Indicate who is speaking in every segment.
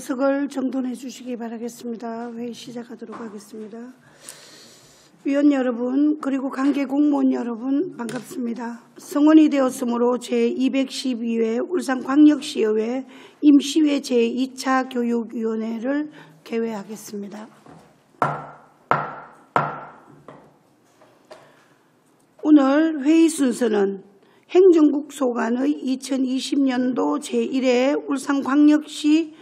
Speaker 1: 좌석을 정돈해 주시기 바라겠습니다. 회의 시작하도록 하겠습니다. 위원 여러분 그리고 관계 공무원 여러분 반갑습니다. 성원이 되었으므로 제212회 울산광역시의회 임시회 제2차 교육위원회를 개회하겠습니다. 오늘 회의 순서는 행정국 소관의 2020년도 제1회 울산광역시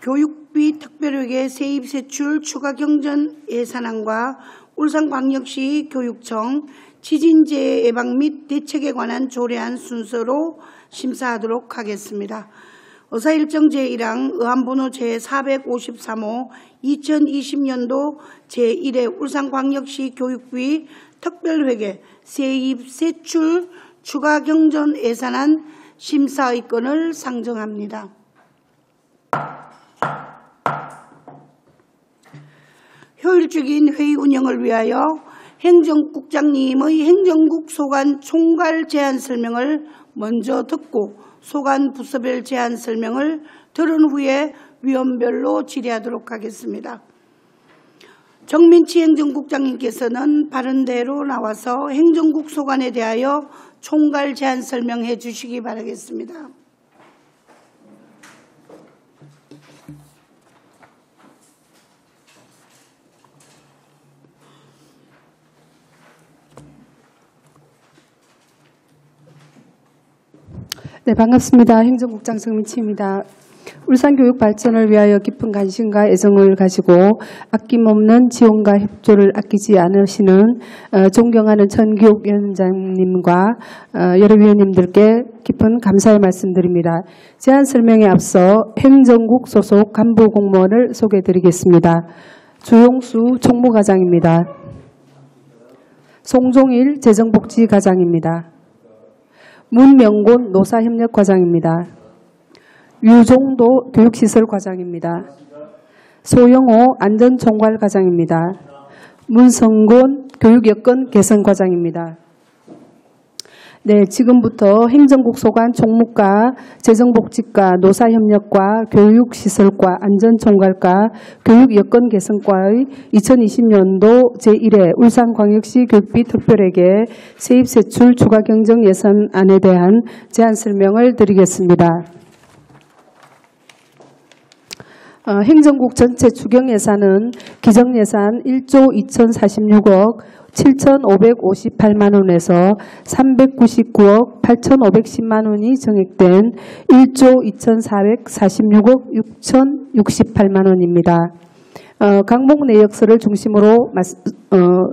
Speaker 1: 교육비 특별회계 세입세출 추가 경전 예산안과 울산광역시 교육청 지진재해 예방 및 대책에 관한 조례안 순서로 심사하도록 하겠습니다. 의사일정 제1항 의안번호 제453호 2020년도 제1회 울산광역시 교육비 특별회계 세입세출 추가 경전 예산안 심사의건을 상정합니다. 효율적인 회의 운영을 위하여 행정국장님의 행정국 소관 총괄 제안 설명을 먼저 듣고 소관 부서별 제안 설명을 들은 후에 위원별로 질의하도록 하겠습니다. 정민치 행정국장님께서는 발언대로 나와서 행정국 소관에 대하여 총괄 제안 설명해 주시기 바라겠습니다.
Speaker 2: 네, 반갑습니다. 행정국장 정민치입니다. 울산 교육 발전을 위하여 깊은 관심과 애정을 가지고 아낌없는 지원과 협조를 아끼지 않으시는 존경하는 전교육위원장님과 여러 위원님들께 깊은 감사의 말씀드립니다. 제안 설명에 앞서 행정국 소속 간부 공무원을 소개해드리겠습니다. 주용수 총무과장입니다. 송종일 재정복지과장입니다. 문명곤 노사협력과장입니다. 유종도 교육시설과장입니다. 소영호 안전총괄과장입니다. 문성곤 교육여건 개선과장입니다. 네, 지금부터 행정국 소관 총무과, 재정복지과, 노사협력과, 교육시설과, 안전총괄과, 교육여건 개선과의 2020년도 제1회 울산광역시 교육비 특별회계 세입세출 추가 경정 예산안에 대한 제안 설명을 드리겠습니다. 행정국 전체 추경 예산은 기정 예산 1조 2,046억 7,558만 원에서 399억 8,510만 원이 정액된 1조 2,446억 6,068만 원입니다. 강목 내역서를 중심으로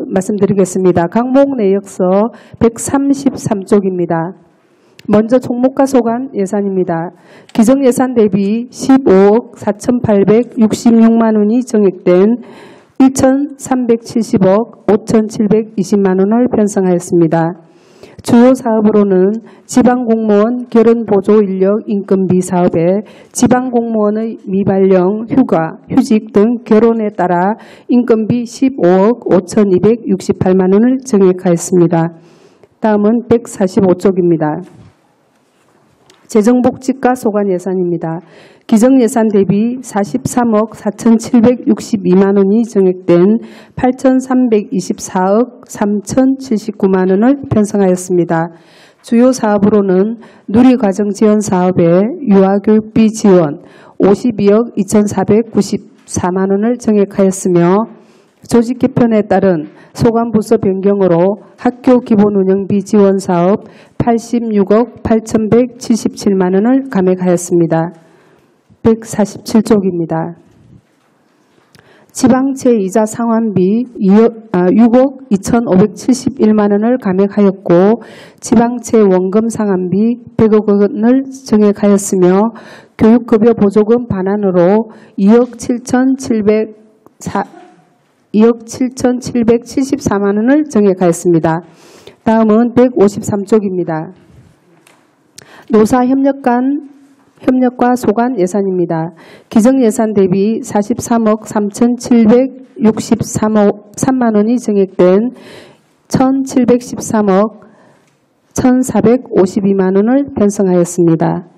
Speaker 2: 말씀드리겠습니다. 강목 내역서 133쪽입니다. 먼저 총무과 소관 예산입니다. 기정예산 대비 15억 4,866만 원이 정액된 1,370억 5,720만 원을 편성하였습니다. 주요 사업으로는 지방공무원 결혼보조인력 인건비 사업에 지방공무원의 미발령, 휴가, 휴직 등 결혼에 따라 인건비 15억 5,268만 원을 정액하였습니다. 다음은 145쪽입니다. 재정복지과 소관 예산입니다. 기정예산 대비 43억 4,762만 원이 정액된 8,324억 3,079만 원을 편성하였습니다. 주요 사업으로는 누리과정지원사업에 유아교육비 지원 52억 2,494만 원을 정액하였으며 조직 개편에 따른 소관부서 변경으로 학교 기본운영비 지원사업 86억 8,177만 원을 감액하였습니다. 147쪽입니다. 지방채 이자 상환비 6억 2,571만 원을 감액하였고 지방채 원금 상환비 100억 원을 정액하였으며 교육급여 보조금 반환으로 2억 7,774만 원을 정액하였습니다. 다음은 153쪽입니다. 노사협력과 소관 예산입니다. 기정예산 대비 43억 3,763만 원이 정액된 1,713억 1,452만 원을 편성하였습니다.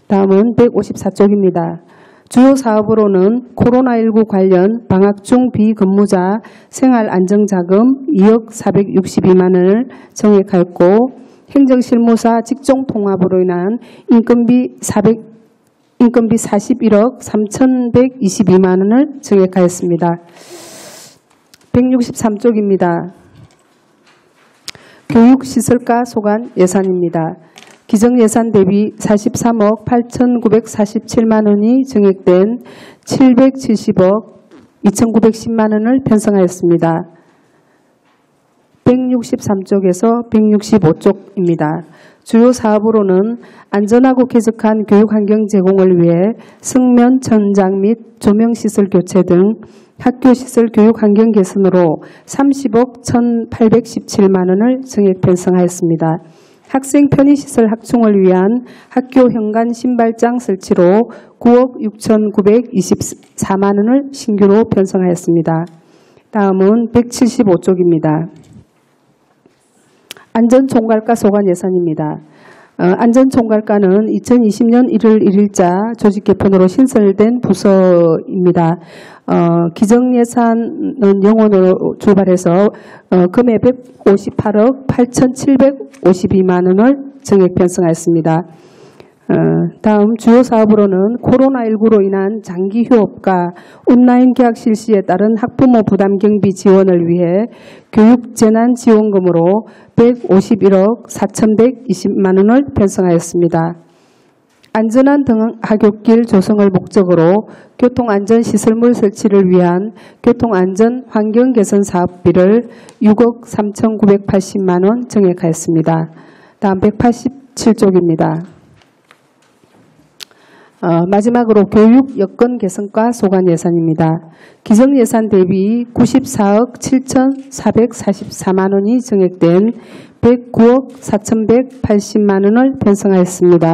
Speaker 2: 다음은 154쪽입니다. 주요 사업으로는 코로나19 관련 방학 중 비근무자 생활안정자금 2억 462만 원을 정액하였고 행정실무사 직종통합으로 인한 인건비 41억 3,122만 원을 정액하였습니다. 163쪽입니다. 교육시설과 소관 예산입니다. 기정예산 대비 43억 8,947만 원이 정액된 770억 2,910만 원을 편성하였습니다. 163쪽에서 165쪽입니다. 주요 사업으로는 안전하고 쾌적한 교육환경 제공을 위해 승면, 천장 및 조명시설 교체 등 학교시설 교육환경 개선으로 30억 1,817만 원을 정액 편성하였습니다. 학생 편의시설 확충을 위한 학교 현관 신발장 설치로 9억 6,924만 원을 신규로 편성하였습니다. 다음은 175쪽입니다. 안전총괄과 소관 예산입니다. 안전총괄과는 2020년 1월 1일자 조직 개편으로 신설된 부서입니다. 기정예산은 영원으로 출발해서 금액 158억 8,752만 원을 정액 편성하였습니다. 다음 주요 사업으로는 코로나19로 인한 장기 휴업과 온라인 개학 실시에 따른 학부모 부담 경비 지원을 위해 교육재난지원금으로 151억 4,120만 원을 편성하였습니다. 안전한 등하굣길 조성을 목적으로 교통안전시설물 설치를 위한 교통안전 환경개선 사업비를 6억 3,980만 원 정액하였습니다. 다음 187쪽입니다. 마지막으로 교육 여건 개선과 소관 예산입니다. 기정예산 대비 94억 7,444만 원이 정액된 109억 4,180만 원을 편성하였습니다.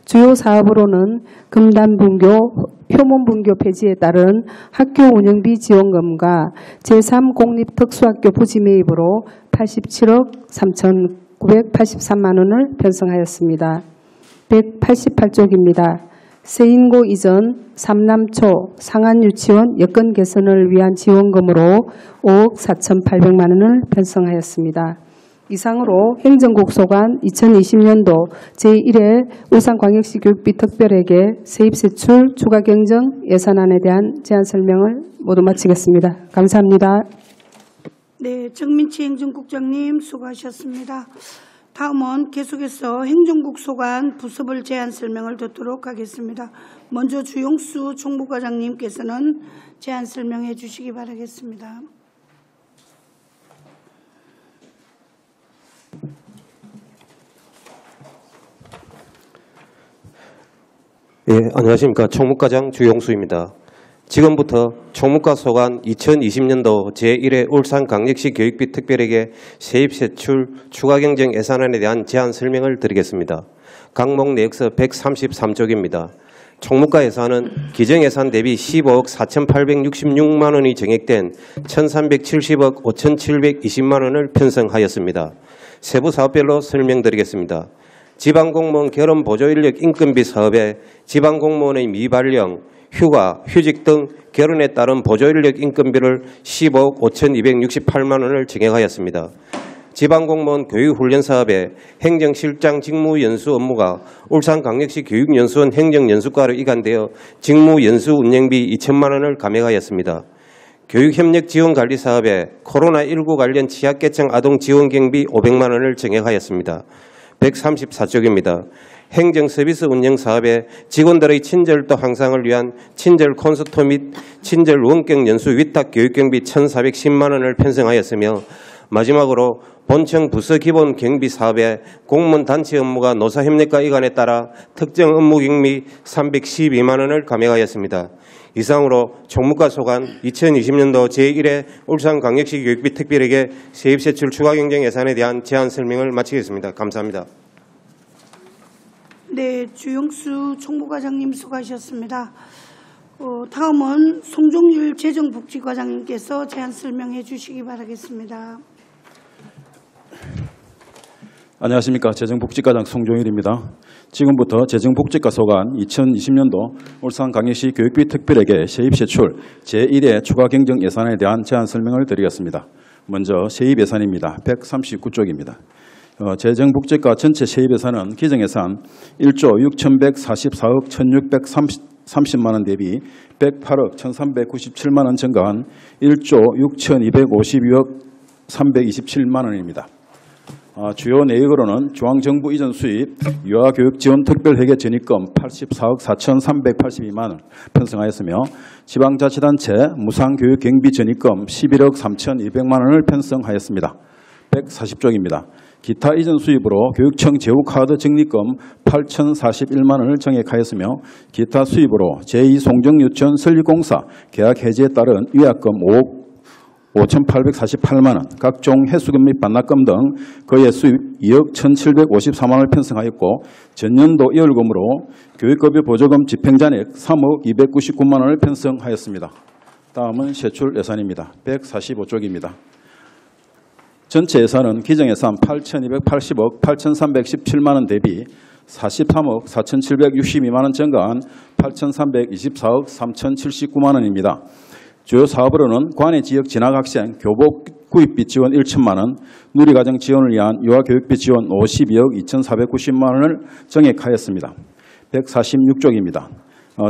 Speaker 2: 주요 사업으로는 금단분교, 효문분교 폐지에 따른 학교 운영비 지원금과 제3공립특수학교 부지 매입으로 87억 3,983만 원을 편성하였습니다. 188쪽입니다. 세인고 이전 삼남초 상한유치원 여건 개선을 위한 지원금으로 5억 4,800만 원을 편성하였습니다. 이상으로 행정국 소관 2020년도 제1회 울산광역시 교육비 특별회계 세입세출 추가경정 예산안에 대한 제안 설명을 모두 마치겠습니다. 감사합니다.
Speaker 1: 네, 정민치 행정국장님 수고하셨습니다. 다음은 계속해서 행정국 소관 부서별 제안 설명을 듣도록 하겠습니다. 먼저 주용수 총무과장님께서는 제안 설명해 주시기 바라겠습니다.
Speaker 3: 예, 안녕하십니까. 총무과장 주용수입니다. 지금부터 총무과 소관 2020년도 제1회 울산광역시 교육비 특별회계 세입세출 추가경정 예산안에 대한 제안 설명을 드리겠습니다. 강목 내역서 133쪽입니다. 총무과 예산은 기정예산 대비 15억 4,866만 원이 정액된 1,370억 5,720만 원을 편성하였습니다. 세부 사업별로 설명드리겠습니다. 지방공무원 결혼보조인력 인건비 사업에 지방공무원의 미발령, 휴가, 휴직 등 결혼에 따른 보조인력 인건비를 15억 5,268만 원을 정액하였습니다. 지방공무원 교육훈련 사업에 행정실장 직무연수 업무가 울산광역시 교육연수원 행정연수과로 이관되어 직무연수 운영비 2천만 원을 감액하였습니다. 교육협력지원관리 사업에 코로나19 관련 취약계층 아동 지원경비 500만 원을 정액하였습니다. 134쪽입니다. 행정서비스 운영 사업에 직원들의 친절도 향상을 위한 친절 콘서트 및 친절 원격 연수 위탁 교육경비 1,410만 원을 편성하였으며 마지막으로 본청 부서 기본 경비 사업에 공무원 단체 업무가 노사협력과 이관에 따라 특정 업무 경비 312만 원을 감액하였습니다. 이상으로 총무과 소관 2020년도 제1회 울산광역시 교육비 특별회계 세입세출 추가경정 예산에 대한 제안 설명을 마치겠습니다. 감사합니다.
Speaker 1: 네, 주용수 총무과장님 수고하셨습니다. 다음은 송종일 재정복지과장님께서 제안 설명해 주시기 바라겠습니다.
Speaker 4: 안녕하십니까. 재정복지과장 송종일입니다. 지금부터 재정복지과 소관 2020년도 울산광역시 교육비 특별회계 세입세출 제1회 추가 경정 예산에 대한 제안 설명을 드리겠습니다. 먼저 세입 예산입니다. 139쪽입니다. 재정복지과 전체 세입 예산은 기정예산 1조 6,144억 1,630만 원 대비 108억 1,397만 원 증가한 1조 6,252억 327만 원입니다. 주요 내역으로는 중앙정부 이전 수입, 유아교육지원 특별회계 전입금 84억 4,382만 원 편성하였으며 지방자치단체 무상교육 경비 전입금 11억 3,200만 원을 편성하였습니다. 140쪽입니다. 기타 이전 수입으로 교육청 제휴카드 적립금 8,041만 원을 정액하였으며 기타 수입으로 제2송정유치원 설립공사 계약 해지에 따른 위약금 5억 5,848만 원, 각종 해수금 및 반납금 등 거의 수입 2억 1,754만 원을 편성하였고 전년도 이월금으로 교육급여 보조금 집행잔액 3억 299만 원을 편성하였습니다. 다음은 세출 예산입니다. 145쪽입니다. 전체 예산은 기정예산 8,280억 8,317만 원 대비 43억 4,762만 원 증가한 8,324억 3,079만 원입니다. 주요 사업으로는 관내 지역 진학학생 교복 구입비 지원 1천만 원, 누리과정 지원을 위한 유아교육비 지원 52억 2,490만 원을 정액하였습니다. 146쪽입니다.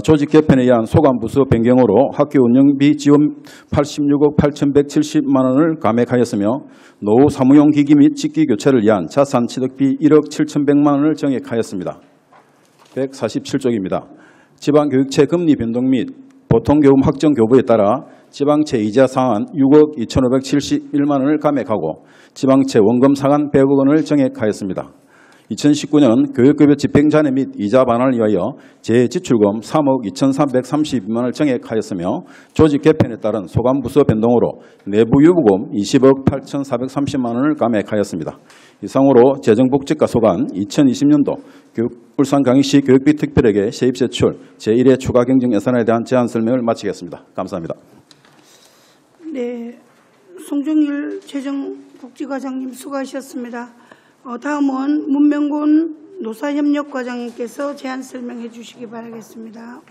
Speaker 4: 조직 개편에 의한 소관부서 변경으로 학교 운영비 지원 86억 8,170만 원을 감액하였으며 노후 사무용 기기 및 직기 교체를 위한 자산 취득비 1억 7,100만 원을 정액하였습니다. 147쪽입니다. 지방교육체 금리 변동 및 보통교금 확정 교부에 따라 지방채 이자 상한 6억 2,571만 원을 감액하고 지방채 원금 상한 100억 원을 정액하였습니다. 2019년 교육급여 집행잔해 및 이자 반환을 위하여 재지출금 3억 2,332만 원을 정액하였으며 조직 개편에 따른 소관부서 변동으로 내부 유보금 20억 8,430만 원을 감액하였습니다. 이상으로 재정복지과 소관 2020년도 울산광역시 교육비 특별회계 세입세출 제1회 추가 경정 예산에 대한 제안 설명을 마치겠습니다. 감사합니다.
Speaker 1: 네, 송종일 재정복지과장님 수고하셨습니다. 다음은 문명곤 노사협력과장님께서 제안 설명해 주시기 바라겠습니다.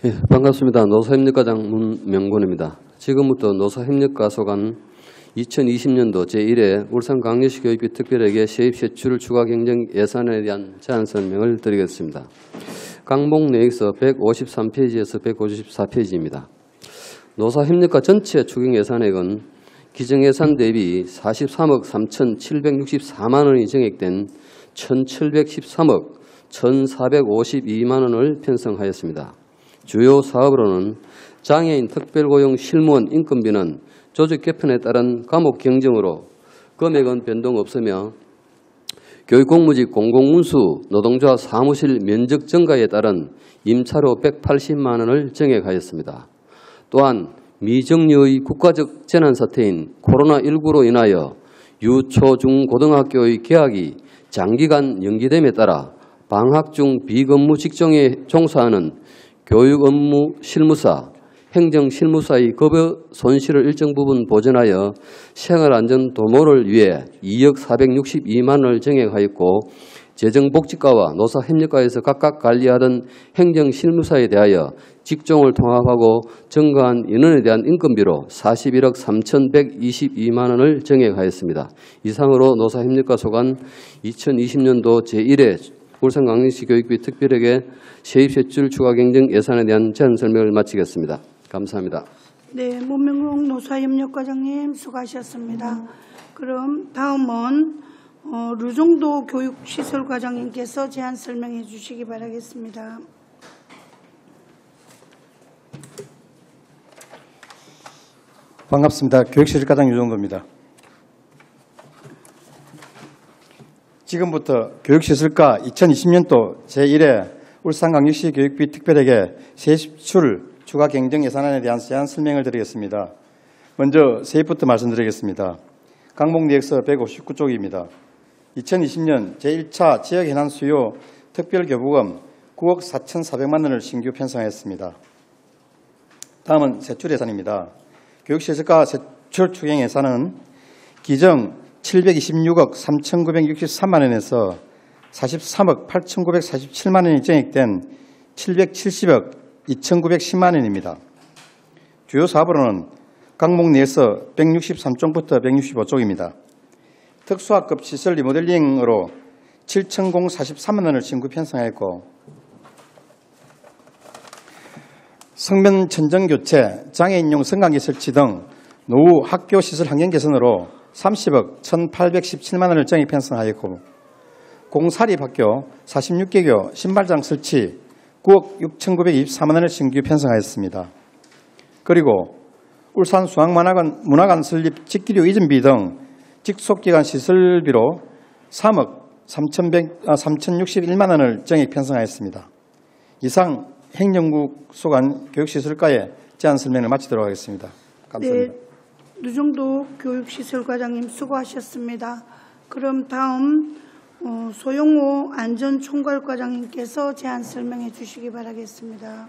Speaker 5: 예, 반갑습니다. 노사협력과장 문명곤입니다. 지금부터 노사협력과 소관 2020년도 제1회 울산광역시 교육비 특별회계 세입세출 추가 경정 예산에 대한 제안 설명을 드리겠습니다. 강목 내역서 153페이지에서 154페이지입니다. 노사협력과 전체 추경 예산액은 기정예산 대비 43억 3,764만 원이 정액된 1,713억 1,452만 원을 편성하였습니다. 주요 사업으로는 장애인 특별고용 실무원 인건비는 조직 개편에 따른 과목 경정으로 금액은 변동 없으며 교육공무직 공공운수 노동조합 사무실 면적 증가에 따른 임차료 180만 원을 정액하였습니다. 또한 미정리의 국가적 재난사태인 코로나19로 인하여 유초, 중, 고등학교의 개학이 장기간 연기됨에 따라 방학 중 비근무 직종에 종사하는 교육업무 실무사, 행정실무사의 급여 손실을 일정 부분 보전하여 생활안전 도모를 위해 2억 462만 원을 정액하였고 재정복지과와 노사협력과에서 각각 관리하던 행정실무사에 대하여 직종을 통합하고 증가한 인원에 대한 인건비로 41억 3,122만 원을 정액하였습니다. 이상으로 노사협력과 소관 2020년도 제1회 울산광역시 교육비 특별회계 세입세출 추가 경정 예산에 대한 제안 설명을 마치겠습니다. 감사합니다.
Speaker 1: 네, 문명곤 노사협력과장님 수고하셨습니다. 그럼 다음은 류정도 교육시설과장님께서 제안 설명해 주시기 바라겠습니다.
Speaker 6: 반갑습니다. 교육시설과장 류정도입니다. 지금부터 교육시설과 2020년도 제1회 울산광역시 교육비 특별회계 세입출 추가 경정 예산안에 대한 제안 설명을 드리겠습니다. 먼저 세입부터 말씀드리겠습니다. 강목 내역서 159쪽입니다. 2020년 제1차 지역해난 수요 특별교부금 9억 4,400만 원을 신규 편성하였습니다. 다음은 세출 예산입니다. 교육시설과 세출 추경 예산은 기정 726억 3,963만 원에서 43억 8,947만 원이 증액된 770억 2,910만 원입니다. 주요 사업으로는 강목 내에서 163쪽부터 165쪽입니다. 특수학급 시설 리모델링으로 7,043만 원을 신규 편성하였고, 성면 천정 교체, 장애인용 성관계 설치 등 노후 학교 시설 환경 개선으로 30억 1,817만 원을 정액 편성하였고, 공사립학교 46개교 신발장 설치 9억 6,924만 원을 신규 편성하였습니다. 그리고 울산 수학문화관 설립 직기료 이전비 등 직속기관 시설비로 3억 3,061만 원을 정액 편성하였습니다. 이상 행정부 소관 교육시설과의 제안 설명을 마치도록 하겠습니다. 감사합니다.
Speaker 1: 네, 누정도 교육시설과장님 수고하셨습니다. 그럼 다음 소영호 안전총괄과장님께서 제안 설명해 주시기 바라겠습니다.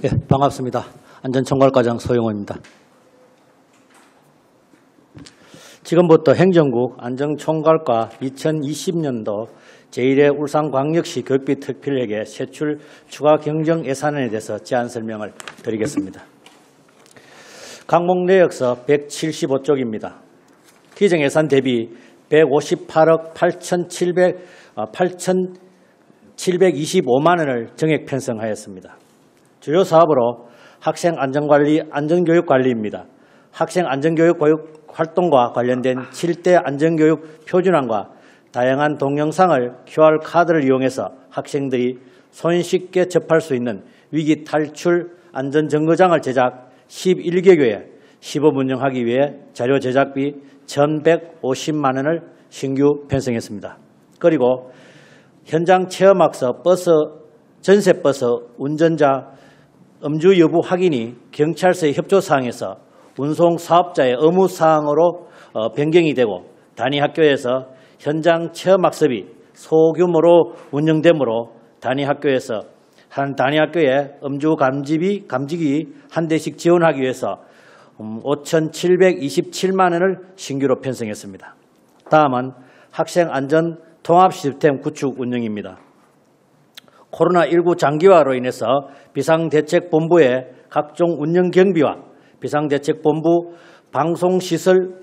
Speaker 7: 예, 반갑습니다. 안전총괄과장 소영호입니다. 지금부터 행정국 안전총괄과 2020년도 제1회 울산광역시 교육비 특별회계 세출 추가 경정 예산안에 대해서 제안 설명을 드리겠습니다. 강목 내역서 175쪽입니다. 기정 예산 대비 158억 8,725만 원을 정액 편성하였습니다. 주요 사업으로 학생 안전관리, 안전교육 관리입니다. 학생 안전교육 활동과 관련된 7대 안전교육 표준안과 다양한 동영상을 QR카드를 이용해서 학생들이 손쉽게 접할 수 있는 위기 탈출 안전정거장을 제작 11개교에 시범 운영하기 위해 자료 제작비 1,150만 원을 신규 편성했습니다. 그리고 현장 체험학습 전세버스 운전자 음주 여부 확인이 경찰서의 협조사항에서 운송사업자의 의무사항으로 변경이 되고 단위 학교에서 현장 체험학습이 소규모로 운영되므로 단위 학교에서 한 단위 학교에 음주 감지기 한 대씩 지원하기 위해서 5,727만 원을 신규로 편성했습니다. 다음은 학생 안전 통합 시스템 구축 운영입니다. 코로나19 장기화로 인해서 비상대책본부의 각종 운영 경비와 비상대책본부 방송시설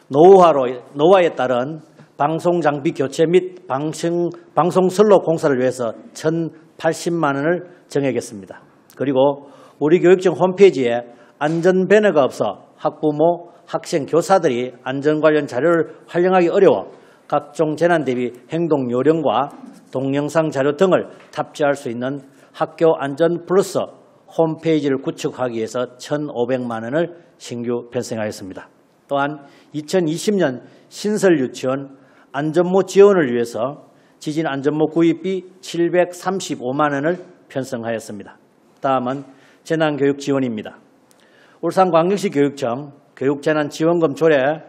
Speaker 7: 노후화에 따른 방송장비 교체 및 방송선로 공사를 위해서 1,080만 원을 정액했습니다. 그리고 우리 교육청 홈페이지에 안전배너가 없어 학부모, 학생, 교사들이 안전 관련 자료를 활용하기 어려워 각종 재난 대비 행동 요령과 동영상 자료 등을 탑재할 수 있는 학교 안전 플러스 홈페이지를 구축하기 위해서 1,500만 원을 신규 편성하였습니다. 또한 2020년 신설 유치원 안전모 지원을 위해서 지진 안전모 구입비 735만 원을 편성하였습니다. 다음은 재난교육 지원입니다. 울산광역시 교육청 교육재난지원금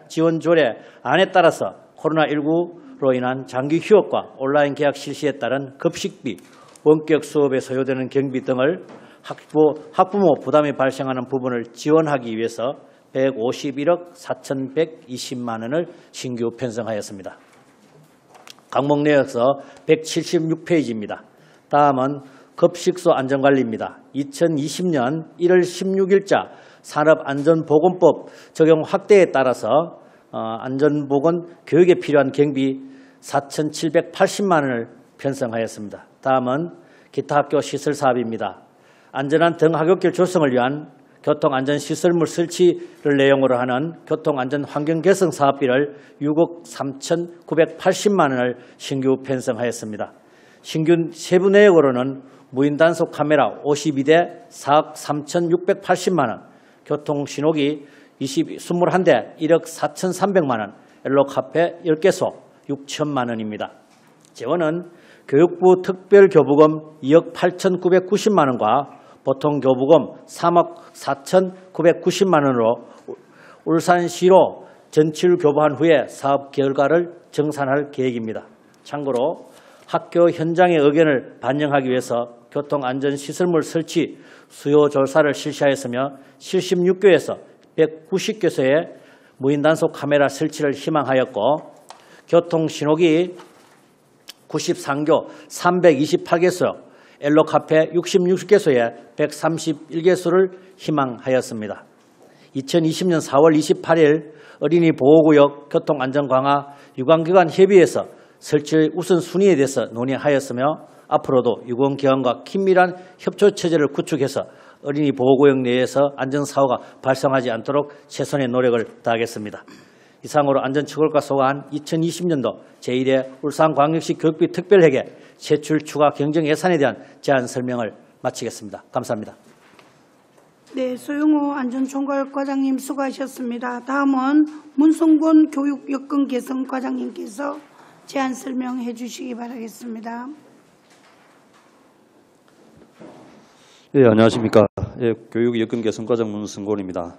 Speaker 7: 지원 조례안에 따라서 코로나19로 인한 장기 휴업과 온라인 계약 실시에 따른 급식비, 원격 수업에 소요되는 경비 등을 학부모 부담이 발생하는 부분을 지원하기 위해서 151억 4,120만 원을 신규 편성하였습니다. 강목 내역서 176페이지입니다. 다음은 급식소 안전관리입니다. 2020년 1월 16일자 산업안전보건법 적용 확대에 따라서 안전보건 교육에 필요한 경비 4,780만 원을 편성하였습니다. 다음은 기타 학교 시설 사업입니다. 안전한 등하굣길 조성을 위한 교통안전시설물 설치를 내용으로 하는 교통안전환경 개선 사업비를 6억 3,980만 원을 신규 편성하였습니다. 신규 세부 내역으로는 무인단속 카메라 52대 4억 3,680만 원, 교통신호기 21대 1억 4,300만 원, 엘로카페 10개소 6천만 원입니다. 재원은 교육부 특별교부금 2억 8,990만 원과 보통교부금 3억 4,990만 원으로 울산시로 전치를 교부한 후에 사업 결과를 정산할 계획입니다. 참고로 학교 현장의 의견을 반영하기 위해서 교통안전시설물 설치, 수요 조사를 실시하였으며 76교에서 190교소에 무인 단속 카메라 설치를 희망하였고 교통신호기 93교 328개소, 엘로카페 66개소에 131개소를 희망하였습니다. 2020년 4월 28일 어린이 보호구역 교통안전 강화 유관기관 협의회에서 설치 우선순위에 대해서 논의하였으며 앞으로도 유관기관과 긴밀한 협조체제를 구축해서 어린이 보호구역 내에서 안전사고가 발생하지 않도록 최선의 노력을 다하겠습니다. 이상으로 안전처벌과 소관 2020년도 제1회 울산광역시 교육비 특별회계 세출 추가 경정 예산에 대한 제안 설명을 마치겠습니다. 감사합니다.
Speaker 1: 네, 소영호 안전총괄과장님 수고하셨습니다. 다음은 문성곤 교육여건 개선과장님께서 제안 설명해 주시기 바라겠습니다.
Speaker 8: 예, 안녕하십니까. 예, 교육여건 개선과장 문성곤입니다.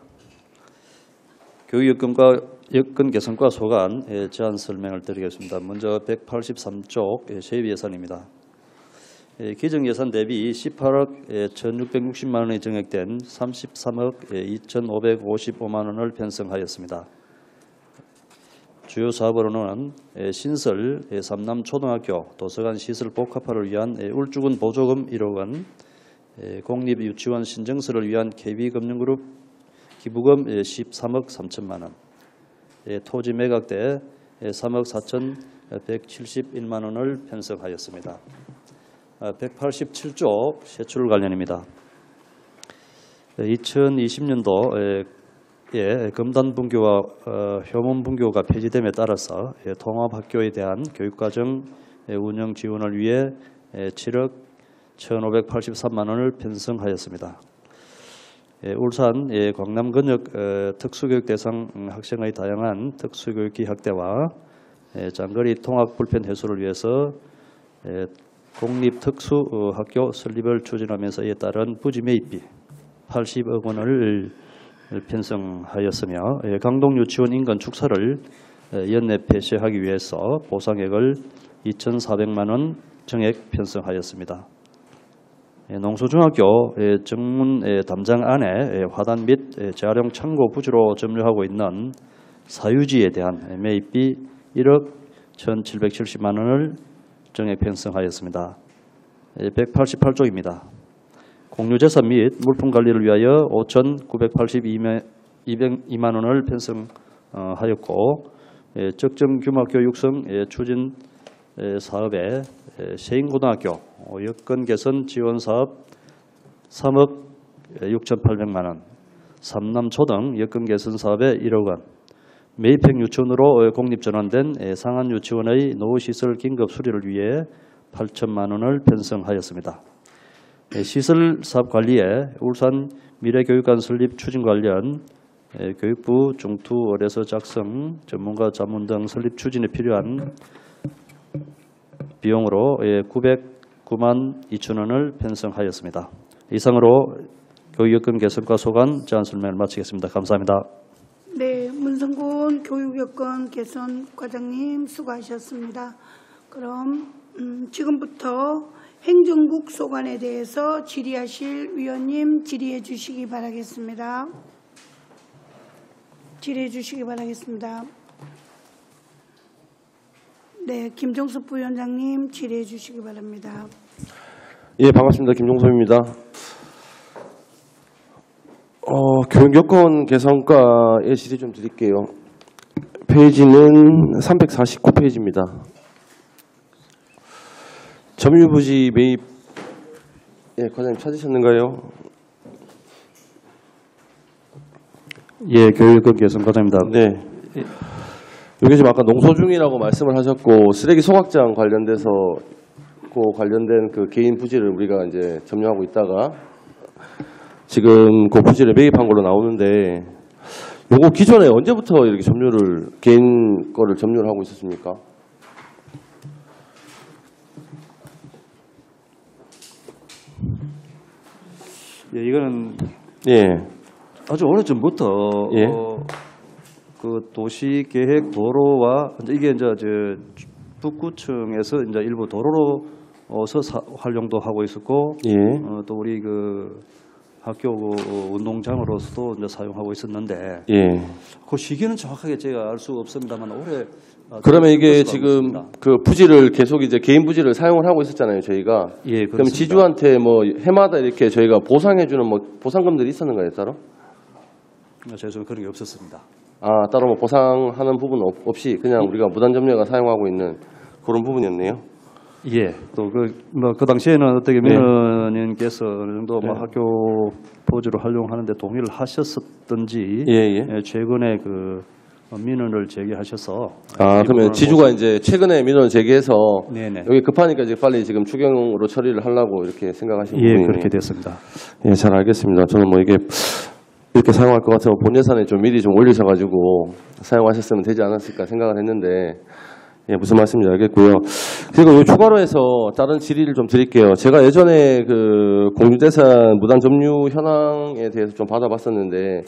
Speaker 8: 교육여건 개선과 소관 제안 설명을 드리겠습니다. 먼저 183쪽 세입 예산입니다. 기정 예산 대비 18억 1,660만 원이 증액된 33억 2,555만 원을 편성하였습니다. 주요 사업으로는 신설 삼남초등학교 도서관 시설 복합화를 위한 울주군 보조금 1억 원, 공립유치원 신정설을 위한 KB금융그룹 기부금 13억 3천만 원, 토지 매각대 3억 4,171만 원을 편성하였습니다. 187조 세출 관련입니다. 2020년도에 금단분교와 효문분교가 폐지됨에 따라서 통합학교에 대한 교육과정 운영 지원을 위해 7억 1,583만 원을 편성하였습니다. 울산 광남근역 특수교육 대상 학생의 다양한 특수교육기 확대와 장거리 통학 불편 해소를 위해서 공립특수학교 설립을 추진하면서 이에 따른 부지 매입비 80억 원을 편성하였으며 강동유치원 인근 축사를 연내 폐쇄하기 위해서 보상액을 2,400만 원 정액 편성하였습니다. 농수중학교 정문 담장 안에 화단 및 재활용 창고 부지로 점유하고 있는 사유지에 대한 매입비 1억 1,770만 원을 정액 편성하였습니다. 188조입니다. 공유재산 및 물품 관리를 위하여 5,982만 원을 편성하였고 적정 규모학교 육성 추진 사업에 세인고등학교 여건 개선 지원 사업 3억 6,800만 원, 삼남초등 여건 개선 사업에 1억 원, 매입형 유치원으로 공립전환된 상한유치원의 노후시설 긴급 수리를 위해 8천만 원을 편성하였습니다. 시설 사업 관리에 울산 미래교육관 설립 추진 관련 교육부 중투 의뢰서 작성, 전문가 자문 등 설립 추진에 필요한 비용으로 909만 2천 원을 편성하였습니다. 이상으로 교육여건 개선과 소관 제안 설명을 마치겠습니다. 감사합니다.
Speaker 1: 네, 문성곤 교육여건 개선과장님 수고하셨습니다. 그럼 지금부터 행정국 소관에 대해서 질의하실 위원님 질의해 주시기 바라겠습니다. 질의해 주시기 바라겠습니다. 네, 김종섭 부위원장님 질의해 주시기 바랍니다.
Speaker 9: 예, 반갑습니다. 김종섭입니다. 교육여건 개선과의 질의 좀 드릴게요. 페이지는 349페이지입니다. 점유부지 매입, 예, 과장님 찾으셨는가요?
Speaker 8: 예, 교육여건 개선과장입니다.
Speaker 9: 네. 여기 지금 아까 농소중이라고 말씀을 하셨고, 쓰레기 소각장 관련돼서 관련된 그 개인 부지를 우리가 이제 점유하고 있다가 지금 그 부지를 매입한 걸로 나오는데, 요거 기존에 언제부터 이렇게 개인 거를 점유를 하고 있었습니까?
Speaker 8: 예, 이거는
Speaker 9: 예.
Speaker 8: 아주 오래전부터
Speaker 9: 예.
Speaker 8: 그 도시계획 도로와 이게 이제 북구청에서 이제 일부 도로로서 활용도 하고 있었고,
Speaker 9: 예.
Speaker 8: 또 우리 그 학교 그 운동장으로서도 이제 사용하고 있었는데,
Speaker 9: 예.
Speaker 8: 그 시기는 정확하게 제가 알 수가 없습니다만 올해.
Speaker 9: 그러면 이게 지금 그 부지를 계속 이제 개인 부지를 사용을 하고 있었잖아요, 저희가.
Speaker 8: 예,
Speaker 9: 그럼 지주한테 뭐 해마다 이렇게 저희가 보상해주는 뭐 보상금들이 있었는가요, 따로?
Speaker 8: 죄송해요, 그런 게 없었습니다.
Speaker 9: 아, 따로 뭐 보상하는 부분 없이 그냥 우리가 무단점유가 사용하고 있는 그런 부분이었네요.
Speaker 8: 예, 또 그 당시에는 어떻게 민원인께서 어느 정도 뭐 학교 부지로 활용하는데 동의를 하셨었던지, 최근에 그 민원을 제기하셔서.
Speaker 9: 아, 그러면 지주가 이제 최근에 민원을 제기해서
Speaker 8: 네네.
Speaker 9: 여기 급하니까 이제 빨리 지금 추경으로 처리를 하려고 이렇게 생각하신 부분이네요.
Speaker 8: 예, 그렇게 됐습니다.
Speaker 9: 예, 잘 알겠습니다. 저는 뭐 이게 이렇게 사용할 것 같으면 본 예산에 좀 미리 좀 올리셔가지고 사용하셨으면 되지 않았을까 생각을 했는데, 예, 무슨 말씀인지 알겠고요. 그리고 요 추가로 해서 다른 질의를 좀 드릴게요. 제가 예전에 그 공유재산 무단 점유 현황에 대해서 좀 받아봤었는데,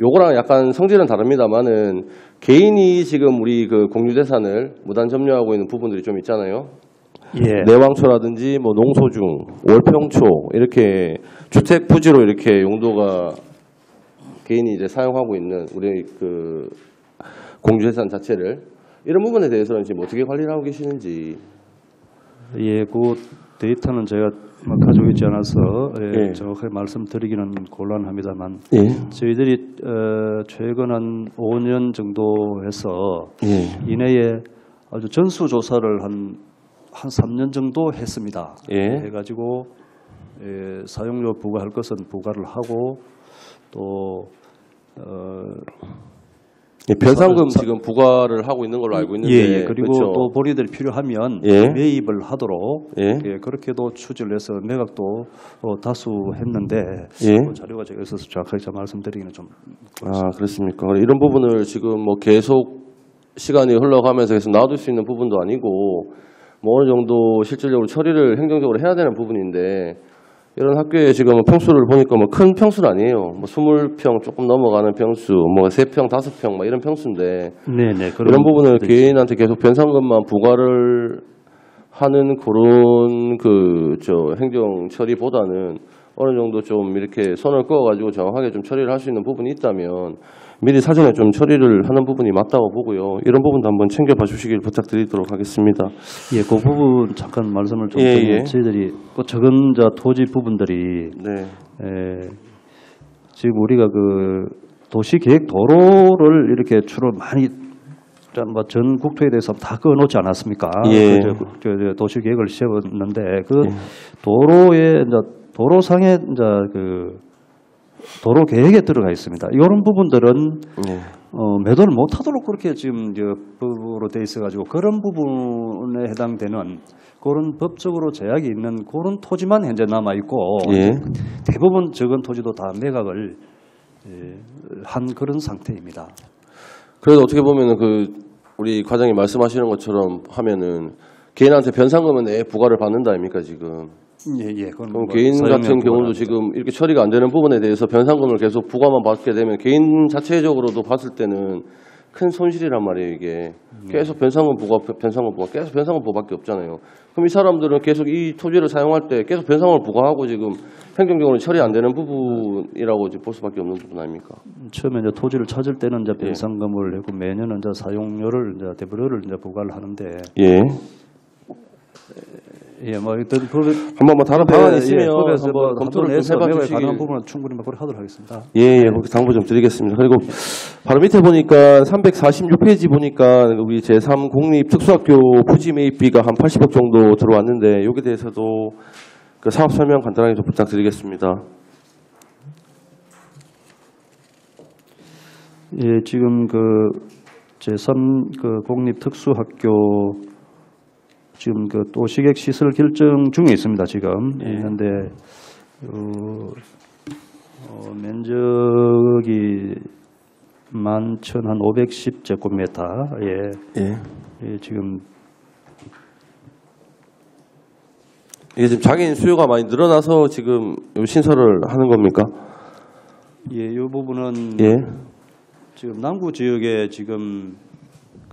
Speaker 9: 요거랑 약간 성질은 다릅니다만은 개인이 지금 우리 그 공유재산을 무단 점유하고 있는 부분들이 좀 있잖아요.
Speaker 8: 예.
Speaker 9: 내왕초라든지 뭐 농소중, 월평초 이렇게 주택 부지로 이렇게 용도가 개인이 이제 사용하고 있는 우리 그 공유재산 자체를 이런 부분에 대해서는 지금 어떻게 관리를 하고 계시는지.
Speaker 8: 예, 그 데이터는 제가 가지고 있지 않아서 정확하게 말씀드리기는 곤란합니다만, 저희들이 최근 한 5년 정도 해서 이내에 아주 전수조사를 한 3년 정도 했습니다. 해가지고 사용료 부과할 것은 부과를 하고 또
Speaker 9: 변상금 지금 부과를 하고 있는 걸로 알고 있는데,
Speaker 8: 그리고
Speaker 9: 그렇죠?
Speaker 8: 또 본인들이 필요하면 매입을 하도록 그렇게도 추진을 해서 매각도 다수 했는데 그 자료가 제가 있어서 정확하게 말씀드리기는 좀 그렇습니다.
Speaker 9: 아, 그렇습니까? 이런 부분을 지금 뭐 계속 시간이 흘러가면서 계속 놔둘 수 있는 부분도 아니고 뭐 어느 정도 실질적으로 처리를 행정적으로 해야 되는 부분인데, 이런 학교에 지금 평수를 보니까 뭐 큰 평수는 아니에요. 뭐 20평 조금 넘어가는 평수, 뭐 3평, 5평 막 이런 평수인데, 이런 부분을 개인한테 계속 변상금만 부과를 하는 그런 행정 처리보다는 어느 정도 좀 이렇게 선을 그어가지고 정확하게 좀 처리를 할 수 있는 부분이 있다면 미리 사전에 좀 처리를 하는 부분이 맞다고 보고요. 이런 부분도 한번 챙겨봐 주시길 부탁드리도록 하겠습니다.
Speaker 8: 예, 그 부분 잠깐 말씀을 좀 드리면 저희들이 그 적은 토지 부분들이 지금 우리가 그 도시계획 도로를 이렇게 주로 많이 전 국토에 대해서 다 그어놓지 않았습니까? 도시계획을 세웠는데 그 도로에 도로상에 도로 계획에 들어가 있습니다. 이런 부분들은 매도를 못하도록 그렇게 지금 법으로 돼 있어가지고 그런 부분에 해당되는 그런 법적으로 제약이 있는 그런 토지만 현재 남아 있고 대부분 적은 토지도 다 매각을 한 그런 상태입니다.
Speaker 9: 그래도 어떻게 보면은 우리 과장님 말씀하시는 것처럼 하면은 개인한테 변상금은 부과를 받는다 아닙니까 지금? 그럼 개인 같은 경우도 지금 이렇게 처리가 안 되는 부분에 대해서 변상금을 계속 부과만 받게 되면 개인 자체적으로도 봤을 때는 큰 손실이란 말이에요 이게. 계속 변상금 부과 계속 변상금 부과밖에 없잖아요. 그럼 이 사람들은 계속 이 토지를 사용할 때 계속 변상금을 부과하고 지금 행정적으로 처리 안 되는 부분이라고 볼 수밖에 없는 부분 아닙니까?
Speaker 8: 처음에 토지를 찾을 때는 변상금을 내고 매년 사용료를 대부료를 부과를 하는데. 뭐 일단
Speaker 9: 한번 뭐 다른 방안이 있으면 한번 검토를 좀 해봐 주시길.
Speaker 8: 가능한 부분은 충분히 하도록 하겠습니다.
Speaker 9: 거기 당부 좀 드리겠습니다. 그리고 바로 밑에 보니까 346페이지 보니까 우리 제3 공립 특수학교 부지 매입비가 한 80억 정도 들어왔는데 여기에 대해서도 그 사업 설명 간단하게 좀 부탁드리겠습니다.
Speaker 8: 지금 제3 공립 특수학교 지금 도시계획 시설 결정 중에 있습니다. 지금 있는데 면적이 11,510제곱미터. 지금
Speaker 9: 이게 지금 장애인 수요가 많이 늘어나서 지금 신설을 하는 겁니까?
Speaker 8: 이 부분은 지금 남구 지역에 지금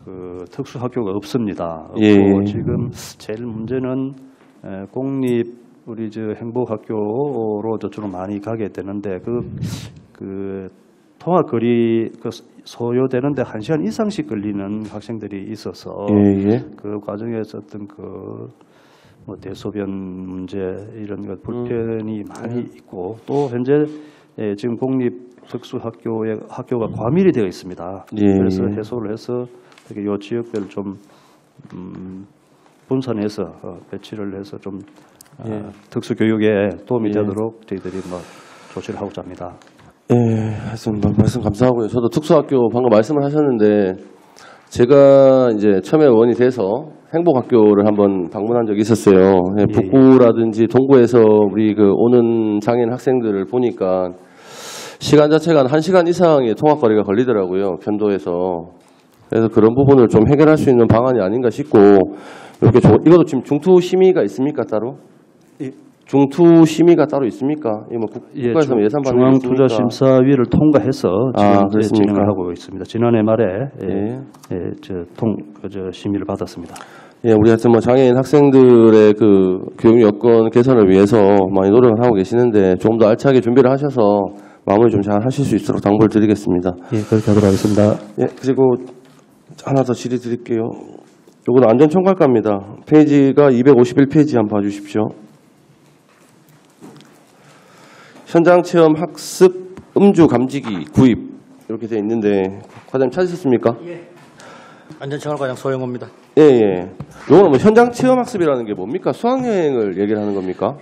Speaker 8: 그 특수학교가 없습니다. 없고
Speaker 9: 예.
Speaker 8: 지금 제일 문제는 공립 우리 저 행복학교로 저쪽으로 많이 가게 되는데 그 통학 거리 그 소요되는데 1시간 이상씩 걸리는 학생들이 있어서
Speaker 9: 예.
Speaker 8: 그 과정에서 어떤 뭐 대소변 문제 이런 것 불편이 많이 있고 또 현재 지금 공립 학교가 과밀이 되어 있습니다.
Speaker 9: 예.
Speaker 8: 그래서 해소를 해서 이 지역별 좀 분산해서 배치를 해서 좀 특수 교육에 도움이 되도록 저희들이 뭐 조치를 하고자 합니다.
Speaker 9: 예, 말씀 감사하고요. 저도 특수학교 방금 말씀을 하셨는데 제가 이제 처음에 의원이 돼서 행복학교를 한번 방문한 적이 있었어요. 북구라든지 동구에서 우리 그 오는 장애인 학생들을 보니까 시간 자체가 한 1시간 이상의 통학거리가 걸리더라고요. 편도에서. 그래서 그런 부분을 좀 해결할 수 있는 방안이 아닌가 싶고 이렇게 이것도 지금 중투 심의가 있습니까 따로? 중투 심의가 따로 있습니까? 뭐 국가에서 예산 받는
Speaker 8: 중앙투자심사위를 통과해서 지금 진행을 하고 있습니다. 지난해 말에 심의를 받았습니다.
Speaker 9: 예, 우리 하여튼 뭐 장애인 학생들의 그 교육 여건 개선을 위해서 많이 노력을 하고 계시는데 조금 더 알차게 준비를 하셔서 마무리 좀 잘 하실 수 있도록 당부를 드리겠습니다.
Speaker 8: 예, 그렇게 하도록 하겠습니다.
Speaker 9: 예, 그리고 하나 더 질의 드릴게요. 요거는 안전청각과입니다. 페이지가 251페이지 한번 봐주십시오. 현장 체험 학습 음주 감지기 구입 이렇게 되어 있는데 과장님 찾으셨습니까?
Speaker 7: 예. 안전청각과장 소영호입니다.
Speaker 9: 예. 요거는 뭐 현장 체험 학습이라는 게 뭡니까? 수학여행을 얘기를 하는 겁니까?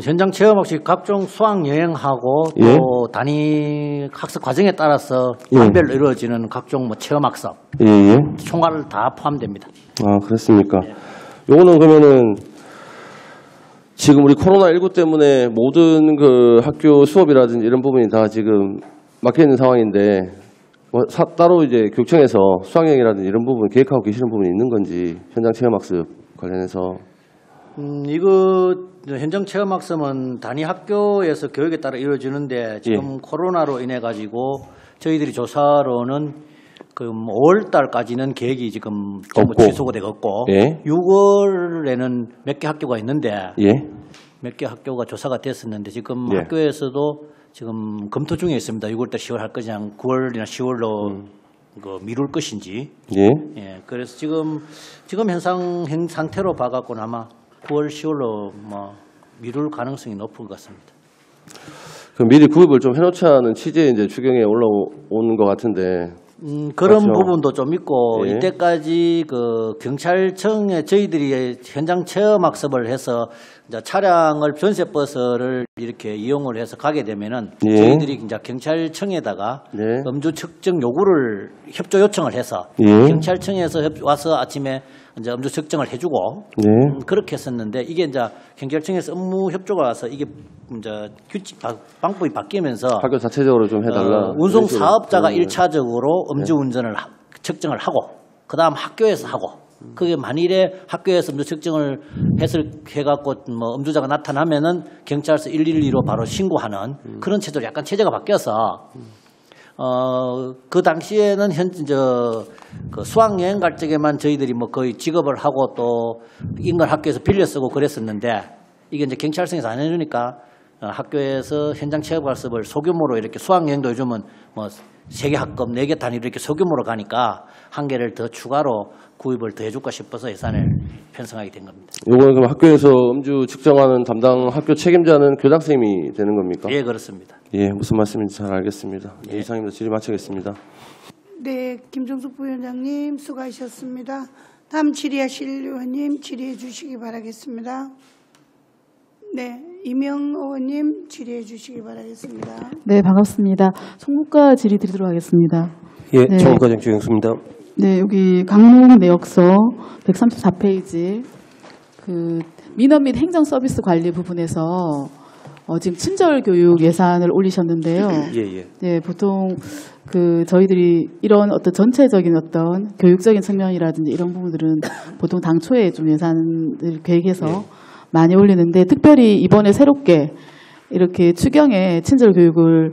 Speaker 7: 현장 체험 학습 각종 수학 여행하고 또 단위 학습 과정에 따라서 반별로 이루어지는 각종 뭐 체험 학습 총괄을 다 포함됩니다.
Speaker 9: 아, 그렇습니까? 요거는 그러면은 지금 우리 코로나19 때문에 모든 그 학교 수업이라든지 이런 부분이 다 지금 막혀 있는 상황인데 뭐 따로 이제 교육청에서 수학여행이라든지 이런 부분 계획하고 계시는 부분이 있는 건지 현장 체험 학습 관련해서
Speaker 7: 이거 현장 체험 학습은 단위 학교에서 교육에 따라 이루어지는데 지금 코로나로 인해 가지고 저희들이 조사로는 그 5월 달까지는 계획이 지금 전부 취소가 되었고 6월에는 몇 개 학교가 있는데 몇 개 학교가 조사가 됐었는데 지금 학교에서도 지금 검토 중에 있습니다. 6월달 10월 할 거지 9월이나 10월로 그 미룰 것인지. 그래서 지금 현 상태로 봐갖고는 아마 9월, 10월로 뭐 미룰 가능성이 높은 것 같습니다.
Speaker 9: 그럼 미리 구입을 좀 해놓자는 취지에 이제 추경에 올라오는 것 같은데.
Speaker 7: 그런 부분도 좀 있고 이때까지 그 경찰청에 저희들이 현장 체험 학습을 해서 이제 차량을 변세버스를 이렇게 이용을 해서 가게 되면은 저희들이 이제 경찰청에다가 음주 측정 요구를 협조 요청을 해서 경찰청에서 와서 아침에 이제 음주 측정을 해주고 그렇게 했었는데 이게 이제 경찰청에서 업무 협조가 와서 이게 이제 규칙 방법이 바뀌면서
Speaker 9: 학교 자체적으로 좀 해달라.
Speaker 7: 운송 사업자가 1차적으로 음주 운전을 측정을 하고 그 다음 학교에서 하고 그게 만일에 학교에서 음주 측정을 해갖고 뭐 음주자가 나타나면은 경찰서 112로 바로 신고하는 그런 체제로 약간 체제가 바뀌어서 그 당시에는 그 수학여행 갈 적에만 저희들이 뭐 거의 직업을 하고 또 인근 학교에서 빌려 쓰고 그랬었는데 이게 이제 경찰청에서 안 해주니까 학교에서 현장 체험 학습을 소규모로 이렇게 수학여행도 요즘은 뭐 3개 학급, 4개 단위로 이렇게 소규모로 가니까 한 개를 더 추가로 구입을 더 해줄까 싶어서 예산을 편성하게 된 겁니다.
Speaker 9: 이거는 그럼 학교에서 음주 측정하는 담당 학교 책임자는 교장선생님이 되는 겁니까?
Speaker 7: 예, 그렇습니다.
Speaker 9: 예, 무슨 말씀인지 잘 알겠습니다. 이상입니다. 질의 마치겠습니다.
Speaker 1: 네, 김종숙 부위원장님 수고하셨습니다. 다음 질의하실 의원님 질의해 주시기 바라겠습니다. 네, 이명 의원님 질의해 주시기 바라겠습니다.
Speaker 10: 네, 반갑습니다. 총무과 질의 드리도록 하겠습니다.
Speaker 3: 예, 총무과장 주영수입니다.
Speaker 10: 네, 여기 강릉 내역서 134페이지 그 민원 및 행정 서비스 관리 부분에서 지금 친절 교육 예산을 올리셨는데요. 네, 보통 그 저희들이 이런 어떤 전체적인 어떤 교육적인 측면이라든지 이런 부분들은 보통 당초에 좀 예산을 계획해서 많이 올리는데 특별히 이번에 새롭게 이렇게 추경에 친절 교육을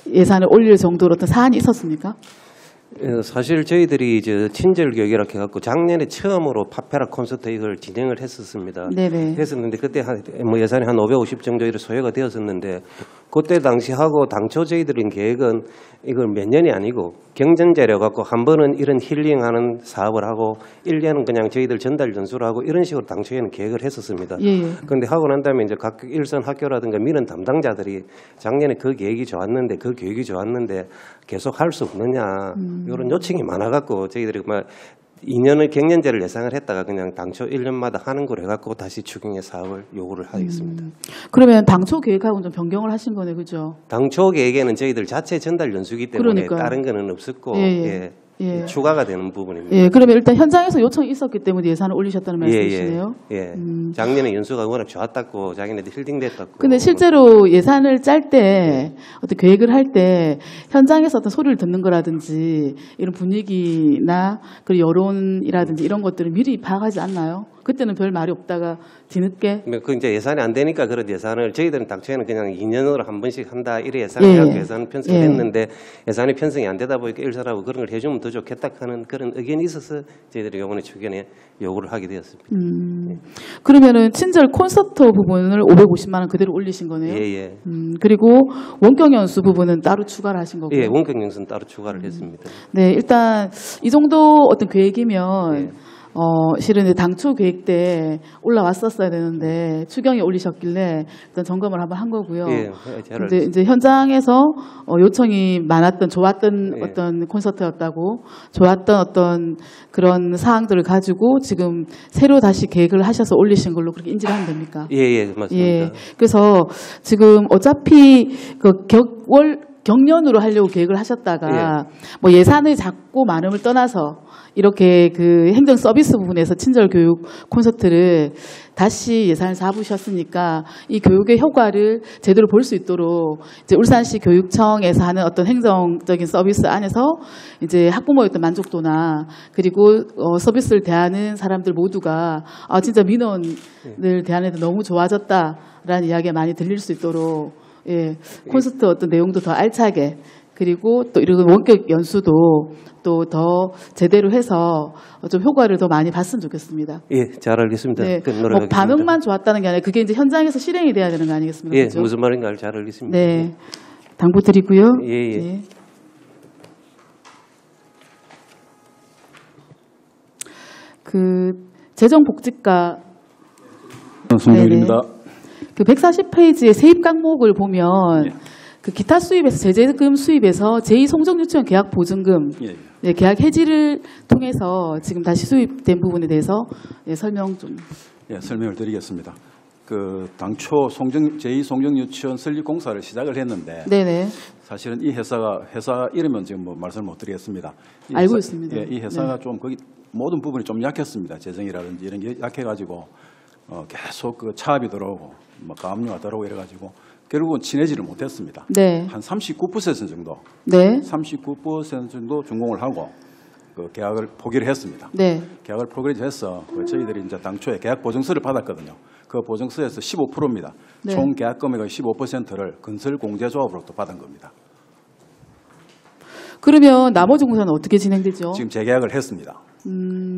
Speaker 10: 예산을 올릴 정도로 어떤 사안이 있었습니까?
Speaker 3: 사실 저희들이 이제 친절 교육이라 해갖고 작년에 처음으로 파페라 콘서트 이걸 진행을 했었습니다.
Speaker 10: 네네.
Speaker 3: 했었는데 그때 뭐 예산이 한 550 정도 이렇게 소요가 되었었는데 그때 당시 하고 당초 저희들은 계획은 이걸 몇 년이 아니고 경쟁제려 갖고 한 번은 이런 힐링하는 사업을 하고 1년은 그냥 저희들 전달 전수를 하고 이런 식으로 당초에는 계획을 했었습니다.
Speaker 10: 예.
Speaker 3: 그런데 하고 난 다음에 이제 각 일선 학교라든가 민원 담당자들이 작년에 그 계획이 좋았는데 그 교육이 좋았는데 계속 할 수 없느냐 이런 요청이 많아갖고 저희들이 막 2년을 경년제를 예상을 했다가 그냥 당초 1년마다 하는 걸 해갖고 다시 추경의 사업을 요구를 하겠습니다.
Speaker 10: 그러면 당초 계획하고는 좀 변경을 하신 거네, 그죠?
Speaker 3: 당초 계획에는 저희들 자체 전달 연수기 때문에
Speaker 10: 그러니까요.
Speaker 3: 다른 거는 없었고
Speaker 10: 예.
Speaker 3: 추가가 되는 부분입니다.
Speaker 10: 예, 그러면 일단 현장에서 요청이 있었기 때문에 예산을 올리셨다는 말씀이시네요.
Speaker 3: 예. 작년에 연수가 워낙 좋았다고 자기네들 힐링됐다고.
Speaker 10: 근데 실제로 예산을 짤 때 어떤 계획을 할 때 현장에서 어떤 소리를 듣는 거라든지 이런 분위기나 그리고 여론이라든지 이런 것들을 미리 파악하지 않나요? 그때는 별 말이 없다가 뒤늦게.
Speaker 3: 그 이제 예산이 안 되니까 그런 예산을 저희들은 당초에는 그냥 2년으로 한 번씩 한다 이래 예산을
Speaker 10: 예.
Speaker 3: 해갖고 예산 편성을
Speaker 10: 예.
Speaker 3: 했는데 예산이 편성이 안 되다 보니까 일사라고 그런 걸 해주면 더 좋겠다 하는 그런 의견이 있어서 저희들이 이번에 추경에 요구를 하게 되었습니다.
Speaker 10: 그러면은 친절 콘서트 부분을 550만 원 그대로 올리신 거네요.
Speaker 3: 예.
Speaker 10: 그리고 원격 연수 부분은 따로 추가를 하신 거고요.
Speaker 3: 예, 원격 연수는 따로 추가를 했습니다.
Speaker 10: 네, 일단 이 정도 어떤 계획이면 실은 이제 당초 계획 때 올라왔었어야 되는데 추경에 올리셨길래 일단 점검을 한번 한 거고요.
Speaker 3: 예, 잘
Speaker 10: 근데
Speaker 3: 알겠습니다.
Speaker 10: 이제 현장에서 요청이 많았던 좋았던
Speaker 3: 예.
Speaker 10: 어떤 콘서트였다고 좋았던 어떤 그런 사항들을 가지고 지금 새로 다시 계획을 하셔서 올리신 걸로 그렇게 인지를 하면 됩니까?
Speaker 3: 예, 맞습니다.
Speaker 10: 예. 그래서 지금 어차피 그 경년으로 하려고 계획을 하셨다가 뭐 예산을 작고 많음을 떠나서 이렇게 그 행정 서비스 부분에서 친절 교육 콘서트를 다시 예산을 잡으셨으니까 이 교육의 효과를 제대로 볼 수 있도록 이제 울산시 교육청에서 하는 어떤 행정적인 서비스 안에서 이제 학부모의 어떤 만족도나 그리고 서비스를 대하는 사람들 모두가 진짜 민원을 대하는 데 너무 좋아졌다라는 이야기가 많이 들릴 수 있도록 콘서트 어떤 내용도 더 알차게 그리고 또 이런 원격 연수도 또 더 제대로 해서 좀 효과를 더 많이 봤으면 좋겠습니다.
Speaker 3: 예, 잘 알겠습니다.
Speaker 10: 네,
Speaker 3: 노력하겠습니다.
Speaker 10: 반응만 좋았다는 게 아니라 그게 이제 현장에서 실행이 돼야 되는 거 아니겠습니까?
Speaker 3: 예,
Speaker 10: 그렇죠?
Speaker 3: 무슨 말인가 잘 알겠습니다.
Speaker 10: 네, 당부드리고요.
Speaker 3: 예.
Speaker 10: 네. 그 재정복지과
Speaker 4: 송정일입니다.
Speaker 10: 그 140페이지의 세입 항목을 보면 그 기타 수입에서 제재금 수입에서 제2송정유치원 계약 보증금 계약 해지를 통해서 지금 다시 수입된 부분에 대해서 설명 좀.
Speaker 4: 설명을 드리겠습니다. 그 당초 제2송정유치원 설립 공사를 시작을 했는데
Speaker 10: 네네.
Speaker 4: 사실은 이 회사 이름은 지금 뭐 말씀을 못 드리겠습니다.
Speaker 10: 알고 있습니다.
Speaker 4: 이 회사가 좀 거기 모든 부분이 좀 약했습니다. 재정이라든지 이런 게 약해가지고 계속 그 차압이 들어오고 뭐 가압류가 들어오고 이래가지고 결국은 친해지를 못했습니다.
Speaker 10: 네.
Speaker 4: 한 39% 정도,
Speaker 10: 네.
Speaker 4: 39% 정도 준공을 하고 그 계약을 포기를 했습니다.
Speaker 10: 네.
Speaker 4: 계약을 포기를 해서 저희들이 이제 당초에 계약 보증서를 받았거든요. 그 보증서에서 15%입니다.
Speaker 10: 네.
Speaker 4: 총 계약 금액의 15%를 건설공제조합으로 또 받은 겁니다.
Speaker 10: 그러면 나머지 공사는 어떻게 진행되죠?
Speaker 4: 지금 재계약을 했습니다.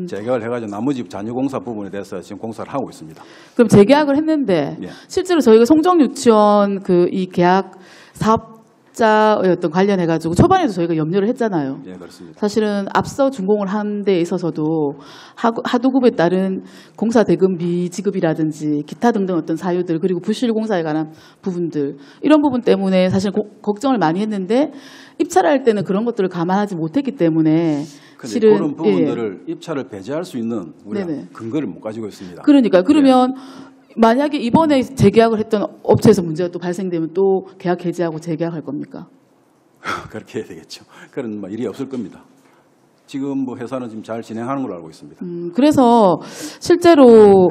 Speaker 4: 재계약을 해가지고 나머지 잔여공사 부분에 대해서 지금 공사를 하고 있습니다.
Speaker 10: 그럼 재계약을 했는데 실제로 저희가 송정유치원 그 이 계약 사업자의 어떤 관련해가지고 초반에도 저희가 염려를 했잖아요.
Speaker 4: 예, 그렇습니다.
Speaker 10: 사실은 앞서 준공을 한 데 있어서도 하도급에 따른 공사 대금 미지급이라든지 기타 등등 어떤 사유들 그리고 부실 공사에 관한 부분들 이런 부분 때문에 사실 걱정을 많이 했는데 입찰할 때는 그런 것들을 감안하지 못했기 때문에 실은
Speaker 4: 그런 부분들을 입찰을 배제할 수 있는 우리가 근거를 못 가지고 있습니다.
Speaker 10: 그러니까요. 그러면 만약에 이번에 재계약을 했던 업체에서 문제가 또 발생되면 또 계약 해지하고 재계약할 겁니까?
Speaker 4: 그렇게 해야 되겠죠. 그런 일이 없을 겁니다. 지금 뭐 회사는 지금 잘 진행하는 걸로 알고 있습니다.
Speaker 10: 그래서 실제로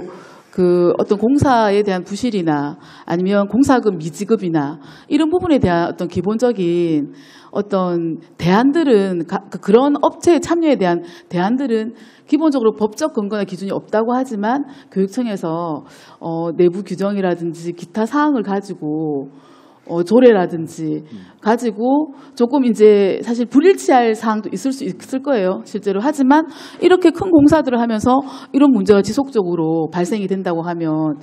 Speaker 10: 그 어떤 공사에 대한 부실이나 아니면 공사금 미지급이나 이런 부분에 대한 어떤 기본적인 어떤 대안들은 그런 업체의 참여에 대한 대안들은 기본적으로 법적 근거나 기준이 없다고 하지만 교육청에서 내부 규정이라든지 기타 사항을 가지고 조례라든지 가지고 조금 이제 사실 불일치할 사항도 있을 거예요. 실제로. 하지만 이렇게 큰 공사들을 하면서 이런 문제가 지속적으로 발생이 된다고 하면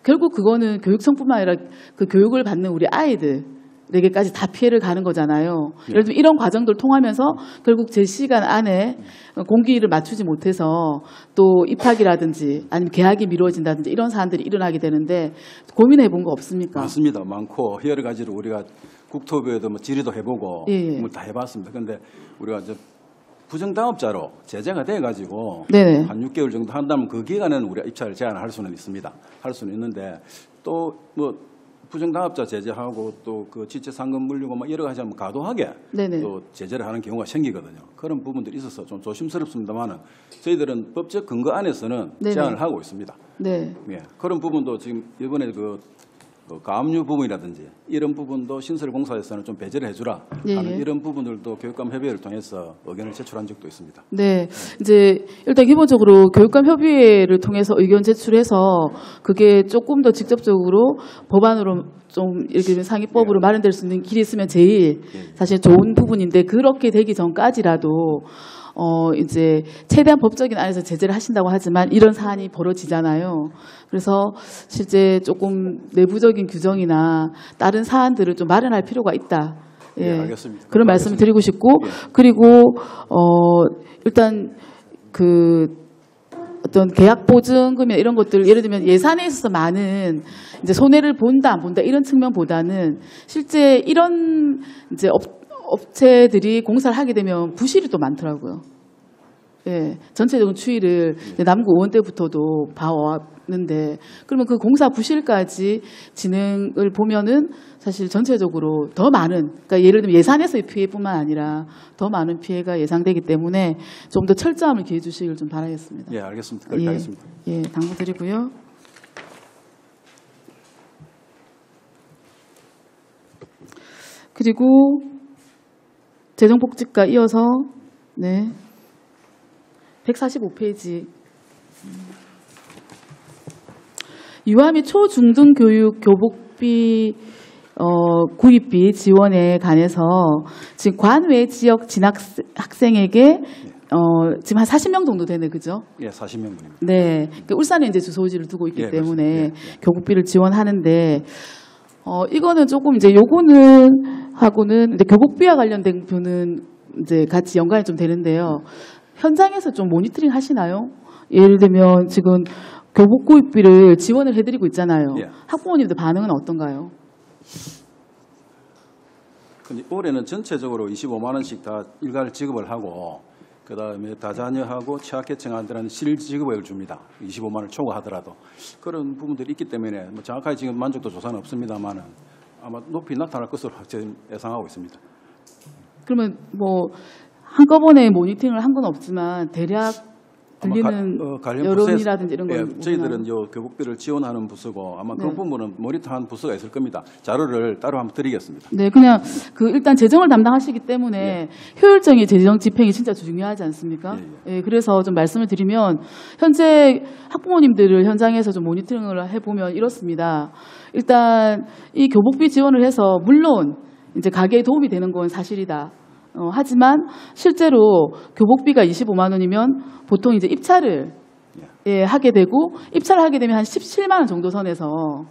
Speaker 10: 결국 그거는 교육청뿐만 아니라 그 교육을 받는 우리 아이들에게까지 다 피해를 가는 거잖아요. 예를 들면 이런 과정들을 통하면서 결국 제 시간 안에 공기를 맞추지 못해서 또 입학이라든지 아니면 개학이 미뤄진다든지 이런 사안들이 일어나게 되는데 고민해 본 거 없습니까?
Speaker 4: 많습니다. 많고 여러 가지로 우리가 국토부에도 뭐 질의도 해보고
Speaker 10: 예.
Speaker 4: 다 해봤습니다. 그런데 우리가 이제 부정당업자로 제재가 돼가지고
Speaker 10: 네네.
Speaker 4: 한 6개월 정도 한다면 그 기간에는 우리가 입찰을 제한할 수는 있습니다. 할 수는 있는데 또 뭐 부정당업자 제재하고 또 그 지체상금 물리고 뭐 여러 가지 하면 과도하게
Speaker 10: 네네.
Speaker 4: 또 제재를 하는 경우가 생기거든요. 그런 부분들이 있어서 좀 조심스럽습니다만은 저희들은 법적 근거 안에서는
Speaker 10: 네네.
Speaker 4: 제한을 하고 있습니다.
Speaker 10: 네.
Speaker 4: 예, 그런 부분도 지금 이번에 그 가압류 부분이라든지 이런 부분도 신설공사에서는 좀 배제를 해주라 하는
Speaker 10: 예.
Speaker 4: 이런 부분들도 교육감 협의회를 통해서 의견을 제출한 적도 있습니다.
Speaker 10: 네, 이제 일단 기본적으로 교육감 협의회를 통해서 의견 제출해서 그게 조금 더 직접적으로 법안으로 좀 이렇게 상위법으로 마련될 수 있는 길이 있으면 제일 사실 좋은 부분인데 그렇게 되기 전까지라도 이제 최대한 법적인 안에서 제재를 하신다고 하지만 이런 사안이 벌어지잖아요. 그래서 실제 조금 내부적인 규정이나 다른 사안들을 좀 마련할 필요가 있다. 예,
Speaker 4: 알겠습니다.
Speaker 10: 그런 말씀을 드리고 싶고 그리고 일단 그 어떤 계약 보증금이나 이런 것들 예를 들면 예산에 있어서 많은 이제 손해를 본다 안 본다 이런 측면보다는 실제 이런 이제 업체들이 공사를 하게 되면 부실이 또 많더라고요. 예, 전체적인 추이를 남구 의원 때부터도 봐왔는데 그러면 그 공사 부실까지 진행을 보면은 사실 전체적으로 더 많은 그러니까 예를 들면 예산에서의 피해뿐만 아니라 더 많은 피해가 예상되기 때문에 좀 더 철저함을 기해 주시길 좀 바라겠습니다.
Speaker 4: 예, 알겠습니다. 그렇게 하겠습니다.
Speaker 10: 예, 당부드리고요. 그리고 재정복지과 이어서 네 145페이지 유아 및 초중등 교육 교복비 구입비 지원에 관해서 지금 관외 지역 진학생에게 지금 한 40명 정도 되네, 그죠?
Speaker 4: 예, 40명분입니다.
Speaker 10: 네, 그러니까 울산에 이제 주소지를 두고 있기
Speaker 4: 예,
Speaker 10: 때문에
Speaker 4: 예, 예.
Speaker 10: 교복비를 지원하는데 이거는 조금 이제 요거는 하고는 이제 교복비와 관련된 부분은 이제 같이 연관이 좀 되는데요. 현장에서 좀 모니터링 하시나요? 예를 들면 지금 교복 구입비를 지원을 해드리고 있잖아요.
Speaker 4: 예.
Speaker 10: 학부모님들 반응은 어떤가요?
Speaker 4: 근데 올해는 전체적으로 25만 원씩 다 일괄 지급을 하고 그다음에 다자녀하고 취약계층한테는 실지급을 줍니다. 25만 원을 초과하더라도 그런 부분들이 있기 때문에 뭐 정확하게 지금 만족도 조사는 없습니다만은 아마 높이 나타날 것으로 지금 예상하고 있습니다.
Speaker 10: 그러면 뭐 한꺼번에 모니터링을 한 건 없지만 대략 들리는 여론이라든지 이런 건
Speaker 4: 저희들은 요 교복비를 지원하는 부서고 아마 그 부분은 모니터한 부서가 있을 겁니다. 자료를 따로 한번 드리겠습니다.
Speaker 10: 네, 그냥 그 일단 재정을 담당하시기 때문에 효율적인 재정 집행이 진짜 중요하지 않습니까? 예, 그래서 좀 말씀을 드리면 현재 학부모님들을 현장에서 좀 모니터링을 해보면 이렇습니다. 일단 이 교복비 지원을 해서 물론 이제 가게에 도움이 되는 건 사실이다. 하지만 실제로 교복비가 25만 원이면 보통 이제 입찰을 하게 되고 입찰을 하게 되면 한 17만 원 정도 선에서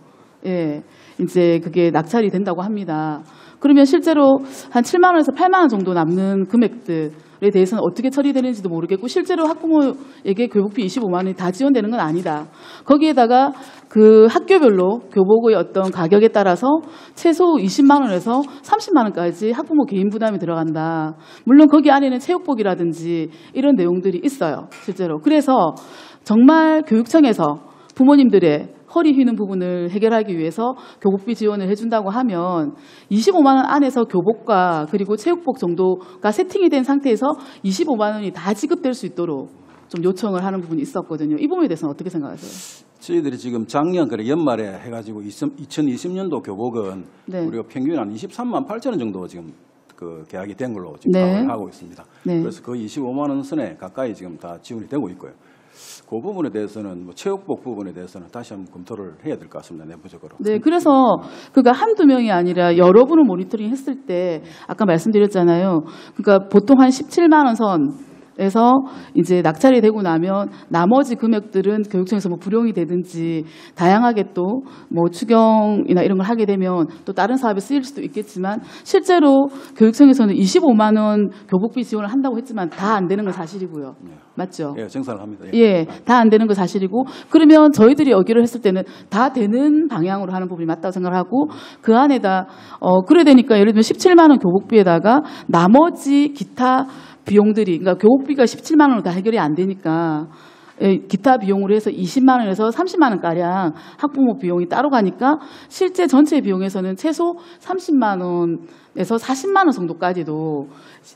Speaker 10: 이제 그게 낙찰이 된다고 합니다. 그러면 실제로 한 7만 원에서 8만 원 정도 남는 금액들에 대해서는 어떻게 처리되는지도 모르겠고 실제로 학부모에게 교복비 25만 원이 다 지원되는 건 아니다. 거기에다가 그 학교별로 교복의 어떤 가격에 따라서 최소 20만 원에서 30만 원까지 학부모 개인 부담이 들어간다. 물론 거기 안에는 체육복이라든지 이런 내용들이 있어요. 실제로. 그래서 정말 교육청에서 부모님들의 허리 휘는 부분을 해결하기 위해서 교복비 지원을 해준다고 하면 25만 원 안에서 교복과 그리고 체육복 정도가 세팅이 된 상태에서 25만 원이 다 지급될 수 있도록 좀 요청을 하는 부분이 있었거든요. 이 부분에 대해서는 어떻게 생각하세요?
Speaker 4: 저희들이 지금 작년 그래 연말에 해가지고 2020년도 교복은 우리가 평균 한 23만 8천 원 정도 지금 그 계약이 된 걸로 지금 파악을 하고 있습니다. 그래서 거의 25만 원 선에 가까이 지금 다 지원이 되고 있고요. 그 부분에 대해서는 뭐 체육복 부분에 대해서는 다시 한번 검토를 해야 될 것 같습니다. 내부적으로.
Speaker 10: 네, 그래서 그가 한두 명이 아니라 여러 분을 모니터링 했을 때 아까 말씀드렸잖아요. 그러니까 보통 한 17만 원 선에서 이제 낙찰이 되고 나면 나머지 금액들은 교육청에서 뭐 불용이 되든지 다양하게 또 뭐 추경이나 이런 걸 하게 되면 또 다른 사업에 쓰일 수도 있겠지만 실제로 교육청에서는 25만 원 교복비 지원을 한다고 했지만 다 안 되는 건 사실이고요. 맞죠?
Speaker 4: 예, 정산을 합니다.
Speaker 10: 예, 다 안 되는 건 사실이고 그러면 저희들이 여기를 했을 때는 다 되는 방향으로 하는 부분이 맞다고 생각을 하고 그 안에다 그래 되니까 예를 들면 17만 원 교복비에다가 나머지 기타 비용들이 그러니까 교복비가 17만 원으로 다 해결이 안 되니까 기타 비용으로 해서 20만 원에서 30만 원 가량 학부모 비용이 따로 가니까 실제 전체 비용에서는 최소 30만 원에서 40만 원 정도까지도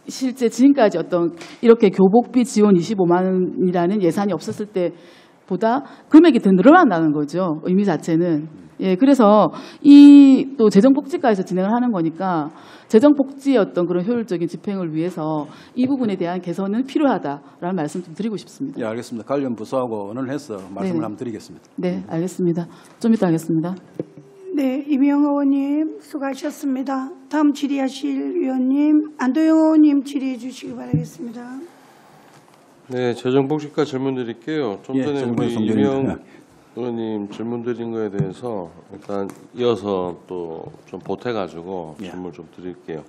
Speaker 10: 실제 지금까지 어떤 이렇게 교복비 지원 25만 원이라는 예산이 없었을 때보다 금액이 더 늘어난다는 거죠. 의미 자체는. 예, 그래서 이 또 재정복지과에서 진행을 하는 거니까 재정복지의 어떤 그런 효율적인 집행을 위해서 이 부분에 대한 개선은 필요하다라는 말씀 좀 드리고 싶습니다.
Speaker 4: 예, 알겠습니다. 관련 부서하고 의논을 해서 말씀을
Speaker 10: 네네.
Speaker 4: 한번 드리겠습니다.
Speaker 10: 네, 알겠습니다. 좀 이따 하겠습니다.
Speaker 1: 네, 이명 의원님 수고하셨습니다. 다음 질의하실 위원님 안도영 의원님 질의해 주시기 바라겠습니다.
Speaker 9: 네, 재정복지과 질문 드릴게요. 좀
Speaker 4: 예,
Speaker 9: 전에
Speaker 4: 질문
Speaker 9: 우리
Speaker 4: 송전입니다.
Speaker 9: 이명 의원님 질문 드린 거에 대해서 일단 이어서 또 좀 보태가지고
Speaker 4: 예.
Speaker 9: 질문 좀 드릴게요.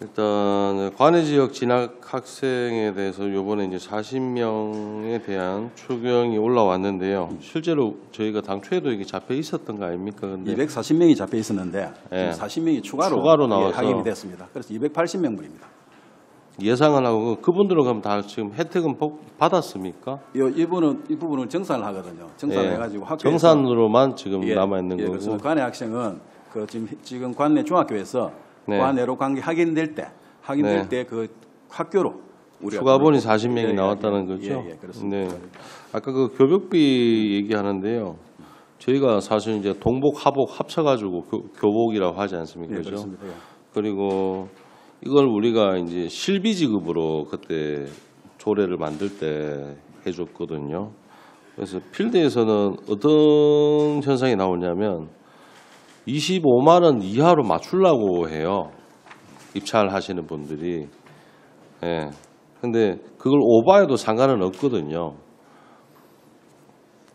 Speaker 9: 일단 관내 지역 진학 학생에 대해서 이번에 이제 40명에 대한 추경이 올라왔는데요. 실제로 저희가 당초에도 이게 잡혀 있었던 거 아닙니까? 근데
Speaker 4: 240명이 잡혀 있었는데
Speaker 9: 예.
Speaker 4: 40명이 추가로
Speaker 9: 추가로 나와서
Speaker 4: 확인이 됐습니다. 그래서 280명분입니다.
Speaker 9: 예상을 하고 그분들은 그럼 다 지금 혜택은 받았습니까?
Speaker 4: 이 부분을 정산을 하거든요. 정산을
Speaker 9: 예.
Speaker 4: 해가지고 학교에서
Speaker 9: 정산으로만 지금
Speaker 4: 예,
Speaker 9: 남아 있는
Speaker 4: 예,
Speaker 9: 거고.
Speaker 4: 그래서 관내 학생은 그 지금 관내 중학교에서
Speaker 9: 네.
Speaker 4: 관내로 관계 확인될 때
Speaker 9: 네.
Speaker 4: 그 학교로 우리가
Speaker 9: 추가본이
Speaker 4: 그걸
Speaker 9: 40명이
Speaker 4: 예,
Speaker 9: 나왔다는
Speaker 4: 예,
Speaker 9: 거죠?
Speaker 4: 예, 예, 그렇습니다.
Speaker 9: 네. 아까 그 교복비 얘기하는데요. 저희가 사실 이제 동복, 하복 합쳐가지고 교복이라고 하지 않습니까?
Speaker 4: 예,
Speaker 9: 그죠?
Speaker 4: 그렇습니다. 예.
Speaker 9: 그리고 이걸 우리가 이제 실비 지급으로 그때 조례를 만들 때 해줬거든요. 그래서 필드에서는 어떤 현상이 나오냐면 25만 원 이하로 맞추려고 해요. 입찰 하시는 분들이. 예. 근데 그걸 오버해도 상관은 없거든요.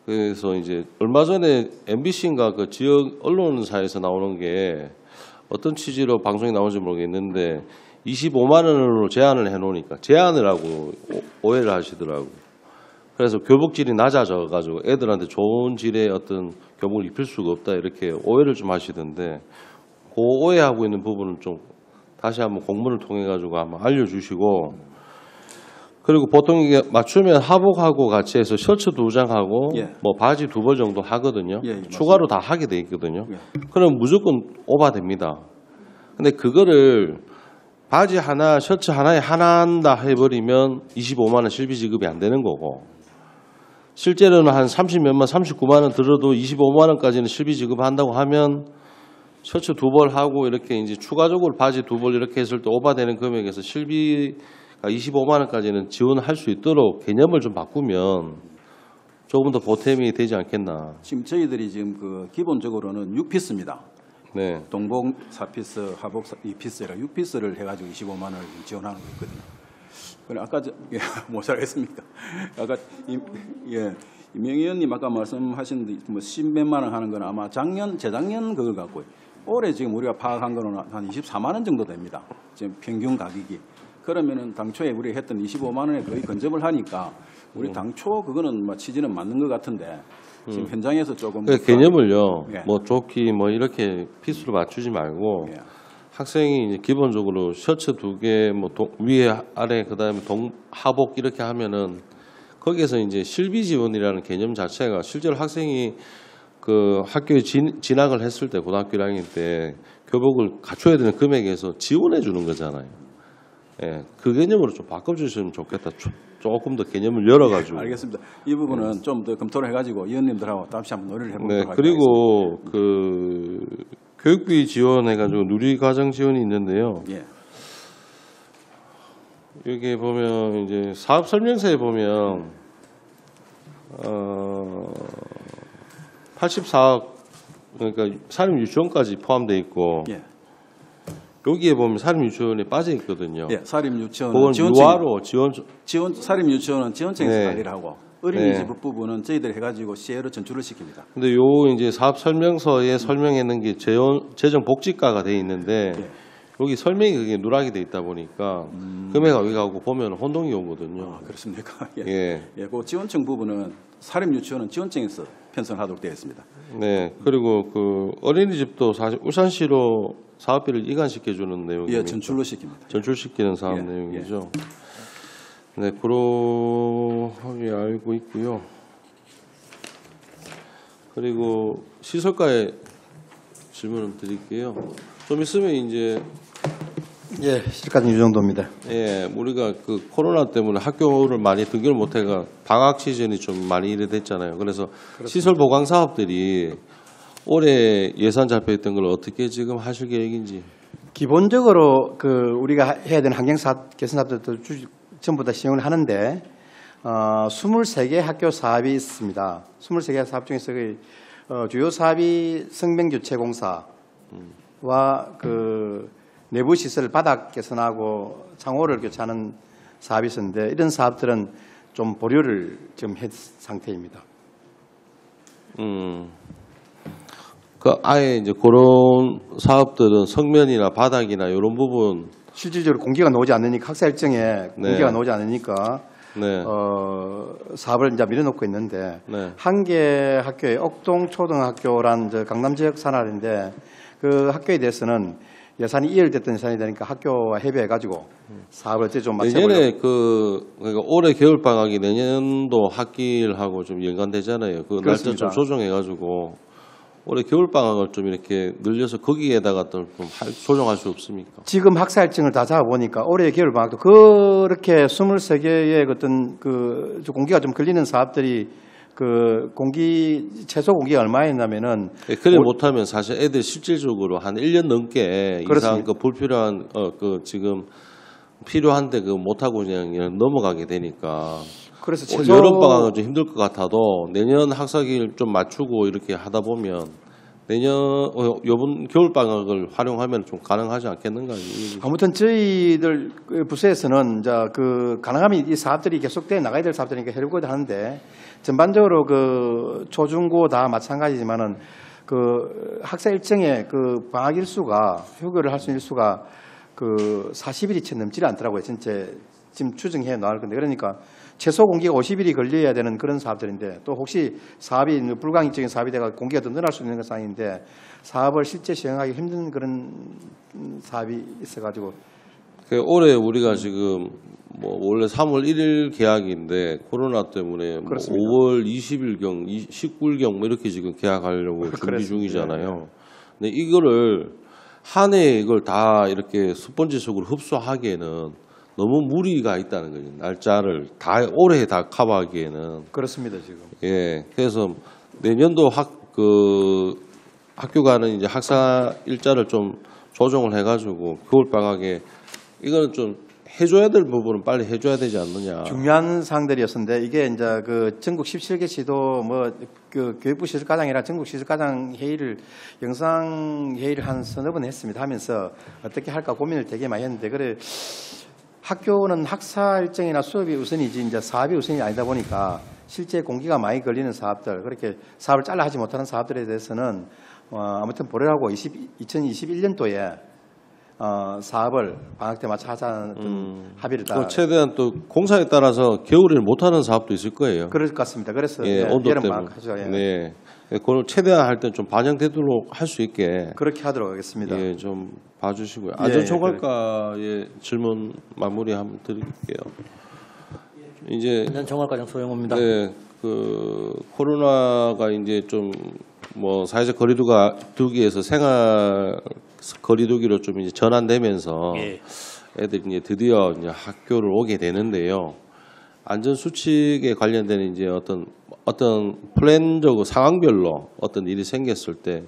Speaker 9: 그래서 이제 얼마 전에 MBC인가 그 지역 언론사에서 나오는 게 어떤 취지로 방송에 나오는지 모르겠는데 25만 원으로 제한을 해놓으니까 제한을 하고 오해를 하시더라고요. 그래서 교복질이 낮아져가지고 애들한테 좋은 질의 어떤 교복을 입힐 수가 없다 이렇게 오해를 좀 하시던데 그 오해하고 있는 부분은 좀 다시 한번 공문을 통해 가지고 한번 알려주시고 그리고 보통 이게 맞추면 하복하고 같이 해서 셔츠 2장하고
Speaker 4: 예.
Speaker 9: 뭐 바지 2벌 정도 하거든요.
Speaker 4: 예,
Speaker 9: 추가로 다 하게 돼 있거든요.
Speaker 4: 예.
Speaker 9: 그럼 무조건 오바됩니다. 근데 그거를 바지 하나, 셔츠 하나에 하나 한다 해버리면 25만 원 실비 지급이 안 되는 거고 실제로는 한 30몇만, 39만 원 들어도 25만 원까지는 실비 지급한다고 하면 셔츠 2벌 하고 이렇게 이제 추가적으로 바지 2벌 이렇게 했을 때 오바되는 금액에서 실비가 25만 원까지는 지원할 수 있도록 개념을 좀 바꾸면 조금 더 보탬이 되지 않겠나.
Speaker 4: 지금 저희들이 지금 그 기본적으로는 6피스입니다.
Speaker 9: 네.
Speaker 4: 동복 4피스, 하복 2피스라 6피스를 해가지고 25만 원을 지원하는 거 있거든요. 그래 아까 뭐 잘했습니까? 아까 이명 의원님 아까 말씀하신 뭐 10몇만 원 하는 건 아마 재작년 그거 갖고 올해 지금 우리가 파악한 거는 한 24만 원 정도 됩니다. 지금 평균 가격이. 그러면은 당초에 우리가 했던 25만 원에 거의 근접을 하니까 우리 당초 그거는 뭐 취지는 맞는 것 같은데 지금 현장에서 조금
Speaker 9: 그 개념을요.
Speaker 4: 예.
Speaker 9: 뭐 조끼 뭐 이렇게 피스로 맞추지 말고
Speaker 4: 예.
Speaker 9: 학생이 이제 기본적으로 셔츠 2개 뭐 위에 아래 그다음에 하복 이렇게 하면은 거기에서 이제 실비 지원이라는 개념 자체가 실제로 학생이 그 학교에 진학을 했을 때 고등학교 1학년 때 교복을 갖춰야 되는 금액에서 지원해 주는 거잖아요. 예, 그 개념으로 좀 바꿔주시면 좋겠다. 조금 더 개념을 열어가지고.
Speaker 4: 알겠습니다. 이 부분은 좀 더 검토를 해가지고 의원님들하고 다시 한번 논의를 해보도록
Speaker 9: 네,
Speaker 4: 하겠습니다.
Speaker 9: 그리고 그 교육비 지원해가지고 누리과정 지원이 있는데요.
Speaker 4: 예.
Speaker 9: 여기 보면 이제 사업 설명서에 보면 84억 그러니까 사립 유치원까지 포함되어 있고
Speaker 4: 예.
Speaker 9: 여기에 보면 사립 유치원에 빠져 있거든요.
Speaker 4: 예, 사립 유치원은
Speaker 9: 그건 유아로
Speaker 4: 사립 유치원은 지원청에서
Speaker 9: 네.
Speaker 4: 관리를 하고 어린이집
Speaker 9: 네.
Speaker 4: 부분은 저희들이 해가지고 시에로 전출을 시킵니다.
Speaker 9: 근데 요 이제 사업 설명서에 설명했는 게 재정 복지가가 돼 있는데
Speaker 4: 예.
Speaker 9: 여기 설명이 그게 누락이 돼 있다 보니까 금액 여기 가고 보면 혼동이 오거든요.
Speaker 4: 아, 그렇습니까? 예.
Speaker 9: 예.
Speaker 4: 예, 그 지원청 부분은 사립 유치원은 지원청에서 편성하도록 되어 있습니다.
Speaker 9: 네. 그리고 그 어린이집도 사실 울산시로 사업비를 이관시켜주는 내용입니다.
Speaker 4: 예, 전출로 시킵니다.
Speaker 9: 전출시키는 사업
Speaker 4: 예,
Speaker 9: 내용이죠. 네, 그러하게 알고 있고요. 그리고 시설가에 질문을 드릴게요. 좀 있으면 이제
Speaker 6: 예, 실까지 이 정도입니다.
Speaker 9: 예, 우리가 그 코로나 때문에 학교를 많이 등교를 못해가 방학 시즌이 좀 많이 이래 됐잖아요. 그래서 시설 보강 사업들이 올해 예산 잡혀있던 걸 어떻게 지금 하실 계획인지.
Speaker 6: 기본적으로 그 우리가 해야 되는 환경 사업, 개선 사업들도 전부 다 시행을 하는데 23개 학교 사업이 있습니다. 23개 사업 중에서 주요 사업이 성명교체공사와 그 내부 시설 바닥 개선하고 창호를 교체하는 사업이 있었는데 이런 사업들은 좀 보류를 지금 한 상태입니다.
Speaker 9: 그 아예 이제 그런 사업들은 성면이나 바닥이나 이런 부분
Speaker 6: 실질적으로 공기가 나오지 않으니까 학사 일정에
Speaker 9: 네.
Speaker 6: 공기가 나오지 않으니까
Speaker 9: 네.
Speaker 6: 사업을 이제 밀어놓고 있는데
Speaker 9: 네.
Speaker 6: 한 개 학교에 옥동 초등학교란 저 강남 지역 산하인데 그 학교에 대해서는 예산이 이월됐던 예산이 되니까 학교와 협의해가지고 사업을 어떻게 좀 맞춰보려고.
Speaker 9: 내년에 그러니까 올해 겨울 방학이 내년도 학기일하고 좀 연관되잖아요. 그 날짜 좀
Speaker 6: 그렇습니다.
Speaker 9: 조정해가지고 올해 겨울 방학을 좀 이렇게 늘려서 거기에다가 좀 조정할 수 없습니까?
Speaker 6: 지금 학사 일정을 다 잡아보니까 올해 겨울 방학도 그렇게 23개의 어떤 그 공기가 좀 걸리는 사업들이 그 최소 공기가 얼마였냐면은
Speaker 9: 그래 못하면 사실 애들 실질적으로 한 1년 넘게 이상 그 불필요한 그 지금 필요한데 그 못하고 그냥 넘어가게 되니까.
Speaker 6: 그래서 최소
Speaker 9: 여름 방학은 좀 힘들 것 같아도 내년 학사기를 좀 맞추고 이렇게 하다 보면 내년 이번 겨울 방학을 활용하면 좀 가능하지 않겠는가?
Speaker 6: 아무튼 저희들 부서에서는 이제 그 가능하면 이 사업들이 계속돼 나가야 될 사업들이니까 하려고 하는데 전반적으로 그 초중고 다 마찬가지지만은 그 학사 일정에 그 방학 일수가 휴교를 할 수 있는 일수가 그 40일이 채 넘지 않더라고요. 전체 지금 추정해 나갈 건데 그러니까 최소 공기가 50일이 걸려야 되는 그런 사업들인데 또 혹시 사업이 불가항력적인 사업이 돼가 공기가 더 늘어날 수 있는 상황인데 사업을 실제 시행하기 힘든 그런 사업이 있어가지고
Speaker 9: 올해 우리가 지금 뭐 원래 3월 1일 계약인데 코로나 때문에 뭐 5월 20일경, 19일경 뭐 이렇게 지금 계약하려고 준비 중이잖아요. 근데 이거를 한 해에 이걸 다 이렇게 스펀지식으로 흡수하기에는 너무 무리가 있다는 거죠. 날짜를 다 올해 다 커버하기에는.
Speaker 6: 그렇습니다 지금.
Speaker 9: 예, 그래서 내년도 학교 가는 이제 학사 일자를 좀 조정을 해가지고 겨울 방학에 이거는 좀 해줘야 될 부분은 빨리 해줘야 되지 않느냐.
Speaker 6: 중요한 사항들이었는데 이게 이제 그 전국 17개 시도 뭐 그 교육부 시설과장이랑 전국 시설과장 회의를 영상 회의를 한 서너 번 했습니다. 하면서 어떻게 할까 고민을 되게 많이 했는데 그래. 학교는 학사 일정이나 수업이 우선이지 이제 사업이 우선이 아니다 보니까 실제 공기가 많이 걸리는 사업들 그렇게 사업을 잘라 하지 못하는 사업들에 대해서는 아무튼 보려고 2021년도에 사업을 방학 때 맞춰 하자는 합의를 다.
Speaker 9: 최대한 또 공사에 따라서 겨울에 못하는 사업도 있을 거예요.
Speaker 6: 그럴 것 같습니다. 그래서
Speaker 9: 온도
Speaker 6: 여름
Speaker 9: 때문에.
Speaker 6: 방학 하죠. 예.
Speaker 9: 네. 그걸 최대한 할 때 좀 반영되도록 할 수 있게
Speaker 6: 그렇게 하도록 하겠습니다.
Speaker 9: 예, 좀 봐주시고요. 안전총괄과의 질문 마무리 한번 드릴게요. 이제
Speaker 7: 안전총괄과장 소영호입니다.
Speaker 9: 네, 그 코로나가 이제 좀 뭐 사회적 거리두기에서 생활 거리두기로 좀 이제 전환되면서 애들이 이제 드디어 이제 학교를 오게 되는데요. 안전 수칙에 관련된 이제 어떤 플랜적으로 상황별로 어떤 일이 생겼을 때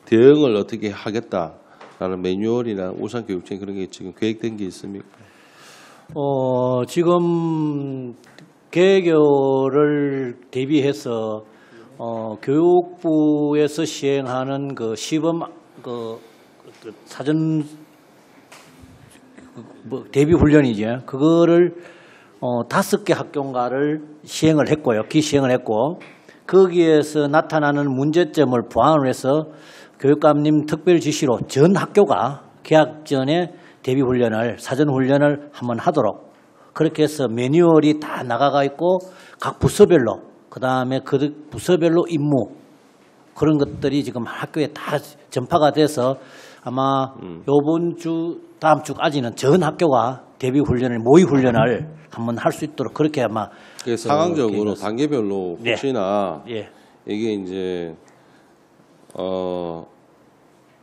Speaker 9: 대응을 어떻게 하겠다라는 매뉴얼이나 울산교육청에 그런 게 지금 계획된 게 있습니까?
Speaker 7: 지금 개교를 대비해서 교육부에서 시행하는 그 시범 사전 대비 훈련이죠. 그거를 5개 학교인가를 시행을 했고요. 기시행을 했고 거기에서 나타나는 문제점을 보완을 해서 교육감님 특별 지시로 전 학교가 개학 전에 대비 훈련을 사전 훈련을 한번 하도록 그렇게 해서 매뉴얼이 다 나가가 있고 각 부서별로 그다음에 그 부서별로 임무 그런 것들이 지금 학교에 다 전파가 돼서 아마 요번 주 다음 주까지는 전 학교가 대비 훈련을 모의 훈련을 한번 할 수 있도록 그렇게 아마
Speaker 9: 상황적으로 단계별로 혹시나
Speaker 7: 예.
Speaker 9: 이게 이제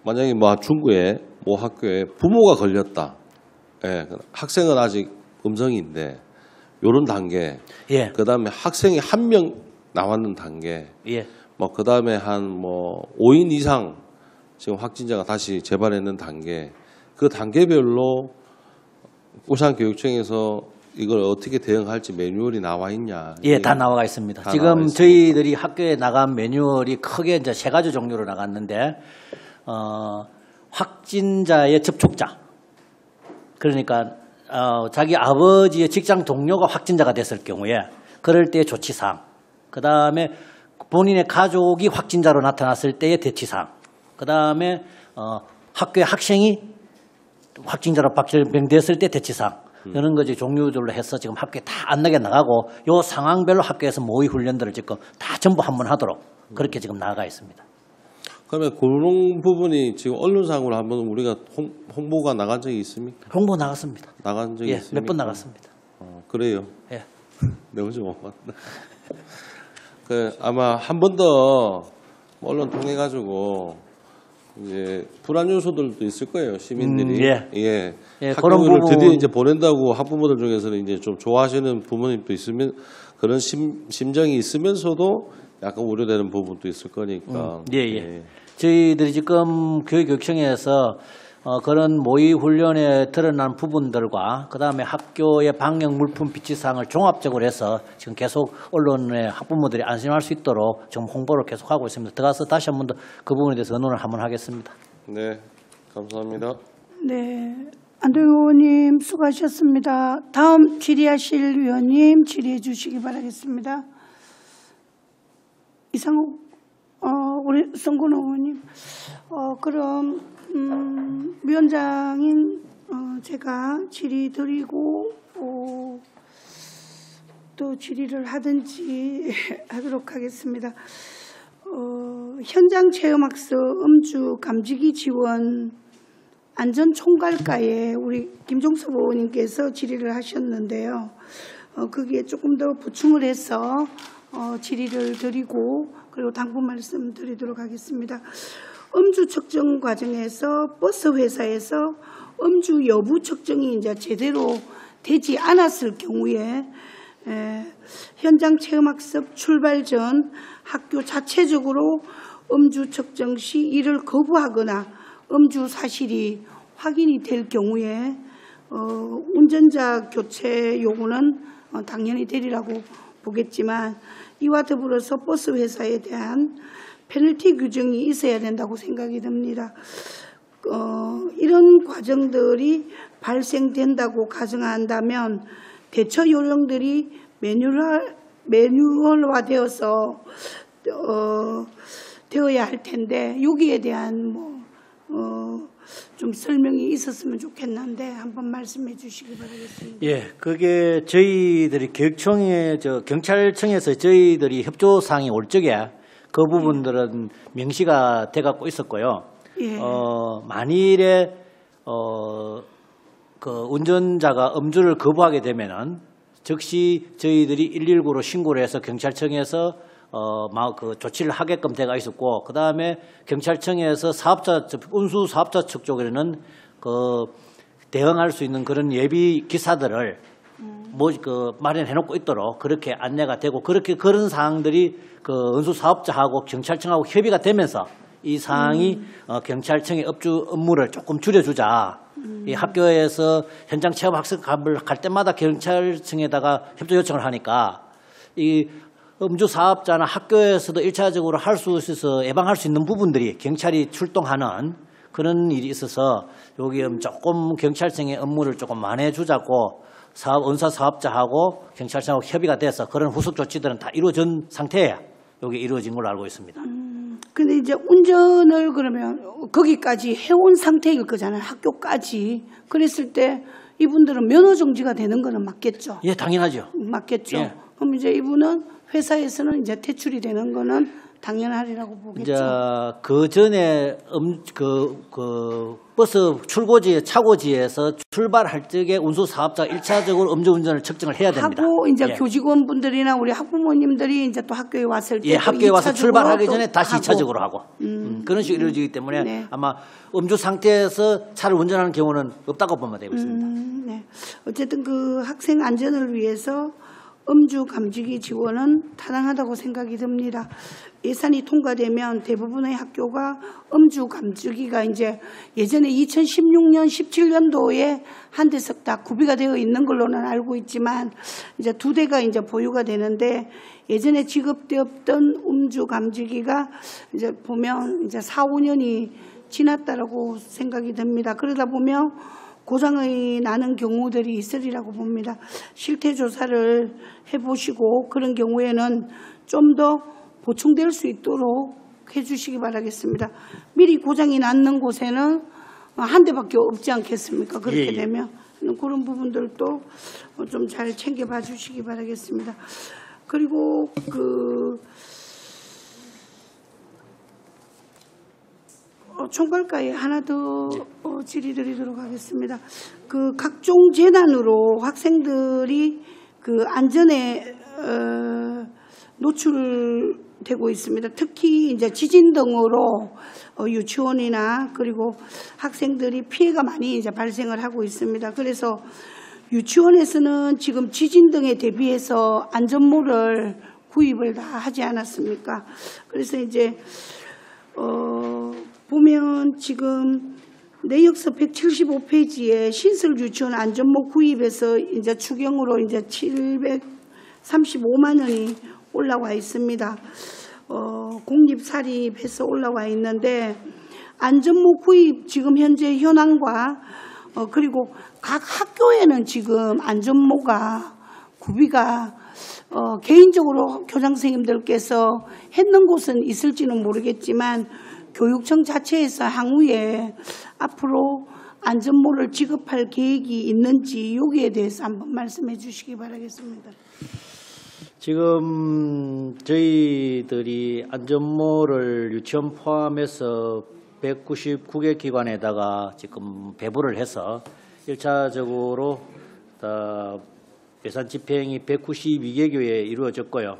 Speaker 9: 만약에 뭐 중구에 모 학교에 부모가 걸렸다. 예, 학생은 아직 음성인데 요런 단계.
Speaker 7: 예.
Speaker 9: 그다음에 학생이 한 명 나왔는 단계.
Speaker 7: 예.
Speaker 9: 뭐 그다음에 한 뭐 5인 이상 지금 확진자가 다시 재발했는 단계. 그 단계별로 울산교육청에서 이걸 어떻게 대응할지 매뉴얼이 나와 있냐?
Speaker 7: 예, 다 나와 있습니다.
Speaker 9: 다
Speaker 7: 지금
Speaker 9: 나와 있습니다.
Speaker 7: 저희들이 학교에 나간 매뉴얼이 크게 이제 3가지 종류로 나갔는데, 확진자의 접촉자. 그러니까, 자기 아버지의 직장 동료가 확진자가 됐을 경우에, 그럴 때의 조치사항. 그 다음에 본인의 가족이 확진자로 나타났을 때의 대치사항. 그 다음에, 학교의 학생이 확진자로 발병됐을 때 대치사항. 이런 거지 종류들로 해서 지금 학교에 다 안내가 나가고 요 상황별로 학교에서 모의 훈련들을 지금 다 전부 한번 하도록 그렇게 지금 나가 있습니다.
Speaker 9: 그러면 그런 부분이 지금 언론상으로 한번 우리가 홍보가 나간 적이 있습니까?
Speaker 7: 홍보 나갔습니다.
Speaker 9: 나간 적이
Speaker 7: 예,
Speaker 9: 있습니까?
Speaker 7: 몇 번 나갔습니다.
Speaker 9: 그래요?
Speaker 7: 예.
Speaker 9: 내가 좀 못 봤나? 아마 한 번 더 언론 통해 가지고 이제 불안 요소들도 있을 거예요, 시민들이.
Speaker 7: 예.
Speaker 9: 학교를
Speaker 7: 그런 부분
Speaker 9: 드디어 이제 보낸다고 학부모들 중에서는 이제 좀 좋아하시는 부모님도 있으면 그런 심정이 있으면서도 약간 우려되는 부분도 있을 거니까.
Speaker 7: 예. 저희들이 지금 교육청에서 그런 모의 훈련에 드러난 부분들과 그다음에 학교의 방역 물품 비치 사항을 종합적으로 해서 지금 계속 언론에 학부모들이 안심할 수 있도록 지금 홍보를 계속하고 있습니다. 들어가서 다시 한 번 더 그 부분에 대해서 의논을 한번 하겠습니다.
Speaker 9: 네, 감사합니다.
Speaker 1: 네, 안도영 의원님 수고하셨습니다. 다음 질의하실 위원님 질의해 주시기 바라겠습니다. 이상욱 우리 성근호 의원님, 그럼 위원장인 제가 질의 드리고 또 질의를 하든지 하도록 하겠습니다. 현장 체험학습 음주 감지기 지원 안전 총괄과에 우리 김종섭 의원님께서 질의를 하셨는데요. 거기에 조금 더 보충을 해서 질의를 드리고 그리고 당부 말씀 드리도록 하겠습니다. 음주 측정 과정에서 버스 회사에서 음주 여부 측정이 이제 제대로 되지 않았을 경우에 현장 체험학습 출발 전 학교 자체적으로 음주 측정 시 이를 거부하거나 음주 사실이 확인이 될 경우에 운전자 교체 요구는 당연히 되리라고 보겠지만 이와 더불어서 버스 회사에 대한 페널티 규정이 있어야 된다고 생각이 듭니다. 이런 과정들이 발생된다고 가정한다면 대처 요령들이 매뉴얼화되어서 되어야 할 텐데 여기에 대한 좀 설명이 있었으면 좋겠는데 한번 말씀해 주시기 바라겠습니다.
Speaker 7: 예, 그게 저희들이 경찰청에서 저희들이 협조 사항이 올 적에 그 부분들은 명시가 돼 갖고 있었고요.
Speaker 1: 예.
Speaker 7: 만일에 그 운전자가 음주를 거부하게 되면은 즉시 저희들이 119로 신고를 해서 경찰청에서 그 조치를 하게끔 돼가 있었고, 그 다음에 경찰청에서 운수 사업자 측 쪽에는 그 대응할 수 있는 그런 예비 기사들을 마련해놓고 있도록 그렇게 안내가 되고, 그런 사항들이 그 운수 사업자하고 경찰청하고 협의가 되면서 이 사항이 경찰청의 업주 업무를 조금 줄여주자 이 학교에서 현장 체험 학습을 갈 때마다 경찰청에다가 협조 요청을 하니까 이 음주 사업자나 학교에서도 1차적으로 할 수 있어서 예방할 수 있는 부분들이 경찰이 출동하는 그런 일이 있어서 여기 조금 경찰청의 업무를 조금 만회해주자고 은사 사업자하고 경찰청하고 협의가 돼서 그런 후속 조치들은 다 이루어진 상태예요. 여기 이루어진 걸로 알고 있습니다.
Speaker 1: 근데 이제 운전을 그러면 거기까지 해온 상태일 거잖아요. 학교까지. 그랬을 때 이분들은 면허 정지가 되는 거는 맞겠죠?
Speaker 7: 예, 당연하죠.
Speaker 1: 맞겠죠.
Speaker 7: 예.
Speaker 1: 그럼 이제 이분은 회사에서는 이제 퇴출이 되는 거는 당연하리라고 보겠죠.
Speaker 7: 이제 그 전에 버스 출고지, 차고지에서 출발할 적에 운수 사업자가 1차적으로 음주운전을 측정을 해야 됩니다.
Speaker 1: 하고 이제
Speaker 7: 예. 교직원분들이나
Speaker 1: 우리 학부모님들이 이제 또 학교에 왔을 때
Speaker 7: 예, 학교에 와서 출발하기 전에 다시
Speaker 1: 하고.
Speaker 7: 2차적으로 하고 그런 식으로 이루어지기 때문에
Speaker 1: 네.
Speaker 7: 아마 음주 상태에서 차를 운전하는 경우는 없다고 보면 되고 있습니다.
Speaker 1: 네. 어쨌든 그 학생 안전을 위해서 음주 감지기 지원은 타당하다고 생각이 듭니다. 예산이 통과되면 대부분의 학교가 음주 감지기가 이제 예전에 2016년, 17년도에 한 대씩 다 구비가 되어 있는 걸로는 알고 있지만 이제 2대가 이제 보유가 되는데 예전에 지급되었던 음주 감지기가 이제 보면 이제 4, 5년이 지났다라고 생각이 듭니다. 그러다 보면 고장이 나는 경우들이 있으리라고 봅니다. 실태 조사를 해보시고 그런 경우에는 좀 더 보충될 수 있도록 해주시기 바라겠습니다. 미리 고장이 났는 곳에는 한 대밖에 없지 않겠습니까? 그렇게 되면 그런 부분들도 좀 잘 챙겨봐 주시기 바라겠습니다. 그리고 총괄과에 하나 더 질의드리도록 하겠습니다. 그 각종 재난으로 학생들이 그 안전에 노출되고 있습니다. 특히 이제 지진 등으로 유치원이나 그리고 학생들이 피해가 많이 이제 발생을 하고 있습니다. 그래서 유치원에서는 지금 지진 등에 대비해서 안전모를 구입을 다 하지 않았습니까? 그래서 이제 보면 지금 내역서 175페이지에 신설 유치원 안전모 구입에서 이제 추경으로 이제 735만 원이 올라와 있습니다. 공립사립해서 올라와 있는데 안전모 구입 지금 현재 현황과 그리고 각 학교에는 지금 안전모가 구비가 개인적으로 교장 선생님들께서 했는 곳은 있을지는 모르겠지만 교육청 자체에서 향후에 앞으로 안전모를 지급할 계획이 있는지 여기에 대해서 한번 말씀해 주시기 바라겠습니다.
Speaker 7: 지금 저희들이 안전모를 유치원 포함해서 199개 기관에다가 지금 배부를 해서 1차적으로 예산 집행이 192개 교회에 이루어졌고요.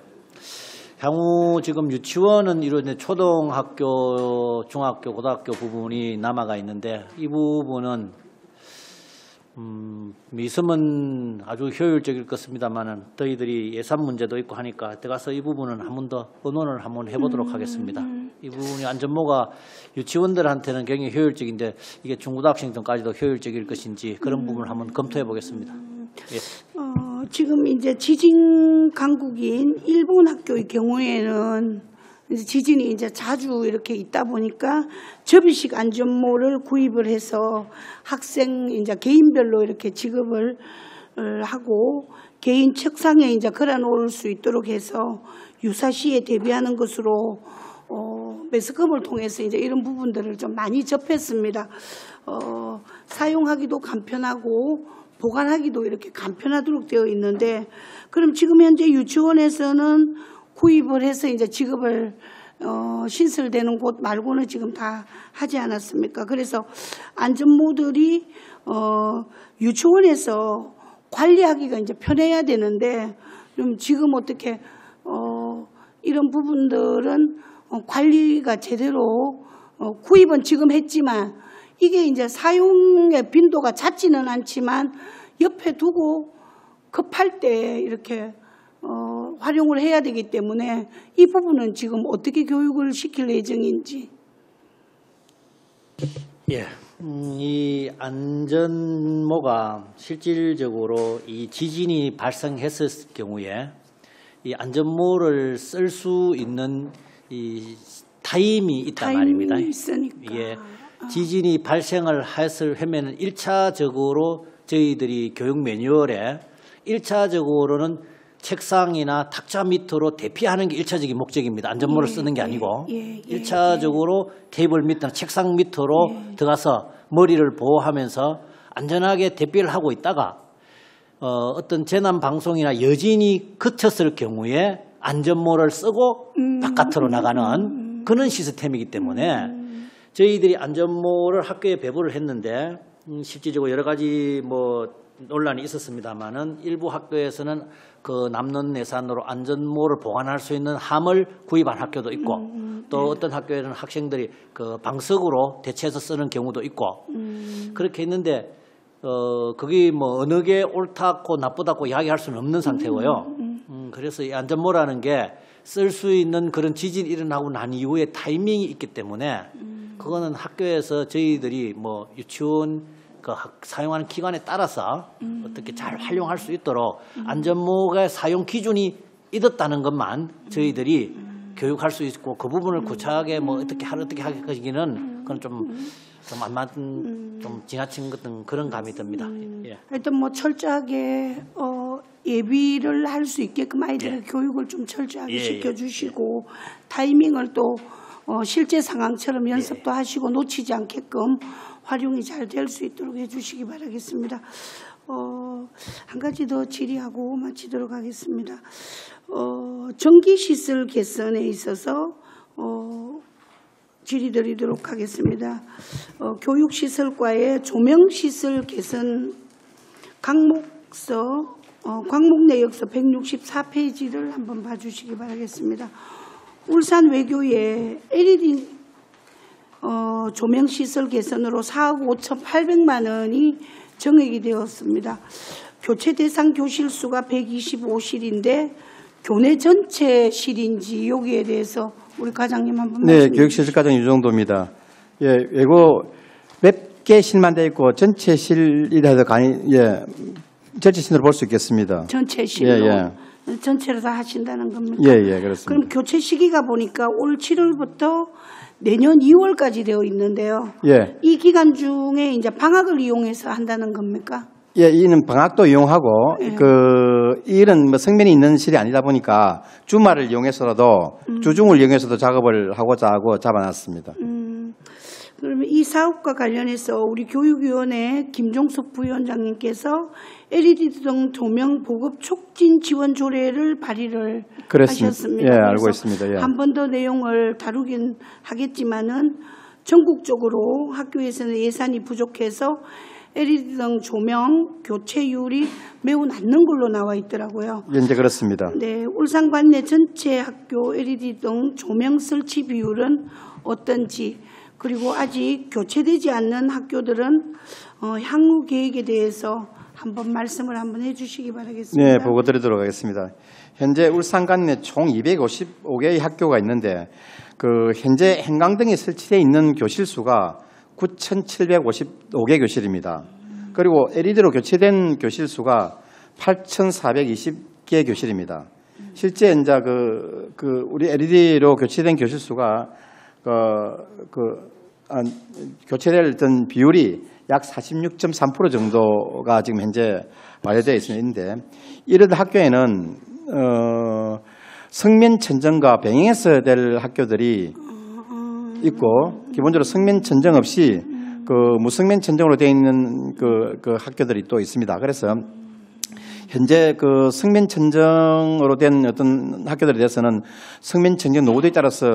Speaker 7: 향후 지금 유치원은 이루어진 초등학교, 중학교, 고등학교 부분이 남아가 있는데 이 부분은 있으면 아주 효율적일 것입니다만은 저희들이 예산 문제도 있고 하니까 들어가서 이 부분은 한 번 더 의논을 한번 해보도록 하겠습니다. 이 부분이 안전모가 유치원들한테는 굉장히 효율적인데 이게 중고등학생들까지도 효율적일 것인지 그런 부분을 한번 검토해 보겠습니다. 예.
Speaker 1: 지금 이제 지진 강국인 일본 학교의 경우에는 이제 지진이 이제 자주 이렇게 있다 보니까 접이식 안전모를 구입을 해서 학생 이제 개인별로 이렇게 지급을 하고 개인 책상에 이제 걸어놓을 수 있도록 해서 유사시에 대비하는 것으로 매스컴을 통해서 이제 이런 부분들을 좀 많이 접했습니다. 사용하기도 간편하고 보관하기도 이렇게 간편하도록 되어 있는데 그럼 지금 현재 유치원에서는 구입을 해서 이제 지급을 신설되는 곳 말고는 지금 다 하지 않았습니까? 그래서 안전모들이 유치원에서 관리하기가 이제 편해야 되는데 좀 지금 어떻게 이런 부분들은 관리가 제대로 구입은 지금 했지만 이게 이제 사용의 빈도가 잦지는 않지만 옆에 두고 급할 때 이렇게 활용을 해야 되기 때문에 이 부분은 지금 어떻게 교육을 시킬 예정인지.
Speaker 7: 예, 이 안전모가 실질적으로 이 지진이 발생했을 경우에 이 안전모를 쓸 수 있는 이 타임이 있단 말입니다.
Speaker 1: 타임이 있으니까.
Speaker 7: 이게 지진이 발생을 하면은 1차적으로 저희들이 교육 매뉴얼에 1차적으로는 책상이나 탁자 밑으로 대피하는 게 1차적인 목적입니다. 안전모를 쓰는 게 아니고 1차적으로 테이블 밑이나 책상 밑으로 들어가서 머리를 보호하면서 안전하게 대피를 하고 있다가 어떤 재난 방송이나 여진이 그쳤을 경우에 안전모를 쓰고 바깥으로 나가는 그런 시스템이기 때문에 저희들이 안전모를 학교에 배부를 했는데 실질적으로 여러 가지 뭐 논란이 있었습니다만은 일부 학교에서는 그 남는 예산으로 안전모를 보관할 수 있는 함을 구입한 학교도 있고 또 어떤 학교에는 학생들이 그 방석으로 대체해서 쓰는 경우도 있고 그렇게 했는데 그게 뭐 어느 게 옳다고 나쁘다고 이야기할 수는 없는 상태고요. 그래서 이 안전모라는 게 쓸 수 있는 그런 지진이 일어나고 난 이후에 타이밍이 있기 때문에 그거는 학교에서 저희들이 뭐 유치원 그 사용하는 기관에 따라서 어떻게 잘 활용할 수 있도록 안전모의 사용 기준이 있었다는 것만 저희들이 교육할 수 있고 그 부분을 구체하게 뭐 어떻게 하기는 그건 좀 안 맞는 좀 지나친 그런 감이 듭니다. 예.
Speaker 1: 하여튼 뭐 철저하게 예비를 할 수 있게끔 아이들의 교육을 좀 철저하게 시켜주시고 타이밍을 또 실제 상황처럼 연습도 하시고 놓치지 않게끔 활용이 잘 될 수 있도록 해주시기 바라겠습니다. 한 가지 더 질의하고 마치도록 하겠습니다. 전기시설 개선에 있어서 질의드리도록 하겠습니다. 교육시설과의 조명시설 개선 강목서 광목내역서 164페이지를 한번 봐주시기 바라겠습니다. 울산 외교에 LED 조명시설 개선으로 4억 5,800만 원이 정액이 되었습니다. 교체 대상 교실 수가 125실인데 교내 전체 실인지 여기에 대해서 우리 과장님 한번 말씀해 주시죠.
Speaker 6: 네, 교육시설과정 이 정도입니다. 예, 외고 몇 개 실만 돼 있고 전체 실이라도 전체 실로 볼 수 있겠습니다.
Speaker 1: 전체 실로. 전체로 다 하신다는 겁니까?
Speaker 6: 예, 그렇습니다.
Speaker 1: 그럼 교체 시기가 보니까 올 7월부터 내년 2월까지 되어 있는데요.
Speaker 6: 예.
Speaker 1: 이 기간 중에 이제 방학을 이용해서 한다는 겁니까?
Speaker 6: 예, 이는 방학도 이용하고 일은 뭐 성면이 있는 실이 아니다 보니까 주말을 이용해서라도 주중을 이용해서도 작업을 하고자 하고 잡아놨습니다.
Speaker 1: 그러면 이 사업과 관련해서 우리 교육위원회 김종석 부위원장님께서 LED 등 조명 보급 촉진 지원 조례를 발의를
Speaker 6: 그렇습니다.
Speaker 1: 하셨습니다.
Speaker 6: 예, 알고 있습니다. 예.
Speaker 1: 한 번 더 내용을 다루긴 하겠지만은 전국적으로 학교에서는 예산이 부족해서 LED 등 조명 교체율이 매우 낮는 걸로 나와 있더라고요.
Speaker 6: 현재 그렇습니다.
Speaker 1: 네, 울산 관내 전체 학교 LED 등 조명 설치 비율은 어떤지, 그리고 아직 교체되지 않는 학교들은 향후 계획에 대해서 한번 말씀을 한번 해주시기 바라겠습니다.
Speaker 6: 네, 보고 드리도록 하겠습니다. 현재 울산 관내 총 255개의 학교가 있는데 현재 행강등이 설치되어 있는 교실 수가 9,755개 교실입니다. 그리고 LED로 교체된 교실 수가 8,420개 교실입니다. 실제 이제 우리 LED로 교체된 교실 수가 교체될 어떤 비율이 약 46.3% 정도가 지금 현재 완료되어 있는데 이런 학교에는 성면 천정과 병행해서 될 학교들이 있고 기본적으로 성면 천정 없이 무성면 천정으로 되어 있는 그 학교들이 또 있습니다. 그래서 현재 성면 천정으로 된 어떤 학교들에 대해서는 성면 천정 노후도에 따라서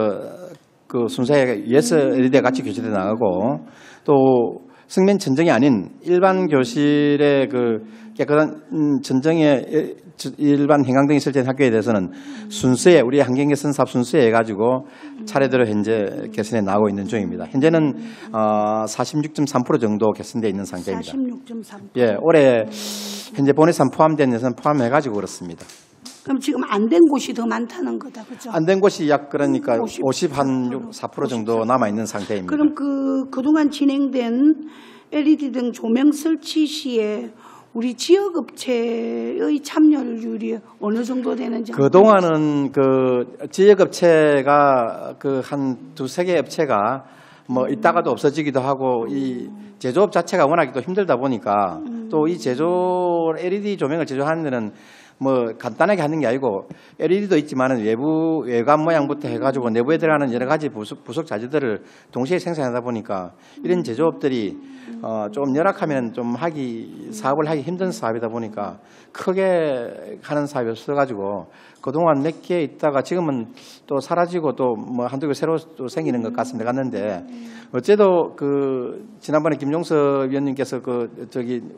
Speaker 6: 순서에 ES LED가 같이 교체돼 나가고 또 성면 천정이 아닌 일반 교실의 깨끗한 천정에 일반 행강등이 설치된 학교에 대해서는 순서에 우리 환경 개선 사업 순서에 해가지고 차례대로 현재 개선해 나가고 있는 중입니다. 현재는 46.3% 정도 개선되어 있는 상태입니다.
Speaker 1: 46.3%.
Speaker 6: 예, 올해 현재 본예산 포함된 예산 포함해가지고 그렇습니다.
Speaker 1: 그럼 지금 안 된 곳이 더 많다는 거다, 그죠?
Speaker 6: 안 된 곳이 약 그러니까
Speaker 1: 50,
Speaker 6: 54% 정도 남아 있는 상태입니다.
Speaker 1: 그럼 그동안 진행된 LED 등 조명 설치 시에 우리 지역업체의 참여율이 어느 정도 되는지
Speaker 6: 그동안은 그 지역업체가 그 한 두세 개 업체가 뭐 있다가도 없어지기도 하고 이 제조업 자체가 워낙 또 힘들다 보니까 또 이 제조 LED 조명을 제조하는 데는 뭐 간단하게 하는 게 아니고 LED도 있지만은 외관 모양부터 해가지고 내부에 들어가는 여러 가지 부속 자재들을 동시에 생산하다 보니까 이런 제조업들이 좀 열악하면 좀 사업을 하기 힘든 사업이다 보니까 크게 하는 사업이 없어가지고 그동안 몇 개 있다가 지금은 또 사라지고 또 뭐 한두 개 새로 또 생기는 것 같습니다. 갔는데 어째도 그 지난번에 김종석 위원님께서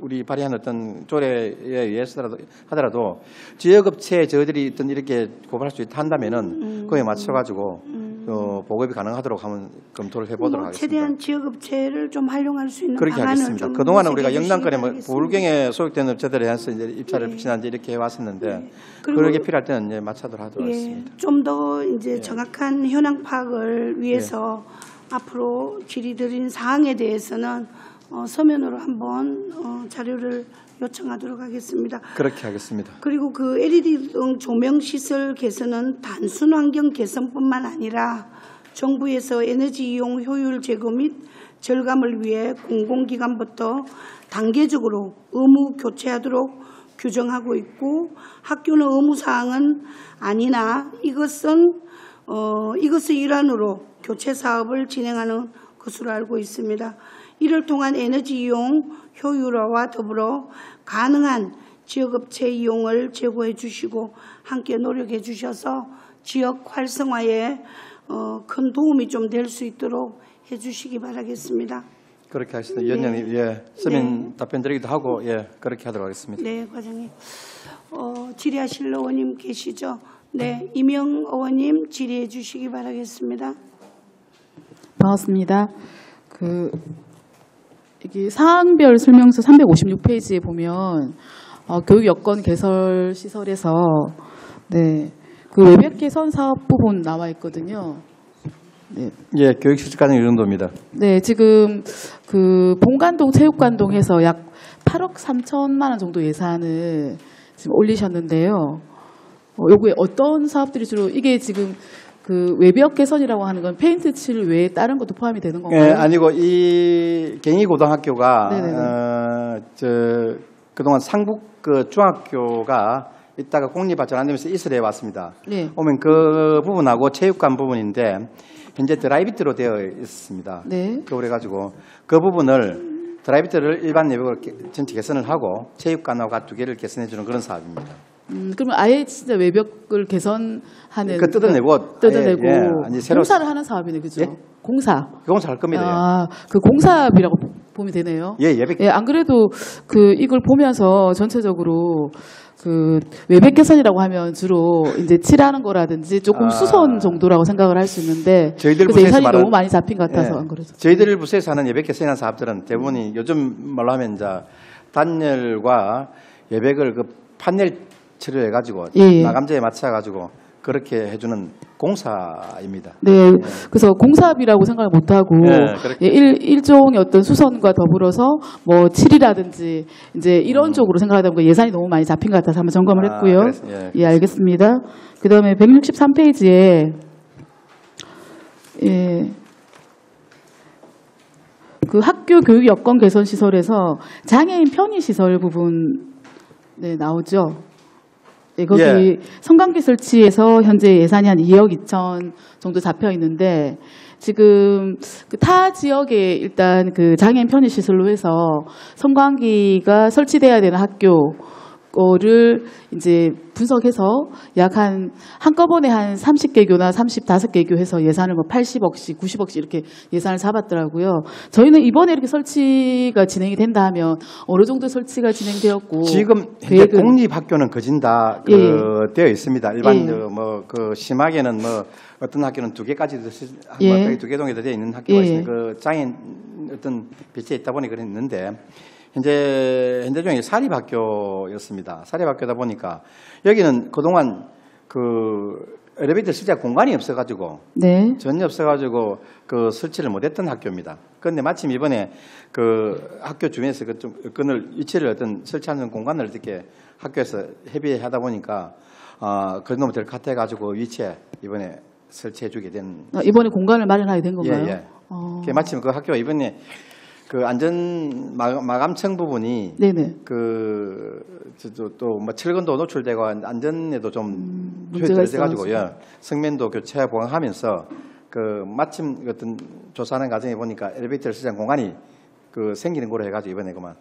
Speaker 6: 우리 발의한 어떤 조례에 의해서 하더라도 지역업체에 저희들이 어떤 이렇게 고발할 수 있다 한다면은 그에 맞춰가지고 보급이 가능하도록 한번 검토를 해보도록 하겠습니다.
Speaker 1: 최대한 지역업체를 좀 활용할 수 있는
Speaker 6: 그렇게
Speaker 1: 방안을
Speaker 6: 하겠습니다.
Speaker 1: 좀
Speaker 6: 그동안은 우리가
Speaker 1: 모색해
Speaker 6: 영남권에
Speaker 1: 주시기
Speaker 6: 뭐 부울경에 소속된 업체들에 해서 이제 입찰을 지난주 이렇게 해왔었는데 그렇게 필요할 때는 이제 맞춰도록 하도록 하겠습니다.
Speaker 1: 좀 더 이제 정확한 현황 파악을 위해서 앞으로 질의드린 사항에 대해서는 서면으로 한번 자료를 요청하도록 하겠습니다.
Speaker 6: 그렇게 하겠습니다.
Speaker 1: 그리고 그 LED 등 조명 시설 개선은 단순 환경 개선뿐만 아니라 정부에서 에너지 이용 효율 제고 및 절감을 위해 공공기관부터 단계적으로 의무 교체하도록 규정하고 있고 학교는 의무사항은 아니나 이것의 일환으로 교체 사업을 진행하는 것으로 알고 있습니다. 이를 통한 에너지 이용 효율화와 더불어 가능한 지역업체 이용을 제고해 주시고 함께 노력해 주셔서 지역 활성화에 큰 도움이 좀 될 수 있도록 해 주시기 바라겠습니다.
Speaker 6: 그렇게 하시죠. 위원장님, 서면 답변 드리기도 하고, 그렇게 하도록 하겠습니다.
Speaker 1: 네, 과장님. 질의하실 의원님 계시죠? 네, 이명 의원님 질의해 주시기 바라겠습니다.
Speaker 10: 반갑습니다. 이게 사항별 설명서 356페이지에 보면 교육 여건 개설 시설에서 그 외벽 개선 사업 부분 나와 있거든요.
Speaker 6: 예, 교육시설 과정 이 정도입니다.
Speaker 10: 네, 지금 그 본관동 체육관동에서 약 8억 3천만 원 정도 예산을 지금 올리셨는데요. 요게 어떤 사업들이 주로 이게 지금 그 외벽 개선이라고 하는 건 페인트 칠 외에 다른 것도 포함이 되는 건가요?
Speaker 6: 예, 아니고 이 경희고등학교가 그동안 상북 그 중학교가 있다가 공립발전 안 되면서 이슬해 왔습니다.
Speaker 10: 네.
Speaker 6: 오면 그 부분하고 체육관 부분인데 현재 드라이비트로 되어 있습니다.
Speaker 10: 네.
Speaker 6: 그래가지고 그 부분을 드라이비트를 일반 내벽으로 전체 개선을 하고 체육관하고 두 개를 개선해 주는 그런 사업입니다.
Speaker 10: 그러면 아예 진짜 외벽을 개선하는
Speaker 6: 뜯어내고
Speaker 10: 아니, 새로 공사를 하는 사업이네, 그죠?
Speaker 6: 예? 공사할 겁니다.
Speaker 10: 그 공사비라고 보면 되네요.
Speaker 6: 예,
Speaker 10: 안 그래도 이걸 보면서 전체적으로 그 외벽 개선이라고 하면 주로 이제 칠하는 거라든지 조금 수선 정도라고 생각을 할 수 있는데 그래서 예산이 너무 많이 잡힌 것 같아서 안 그래도.
Speaker 6: 저희들 부서에서 하는 외벽 개선이라는 사업들은 대부분이 요즘 말로 하면 이제 단열과 외벽을 그 판넬 칠을 해가지고 마감재에 맞춰가지고 그렇게 해주는 공사입니다.
Speaker 10: 네, 그래서 공사비라고 생각을 못하고 일종의 어떤 수선과 더불어서 뭐 칠이라든지 이제 이런 쪽으로 생각하다 보니까 예산이 너무 많이 잡힌 것 같아서 한번 점검을 했고요. 예, 알겠습니다. 그 다음에 163페이지에 그 학교 교육 여건 개선 시설에서 장애인 편의 시설 부분 나오죠. 거기 성관계 설치에서 현재 예산이 한 2억 2천 정도 잡혀 있는데 지금 타 지역에 일단 그 장애인 편의 시설로 해서 성관계가 설치돼야 되는 학교를 이제 분석해서 약 한꺼번에 한 30개교나 35개교 해서 예산을 뭐 80억씩 90억씩 이렇게 예산을 잡았더라고요. 저희는 이번에 이렇게 설치가 진행이 된다 하면 어느 정도 설치가 진행되었고
Speaker 6: 지금 현재 공립학교는 거진다 되어 있습니다. 일반 심하게는 어떤 학교는 2개까지도 두 개 동에도 되어 있는 학교가 있습니다. 그 장애인 어떤 배치에 있다 보니 그랬는데 현대중이 사립학교였습니다. 사립학교다 보니까 여기는 그동안 그 엘리베이터 설치할 공간이 없어가지고
Speaker 10: 네.
Speaker 6: 전혀 없어가지고 그 설치를 못했던 학교입니다. 그런데 마침 이번에 그 학교 주변에서 그 좀 여건을 위치를 어떤 설치하는 공간을 어떻게 학교에서 협의하다 보니까 그놈을 될 것 같아가지고 위치에 이번에 설치해주게 된.
Speaker 10: 이번에 공간을 마련하게 된 건가요?
Speaker 6: 예. 마침 그 학교가 이번에 그 안전 마감층 부분이
Speaker 10: 네네.
Speaker 6: 또 뭐 철근도 노출되고 안전에도 좀
Speaker 10: 문제가
Speaker 6: 돼가지고 성면도 교체 보강하면서 그 마침 어떤 조사하는 과정에 보니까 엘리베이터를 설치한 공간이 그 생기는 거로 해가지고 이번에 그만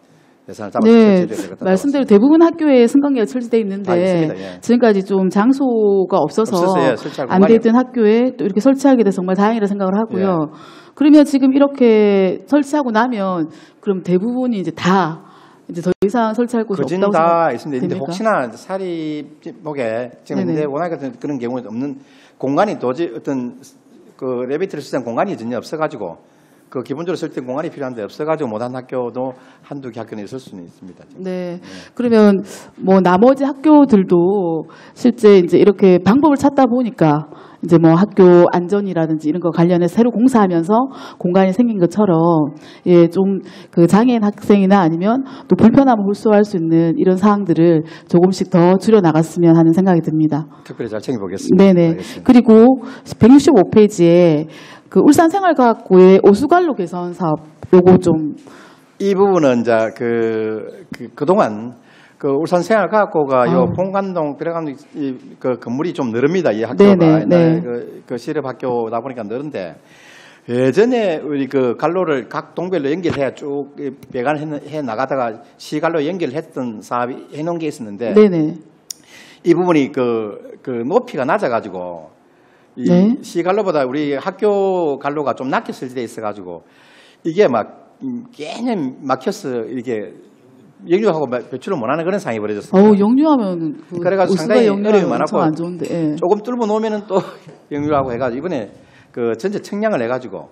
Speaker 6: 예산을 잡아서
Speaker 10: 네,
Speaker 6: 설치해야 될 것 같아요.
Speaker 10: 말씀대로 대부분 학교에 승강기가 설치되어 있는데
Speaker 6: 있습니다. 예.
Speaker 10: 지금까지 좀 장소가 없어서
Speaker 6: 설치할
Speaker 10: 안
Speaker 6: 공간이
Speaker 10: 되던 학교에 또 이렇게 설치하게 돼서 정말 다행이라 생각을 하고요. 그러면 지금 이렇게 설치하고 나면 그럼 대부분이 이제 다 이제 더 이상 설치할 곳이
Speaker 6: 거진
Speaker 10: 없다고
Speaker 6: 다 있습니다. 근데
Speaker 10: 됩니까?
Speaker 6: 혹시나 사립목에 지금
Speaker 10: 네네.
Speaker 6: 근데 워낙 그런 경우는 없는 공간이 도저히 어떤 그 엘리베이터를 설치한 공간이 전혀 없어가지고 그 기본적으로 설치된 공간이 필요한데 없어가지고 못한 학교도 한두 개 학교는 있을 수는 있습니다. 지금.
Speaker 10: 네. 그러면 뭐 나머지 학교들도 실제 이제 이렇게 방법을 찾다 보니까 이제 뭐 학교 안전이라든지 이런 거 관련해서 새로 공사하면서 공간이 생긴 것처럼 좀 그 장애인 학생이나 아니면 또 불편함을 호소할 수 있는 이런 사항들을 조금씩 더 줄여 나갔으면 하는 생각이 듭니다.
Speaker 6: 특별히 잘 챙겨보겠습니다.
Speaker 10: 네네.
Speaker 6: 알겠습니다.
Speaker 10: 그리고 165페이지에 그 울산생활과학고의 오수관로 개선 사업 요거 좀
Speaker 6: 이 부분은 이제 그동안 그 울산생활과학고가 요 봉관동 들어가는 그 건물이 좀 늘습니다. 이 학교가
Speaker 10: 네네.
Speaker 6: 그 실업학교다 보니까 늘은데 예전에 우리 그 갈로를 각 동별로 연결해 쭉 배관해 나가다가 시갈로 연결했던 사업이 해놓은 게 있었는데
Speaker 10: 네네.
Speaker 6: 이 부분이 그 높이가 낮아가지고 이
Speaker 10: 네.
Speaker 6: 시갈로보다 우리 학교 갈로가 좀 낮게 설치돼 있어가지고 이게 막 개념 막혀서 이렇게 영유하고 배출을 못하는 그런 상황이 벌어졌습니다.
Speaker 10: 영유하면
Speaker 6: 그래가지고 상당히 어려움이 많았고
Speaker 10: 안 좋은데. 예.
Speaker 6: 조금 뚫어 놓으면은 또 영유하고 해가지고 이번에 그 전체 청량을 해가지고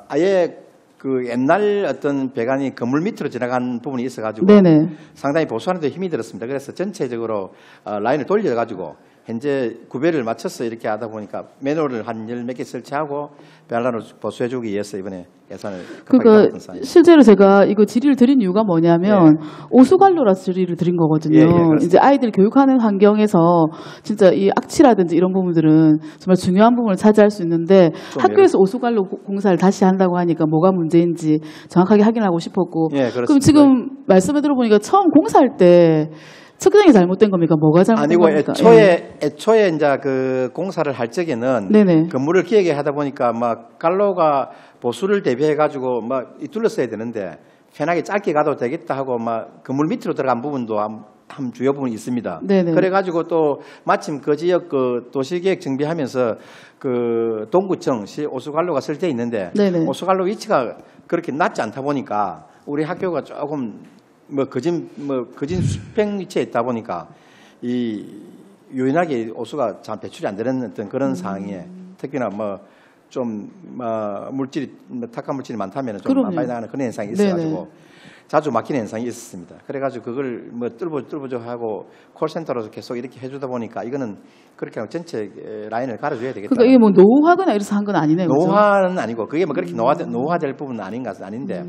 Speaker 6: 아예 그 옛날 어떤 배관이 건물 밑으로 지나간 부분이 있어가지고
Speaker 10: 네네.
Speaker 6: 상당히 보수하는 데 힘이 들었습니다. 그래서 전체적으로 라인을 돌려가지고 현재 구별을 맞춰서 이렇게 하다 보니까 매뉴얼을 한 10몇 개 설치하고 배관을 보수해주기 위해서 이번에 예산을 급하게
Speaker 10: 그러니까
Speaker 6: 받았던 상황입니다.
Speaker 10: 실제로 제가 이거 질의를 드린 이유가 뭐냐면 오수관로라서 질의를 드린 거거든요.
Speaker 6: 그렇습니다.
Speaker 10: 이제 아이들 교육하는 환경에서 진짜 이 악취라든지 이런 부분들은 정말 중요한 부분을 차지할 수 있는데 학교에서 오수관로 공사를 다시 한다고 하니까 뭐가 문제인지 정확하게 확인하고 싶었고
Speaker 6: 그렇습니다.
Speaker 10: 그럼 지금 말씀을 들어보니까 처음 공사할 때 측정이 잘못된 겁니까? 뭐가 잘못된
Speaker 6: 아니고
Speaker 10: 겁니까?
Speaker 6: 애초에 이제 그 공사를 할 적에는
Speaker 10: 네네.
Speaker 6: 건물을 기획에 하다 보니까 막 갈로가 보수를 대비해 가지고 막 둘러서야 되는데 편하게 짧게 가도 되겠다 하고 막 건물 밑으로 들어간 부분도 한 주요 부분이 있습니다.
Speaker 10: 네네.
Speaker 6: 그래 가지고 또 마침 그 지역 그 도시계획 정비하면서 그 동구청 시 오수관로가 설치돼 있는데
Speaker 10: 네네.
Speaker 6: 오수관로 위치가 그렇게 낮지 않다 보니까 우리 학교가 조금 거진 수평 위치에 있다 보니까 이 요인하게 오수가 잘 배출이 안 되는 어떤 그런 상황에 특히나 물질이 탁한 물질이 많다면 좀 많이 나가는 그런 현상이 있어가지고
Speaker 10: 네네.
Speaker 6: 자주 막히는 현상이 있었습니다. 그래가지고 그걸 뚫어줘 하고 콜센터로 계속 이렇게 해주다 보니까 이거는 그렇게 하고 전체 라인을 갈아줘야 되겠다.
Speaker 10: 그러니까 이게 뭐 노후화거나 이래서 한 건 아니네요. 그죠?
Speaker 6: 노후화는 아니고 그게 뭐 그렇게 노후화될 부분은 아닌데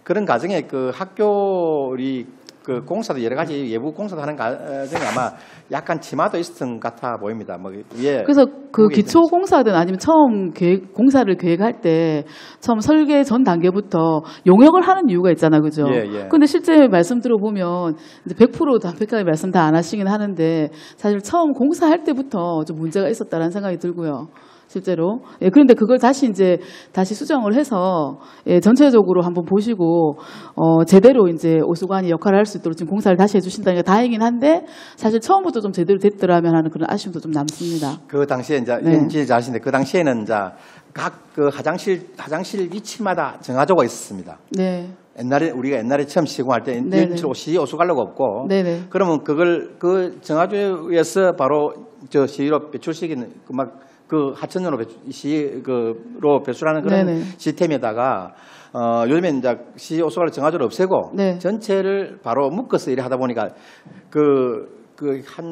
Speaker 6: 그런 과정에 그 학교 우리 그 공사도 여러 가지 예부 공사도 하는 과정에 아마 약간 치마도 있었던 것 같아 보입니다. 위에
Speaker 10: 그래서 그 기초 공사든 아니면 처음 공사를 계획할 때 처음 설계 전 단계부터 용역을 하는 이유가 있잖아, 그죠? 근데 실제 말씀 들어보면 이제 100% 담백하게 말씀 다 안 하시긴 하는데 사실 처음 공사할 때부터 좀 문제가 있었다라는 생각이 들고요. 실제로. 그런데 그걸 다시 수정을 해서 전체적으로 한번 보시고 제대로 이제 오수관이 역할을 할 수 있도록 지금 공사를 다시 해주신다니까 다행이긴 한데 사실 처음부터 좀 제대로 됐더라면 하는 그런 아쉬움도 좀 남습니다.
Speaker 6: 그 당시에 이제 연지자 하시는데 그 당시에는 이제 각 그 화장실 위치마다 정화조가 있었습니다.
Speaker 10: 네.
Speaker 6: 우리가 옛날에 처음 시공할 때 연치로 오수관로가 없고 그러면 그걸 그 정화조에서 바로 저 시로 배출시키는 막 그 하천으로 시로 배출하는 그런
Speaker 10: 네네.
Speaker 6: 시스템에다가 요즘에 이제 시 오수관을 정화조를 없애고
Speaker 10: 네.
Speaker 6: 전체를 바로 묶어서 일을 하다 보니까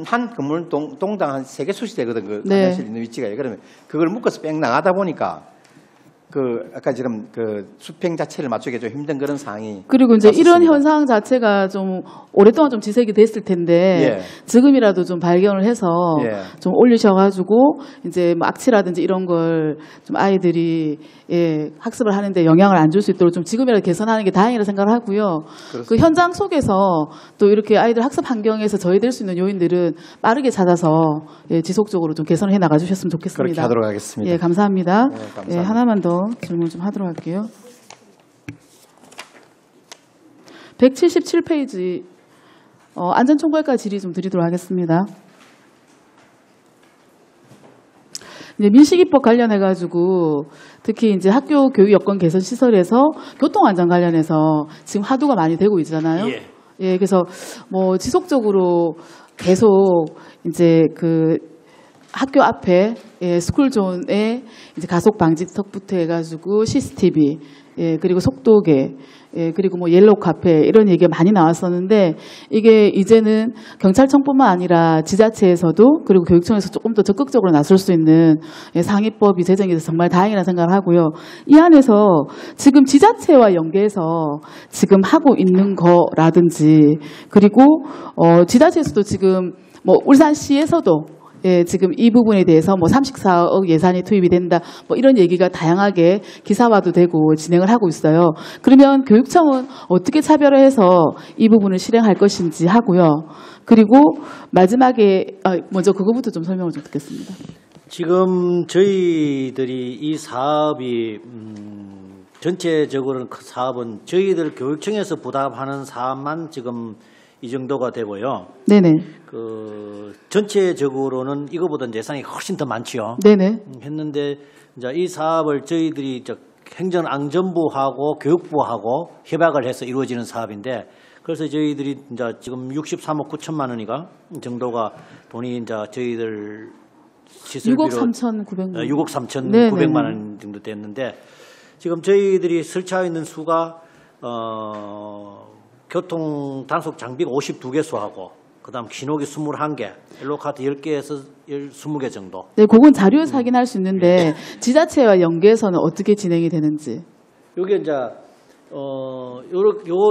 Speaker 6: 한 건물 동당 한 3개 수시되거든. 그
Speaker 10: 네.
Speaker 6: 화장실 있는 위치가. 그러면 그걸 묶어서 뺑 나가다 보니까 아까 지금 수평 자체를 맞추기 좀 힘든 그런 상황이.
Speaker 10: 그리고 이제 이런
Speaker 6: 왔었습니다.
Speaker 10: 현상 자체가 좀 오랫동안 좀 지적이 됐을 텐데
Speaker 6: 예.
Speaker 10: 지금이라도 좀 발견을 해서
Speaker 6: 예.
Speaker 10: 좀 올리셔가지고 이제 뭐 악취라든지 이런 걸 좀 아이들이 학습을 하는데 영향을 안 줄 수 있도록 좀 지금이라도 개선하는 게 다행이라 생각을 하고요.
Speaker 6: 그렇습니다.
Speaker 10: 그 현장 속에서 또 이렇게 아이들 학습 환경에서 저해될 수 있는 요인들은 빠르게 찾아서 지속적으로 좀 개선을 해 나가 주셨으면 좋겠습니다.
Speaker 6: 그렇게 하도록 하겠습니다.
Speaker 10: 예, 감사합니다.
Speaker 6: 네, 감사합니다.
Speaker 10: 하나만 더 질문 좀 하도록 할게요. 177페이지 안전총괄과 질의 좀 드리도록 하겠습니다. 이제 민식이법 관련해가지고 특히 이제 학교 교육 여건 개선 시설에서 교통 안전 관련해서 지금 화두가 많이 되고 있잖아요. 예, 그래서 뭐 지속적으로 계속 이제 학교 앞에 스쿨존에 이제 가속 방지턱부터 해가지고 CCTV, 그리고 속도계, 그리고 뭐 옐로우 카페 이런 얘기가 많이 나왔었는데 이게 이제는 경찰청뿐만 아니라 지자체에서도 그리고 교육청에서 조금 더 적극적으로 나설 수 있는 상위법이 제정이 돼서 정말 다행이라는 생각을 하고요. 이 안에서 지금 지자체와 연계해서 지금 하고 있는 거라든지 그리고 지자체에서도 지금 뭐 울산시에서도 지금 이 부분에 대해서 뭐 34억 예산이 투입이 된다, 뭐 이런 얘기가 다양하게 기사화도 되고 진행을 하고 있어요. 그러면 교육청은 어떻게 차별을 해서 이 부분을 실행할 것인지 하고요. 그리고 마지막에 먼저 그거부터 좀 설명을 좀 듣겠습니다.
Speaker 7: 지금 저희들이 이 사업이 전체적으로는 그 사업은 저희들 교육청에서 부담하는 사업만 지금 이 정도가 되고요.
Speaker 10: 네네.
Speaker 7: 전체적으로는 이거보다 예산이 훨씬 더 많지요.
Speaker 10: 네네.
Speaker 7: 했는데 이제 이 사업을 저희들이 행정안전부하고 교육부하고 협약을 해서 이루어지는 사업인데 그래서 저희들이 이제 지금 63억 9천만 원이가 정도가 돈이 이제 저희들 시설비로
Speaker 10: 6억 3,900만 원.
Speaker 7: 6억 3,900만 원 정도 됐는데 지금 저희들이 설치하고 있는 수가 교통 단속 장비가 52개소하고 그다음 기록이 21개, 옐로카트 10개에서 20개 정도.
Speaker 10: 네, 그건 자료에서 확인할 수 있는데 지자체와 연계해서는 어떻게 진행이 되는지.
Speaker 7: 여기 이제 요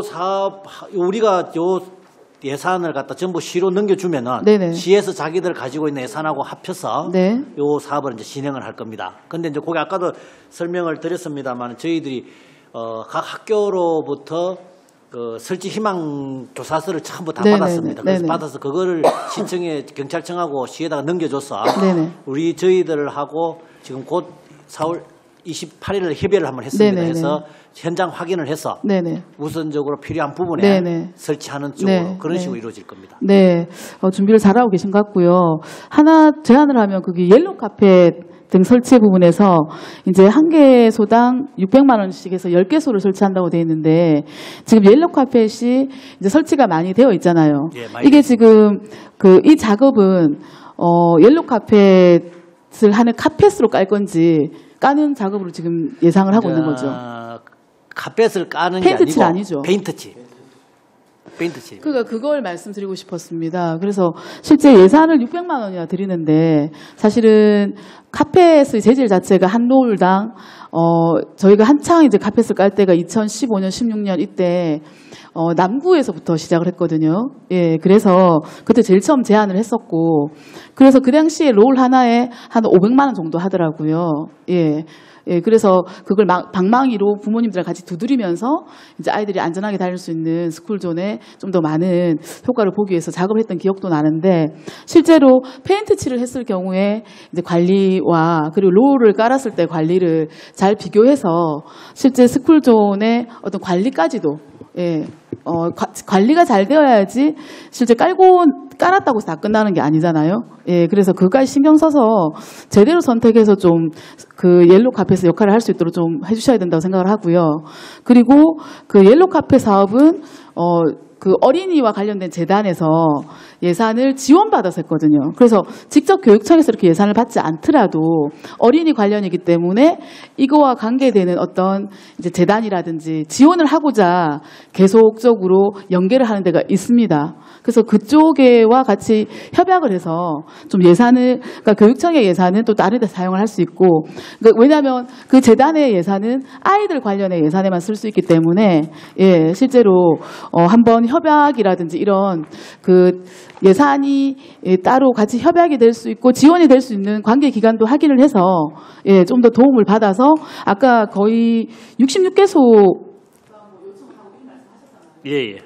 Speaker 7: 사업 우리가 요 예산을 갖다 전부 시로 넘겨주면은
Speaker 10: 네네.
Speaker 7: 시에서 자기들 가지고 있는 예산하고 합쳐서
Speaker 10: 네.
Speaker 7: 요 사업을 이제 진행을 할 겁니다. 근데 이제 거기 아까도 설명을 드렸습니다만 저희들이 각 학교로부터 설치 희망 조사서를 전부 다
Speaker 10: 네네네.
Speaker 7: 받았습니다. 그래서
Speaker 10: 네네.
Speaker 7: 받아서 그거를 시청에 경찰청하고 시에다가 넘겨줘서
Speaker 10: 네네.
Speaker 7: 저희들하고 지금 곧 4월 28일을 협의를 한번 했습니다.
Speaker 10: 네네네.
Speaker 7: 해서 현장 확인을 해서
Speaker 10: 네네.
Speaker 7: 우선적으로 필요한 부분에
Speaker 10: 네네.
Speaker 7: 설치하는 쪽으로
Speaker 10: 네.
Speaker 7: 그런
Speaker 10: 네.
Speaker 7: 식으로 이루어질 겁니다.
Speaker 10: 네, 준비를 잘하고 계신 것 같고요. 하나 제안을 하면 그게 옐로우 카페 등 설치 부분에서 이제 한 개소당 600만 원씩 해서 10개소를 설치한다고 되어 있는데 지금 옐로우 카펫이 이제 설치가 많이 되어 있잖아요.
Speaker 7: 예, 많이
Speaker 10: 이게 지금 이 작업은 옐로우 카펫을 하는 카펫으로 깔 건지 까는 작업으로 지금 예상을 하고 있는 거죠.
Speaker 7: 카펫을 까는 게
Speaker 10: 페인트칠
Speaker 7: 아니고
Speaker 10: 아니죠.
Speaker 7: 페인트칠.
Speaker 10: 그러니까 그걸 말씀드리고 싶었습니다. 그래서 실제 예산을 600만 원이나 드리는데 사실은 카펫의 재질 자체가 한 롤당 저희가 한창 이제 카펫을 깔 때가 2015년, 16년 이때 남구에서부터 시작을 했거든요. 예, 그래서 그때 제일 처음 제안을 했었고 그래서 그 당시에 롤 하나에 한 500만 원 정도 하더라고요. 예. 예, 그래서 그걸 방망이로 부모님들과 같이 두드리면서 이제 아이들이 안전하게 다닐 수 있는 스쿨존에 좀 더 많은 효과를 보기 위해서 작업을 했던 기억도 나는데 실제로 페인트 칠을 했을 경우에 이제 관리와 그리고 롤을 깔았을 때 관리를 잘 비교해서 실제 스쿨존의 어떤 관리까지도 관리가 잘 되어야지 실제 깔았다고 해서 다 끝나는 게 아니잖아요. 예, 그래서 그까지 신경 써서 제대로 선택해서 좀 그 옐로우 카펫의 역할을 할 수 있도록 좀 해주셔야 된다고 생각을 하고요. 그리고 그 옐로우 카펫 사업은 그 어린이와 관련된 재단에서 예산을 지원받아서 했거든요. 그래서 직접 교육청에서 이렇게 예산을 받지 않더라도 어린이 관련이기 때문에 이거와 관계되는 어떤 이제 재단이라든지 지원을 하고자 계속적으로 연계를 하는 데가 있습니다. 그래서 그쪽에와 같이 협약을 해서 좀 예산을, 그러니까 교육청의 예산은 또 다른 데 사용을 할 수 있고, 그러니까 왜냐하면 그 재단의 예산은 아이들 관련의 예산에만 쓸 수 있기 때문에, 예, 실제로 한번 협약이라든지 이런 그 예산이 따로 같이 협약이 될 수 있고 지원이 될 수 있는 관계 기관도 확인을 해서, 예, 좀 더 도움을 받아서 아까 거의 66개소
Speaker 7: 예.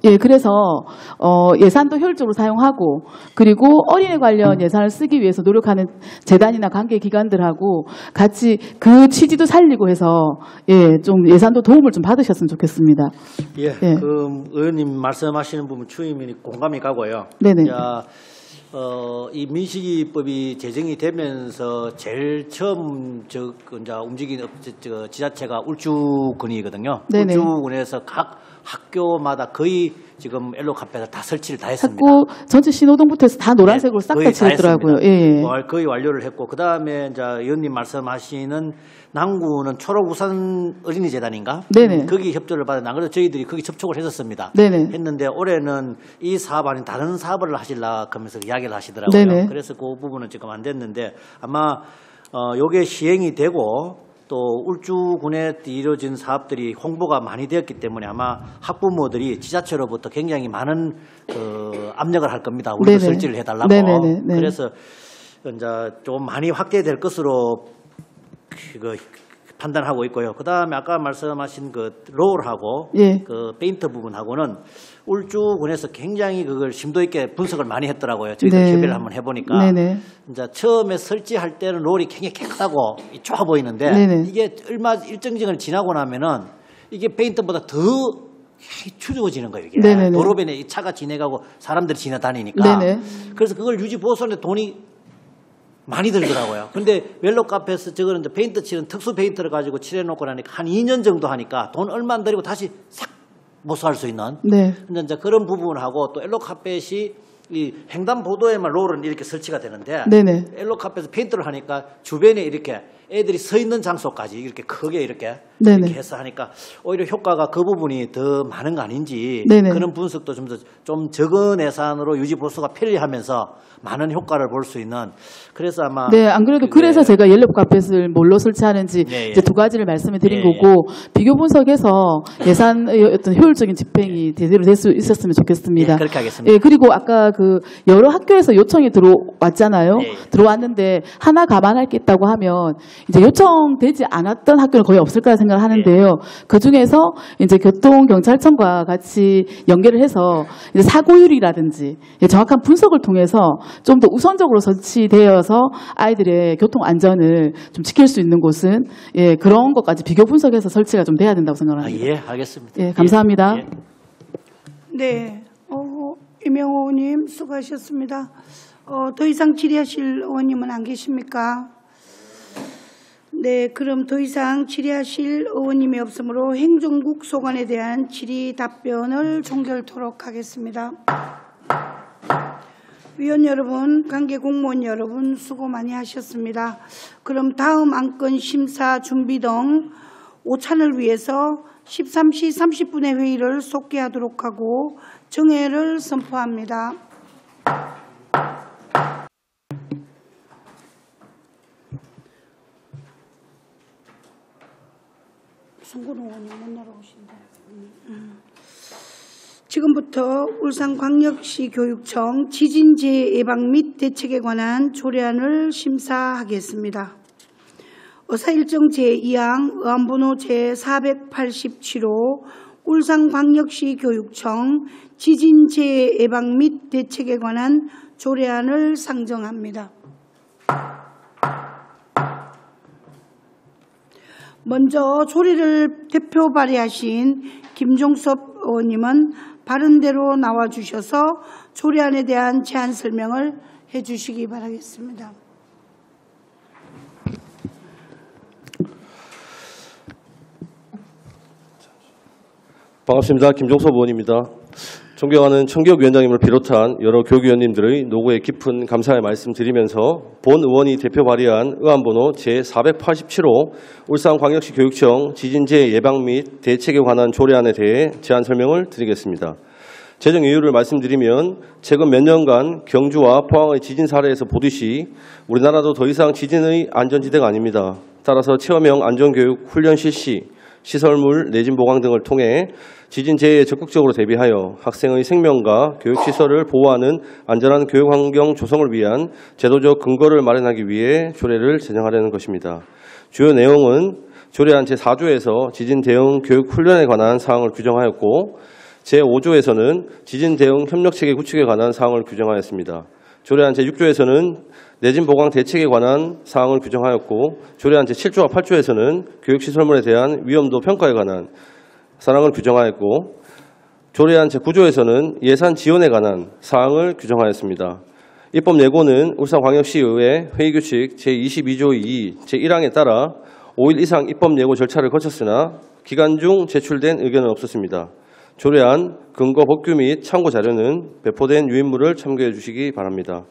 Speaker 10: 예, 그래서 예산도 효율적으로 사용하고, 그리고 어린이 관련 예산을 쓰기 위해서 노력하는 재단이나 관계 기관들하고 같이 그 취지도 살리고 해서, 예, 좀 예산도 도움을 좀 받으셨으면 좋겠습니다.
Speaker 7: 예.
Speaker 10: 예.
Speaker 7: 그 의원님 말씀하시는 부분 추임이 공감이 가고요.
Speaker 10: 네네.
Speaker 7: 자, 이 민식이법이 제정이 되면서 제일 처음 이제 움직인 지자체가 울주군이거든요.
Speaker 10: 네네.
Speaker 7: 울주군에서 각 학교마다 거의 지금 엘로 카페가 다 설치를 다 했습니다.
Speaker 10: 자꾸 전체 신호등부터 해서 다 노란색으로 싹 다 칠했더라고요. 예.
Speaker 7: 거의 완료를 했고, 그 다음에 이제 의원님 말씀하시는 남구는 초록우산 어린이재단인가?
Speaker 10: 네네.
Speaker 7: 거기 협조를 받은, 안 그래도 저희들이 거기 접촉을 했었습니다.
Speaker 10: 네네.
Speaker 7: 했는데 올해는 이 사업 아닌 다른 사업을 하시려고 하면서 이야기를 하시더라고요.
Speaker 10: 네네.
Speaker 7: 그래서 그 부분은 지금 안 됐는데 아마 요게 시행이 되고 또 울주군에 이루어진 사업들이 홍보가 많이 되었기 때문에 아마 학부모들이 지자체로부터 굉장히 많은 압력을 할 겁니다. 우리도
Speaker 10: 네네.
Speaker 7: 설치를 해달라고.
Speaker 10: 네네네. 네.
Speaker 7: 그래서 이제 좀 많이 확대될 것으로 판단하고 있고요. 그 다음에 아까 말씀하신 그 롤하고
Speaker 10: 예.
Speaker 7: 그 페인트 부분하고는 울주군에서 굉장히 그걸 심도 있게 분석을 많이 했더라고요. 저희들
Speaker 10: 네.
Speaker 7: 협의를 한번 해보니까
Speaker 10: 네네.
Speaker 7: 이제 처음에 설치할 때는 롤이 굉장히 깨끗하고 좋아 보이는데
Speaker 10: 네네.
Speaker 7: 이게 얼마 일정 기간을 지나고 나면은 이게 페인트보다 더 추워지는 거예요. 이게
Speaker 10: 네네네.
Speaker 7: 도로변에 이 차가 지나가고 사람들이 지나다니니까.
Speaker 10: 네네.
Speaker 7: 그래서 그걸 유지 보수하는데 돈이 많이 들더라고요. 근데 멜로 카페에서 저거는 이제 페인트 칠은 특수 페인트를 가지고 칠해놓고 나니까 한 2년 정도 하니까 돈 얼마 안 들이고 다시 싹 보수할 수 있는.
Speaker 10: 네.
Speaker 7: 근데 이제 그런 부분하고 또 엘로 카펫이 이 횡단보도에만 롤은 이렇게 설치가 되는데
Speaker 10: 네네.
Speaker 7: 엘로 카펫에서 페인트를 하니까 주변에 이렇게 애들이 서 있는 장소까지 이렇게 크게 이렇게
Speaker 10: 네네.
Speaker 7: 해서 하니까 오히려 효과가 그 부분이 더 많은 거 아닌지
Speaker 10: 네네.
Speaker 7: 그런 분석도 좀 적은 예산으로 유지 보수가 편리하면서 많은 효과를 볼 수 있는 그래서 아마
Speaker 10: 네, 안 그래도 그래서 제가 옐로우 카펫을 뭘로 설치하는지
Speaker 7: 네, 예.
Speaker 10: 이제 두 가지를 말씀을 드린
Speaker 7: 예,
Speaker 10: 거고 비교 분석해서 예산의 어떤 효율적인 집행이 제대로 될 수 있었으면 좋겠습니다.
Speaker 7: 예, 그렇게 하겠습니다.
Speaker 10: 예, 그리고 아까 그 여러 학교에서 요청이 들어왔잖아요.
Speaker 7: 예, 예.
Speaker 10: 들어왔는데 하나 감안할 게 있다고 하면 이제 요청되지 않았던 학교는 거의 없을 거라 생각을 하는데요. 그 중에서 이제 교통경찰청과 같이 연계를 해서 이제 사고율이라든지 정확한 분석을 통해서 좀 더 우선적으로 설치되어서 아이들의 교통 안전을 좀 지킬 수 있는 곳은 예, 그런 것까지 비교 분석해서 설치가 좀 돼야 된다고 생각합니다.
Speaker 7: 예, 알겠습니다.
Speaker 10: 예, 감사합니다.
Speaker 7: 예.
Speaker 1: 네, 이명호 의원님 수고하셨습니다. 더 이상 질의하실 의원님은 안 계십니까? 네, 그럼 더 이상 질의하실 의원님이 없으므로 행정국 소관에 대한 질의 답변을 종결토록 하겠습니다. 위원 여러분, 관계 공무원 여러분 수고 많이 하셨습니다. 그럼 다음 안건 심사 준비 등 오찬을 위해서 13시 30분의 회의를 속개하도록 하고 정회를 선포합니다. 송건호 의원님 못 날아오신다. 지금부터 울산광역시 교육청 지진재해 예방 및 대책에 관한 조례안을 심사하겠습니다. 의사일정 제2항 의안번호 제487호 울산광역시 교육청 지진재해 예방 및 대책에 관한 조례안을 상정합니다. 먼저 조례를 대표 발의하신 김종섭 의원님은 바른대로 나와주셔서 조례안에 대한 제안 설명을 해주시기 바라겠습니다.
Speaker 9: 반갑습니다. 김종섭 의원입니다. 존경하는 청교육위원장님을 비롯한 여러 교육위원님들의 노고에 깊은 감사의 말씀드리면서 본 의원이 대표 발의한 의안번호 제487호 울산광역시 교육청 지진재해 예방 및 대책에 관한 조례안에 대해 제안 설명을 드리겠습니다. 재정 이유를 말씀드리면 최근 몇 년간 경주와 포항의 지진 사례에서 보듯이 우리나라도 더 이상 지진의 안전지대가 아닙니다. 따라서 체험형 안전교육 훈련 실시, 시설물 내진 보강 등을 통해 지진 재해에 적극적으로 대비하여 학생의 생명과 교육시설을 보호하는 안전한 교육환경 조성을 위한 제도적 근거를 마련하기 위해 조례를 제정하려는 것입니다. 주요 내용은 조례안 제4조에서 지진 대응 교육 훈련에 관한 사항을 규정하였고 제5조에서는 지진 대응 협력체계 구축에 관한 사항을 규정하였습니다. 조례안 제6조에서는 내진 보강 대책에 관한 사항을 규정하였고 조례안 제7조와 8조에서는 교육시설물에 대한 위험도 평가에 관한 사항을 규정하였고 조례안 제9조에서는 예산 지원에 관한 사항을 규정하였습니다. 입법 예고는 울산광역시의회 회의규칙 제22조 2 제1항에 따라 5일 이상 입법 예고 절차를 거쳤으나 기간 중 제출된 의견은 없었습니다. 조례안 근거 법규 및 참고 자료는 배포된 유인물을 참고해 주시기 바랍니다.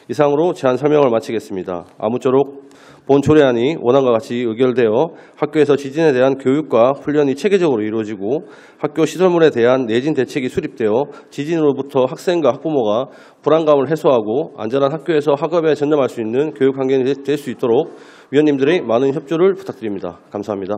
Speaker 9: 이상으로 제안 설명을 마치겠습니다. 아무쪼록 본 조례안이 원안과 같이 의결되어 학교에서 지진에 대한 교육과 훈련이 체계적으로 이루어지고 학교 시설물에 대한 내진 대책이 수립되어 지진으로부터 학생과 학부모가 불안감을 해소하고 안전한 학교에서 학업에 전념할 수 있는 교육 환경이 될 수 있도록 위원님들의 많은 협조를 부탁드립니다. 감사합니다.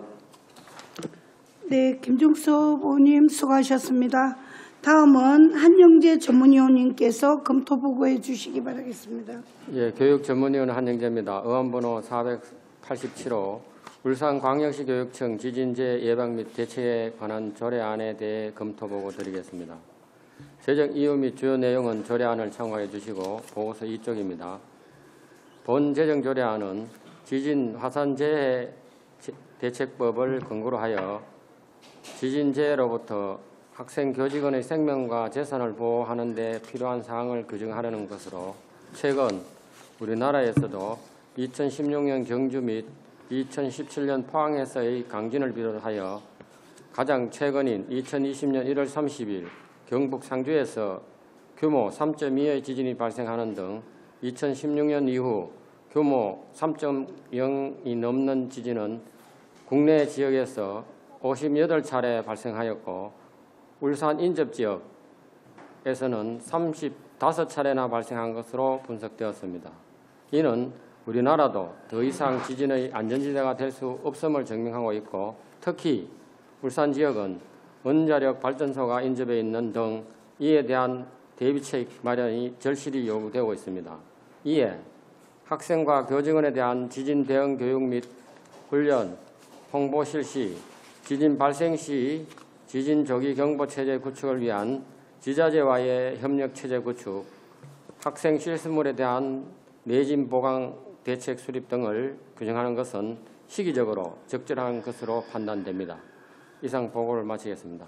Speaker 1: 네, 김종섭 의원님 수고하셨습니다. 다음은 한영재 전문위원님께서 검토 보고해 주시기 바라겠습니다.
Speaker 11: 예, 교육전문위원 한영재입니다. 의안번호 487호 울산광역시 교육청 지진재해 예방 및 대책에 관한 조례안에 대해 검토 보고 드리겠습니다. 재정 이유 및 주요 내용은 조례안을 참고해 주시고 보고서 2쪽입니다. 본 재정 조례안은 지진 화산재해 대책법을 근거로 하여 지진재해로부터 학생 교직원의 생명과 재산을 보호하는 데 필요한 사항을 규정하려는 것으로 최근 우리나라에서도 2016년 경주 및 2017년 포항에서의 강진을 비롯하여 가장 최근인 2020년 1월 30일 경북 상주에서 규모 3.2의 지진이 발생하는 등 2016년 이후 규모 3.0이 넘는 지진은 국내 지역에서 58차례 발생하였고 울산 인접 지역에서는 35차례나 발생한 것으로 분석되었습니다. 이는 우리나라도 더 이상 지진의 안전지대가 될 수 없음을 증명하고 있고 특히 울산 지역은 원자력 발전소가 인접해 있는 등 이에 대한 대비책 마련이 절실히 요구되고 있습니다. 이에 학생과 교직원에 대한 지진 대응 교육 및 훈련, 홍보 실시, 지진 발생 시 지진 조기 경보 체제 구축을 위한 지자체와의 협력 체제 구축, 학생 실습물에 대한 내진 보강 대책 수립 등을 규정하는 것은 시기적으로 적절한 것으로 판단됩니다. 이상 보고를 마치겠습니다.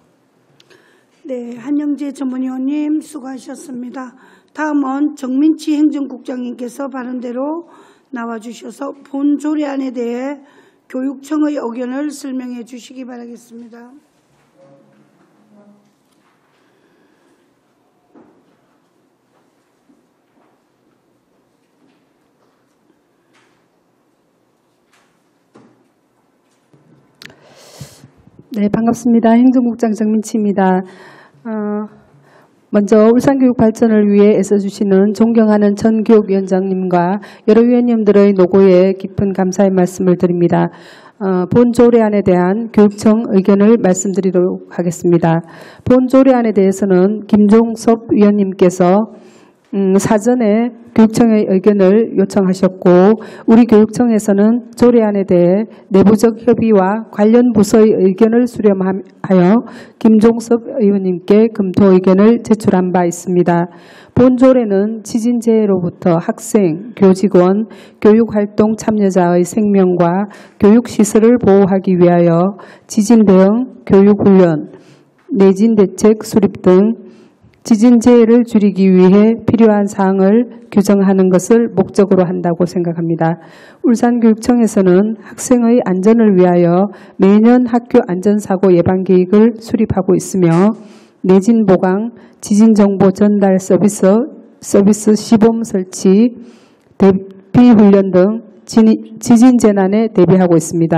Speaker 1: 네, 한영재 전문위원님 수고하셨습니다. 다음은 정민치 행정국장님께서 발언대로 나와주셔서 본 조례안에 대해 교육청의 의견을 설명해 주시기 바라겠습니다.
Speaker 2: 네, 반갑습니다. 행정국장 정민치입니다. 먼저 울산교육 발전을 위해 애써주시는 존경하는 전 교육위원장님과 여러 위원님들의 노고에 깊은 감사의 말씀을 드립니다. 본 조례안에 대한 교육청 의견을 말씀드리도록 하겠습니다. 본 조례안에 대해서는 김종섭 위원님께서 사전에 교육청의 의견을 요청하셨고 우리 교육청에서는 조례안에 대해 내부적 협의와 관련 부서의 의견을 수렴하여 김종섭 의원님께 검토 의견을 제출한 바 있습니다. 본 조례는 지진재해로부터 학생, 교직원, 교육활동 참여자의 생명과 교육시설을 보호하기 위하여 지진 대응, 교육훈련, 내진 대책 수립 등 지진재해를 줄이기 위해 필요한 사항을 규정하는 것을 목적으로 한다고 생각합니다. 울산교육청에서는 학생의 안전을 위하여 매년 학교 안전사고 예방 계획을 수립하고 있으며 내진 보강, 지진 정보 전달 서비스 시범 설치, 대피 훈련 등 지진 재난에 대비하고 있습니다.